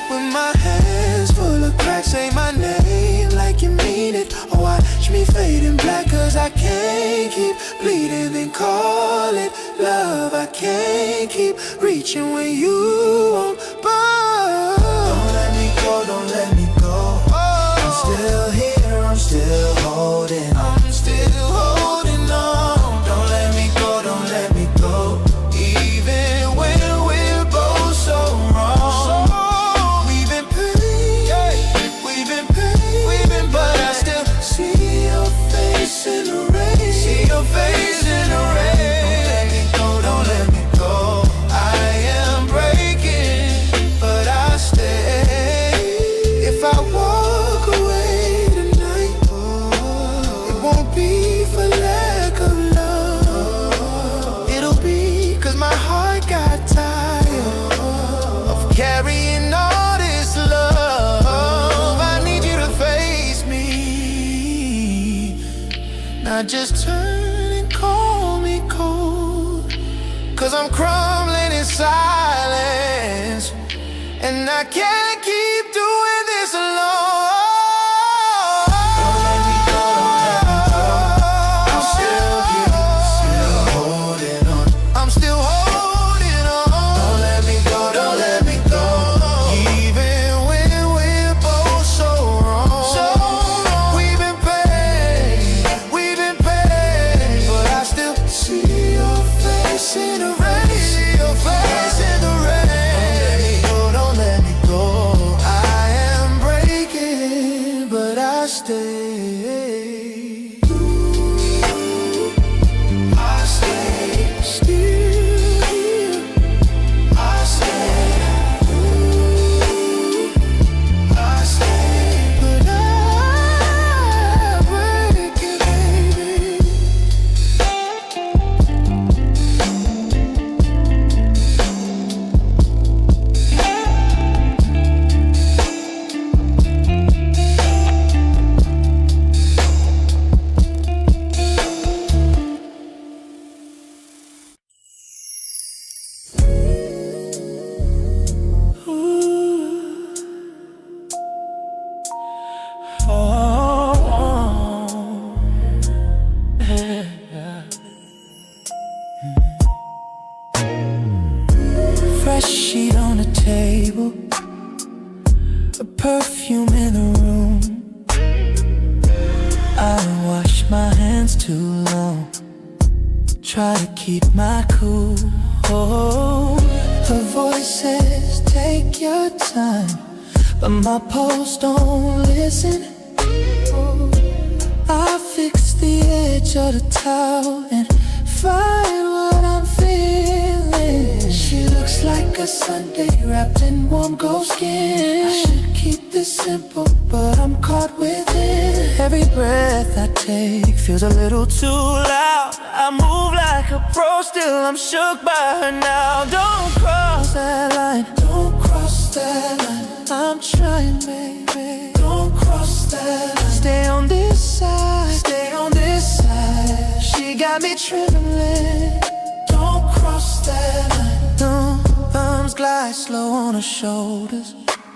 S13: with my hands full of cracks. Say my name like you mean it, or watch me fade in black, cause I can't keep bleeding and call it love. I can't keep reaching when you won't burn. Don't let me go, don't let me go. I'm still here, I'm still holding on. I'm still holding on. Don't let me go, don't let me go. Even when we're both so wrong. We've been pain, but I still see your face in the rain. See your face in the rain. Don't let me go, don't let me go. I am I just turn and call me cold, 'cause I'm crumbling in silence, and I can't keep doing this alone. Fresh sheet on the table, a perfume in the room. I don't wash my hands too long, try to keep my cool. Oh, her voice says take your time, but my pulse don't listen. I fix the edge of the towel and find what I'm feeling. She looks like a Sunday wrapped in warm ghost skin. I should keep this simple, but I'm caught within. Every breath I take feels a little too loud. I move like a pro, still I'm shook by her now. Don't cross that line, don't cross that line. I'm trying, baby, don't cross that line. Stay on this side, stay on this side. She got me trembling, don't cross that line. No, thumbs glide slow on her shoulders.